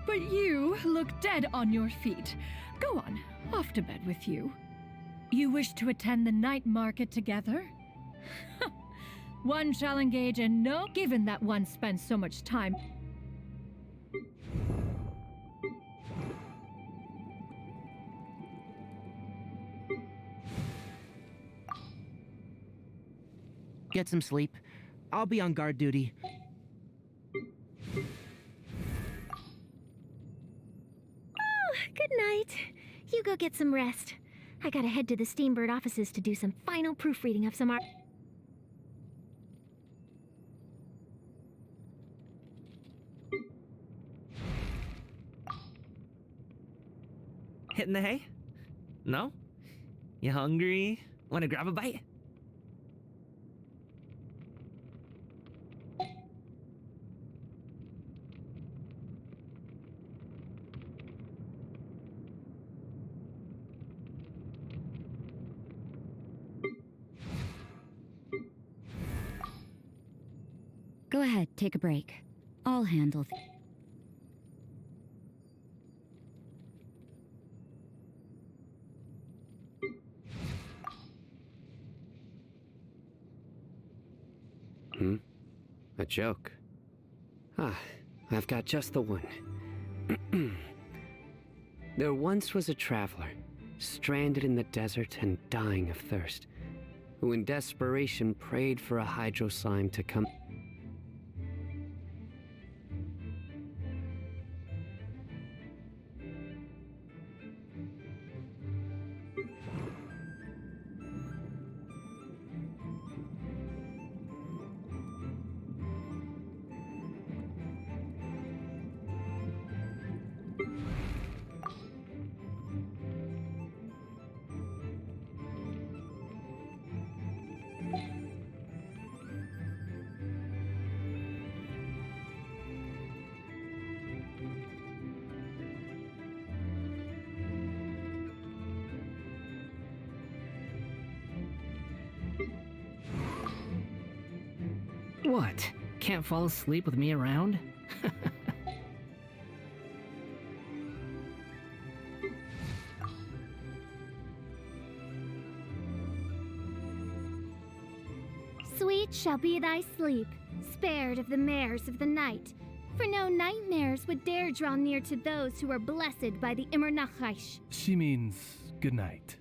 But you look dead on your feet. Go on, off to bed with you. You wish to attend the night market together? One shall engage in no, given that one spends so much time. Get some sleep. I'll be on guard duty. Good night. You go get some rest. I gotta head to the Steambird offices to do some final proofreading of some art. Hitting the hay? No? You hungry? Wanna grab a bite? Go ahead, take a break. I'll handle A joke. I've got just the one. There once was a traveler, stranded in the desert and dying of thirst, who in desperation prayed for a hydro slime to come. What? Can't fall asleep with me around? Sweet shall be thy sleep, spared of the mares of the night. For no nightmares would dare draw near to those who are blessed by the Immer Nachash. She means good night.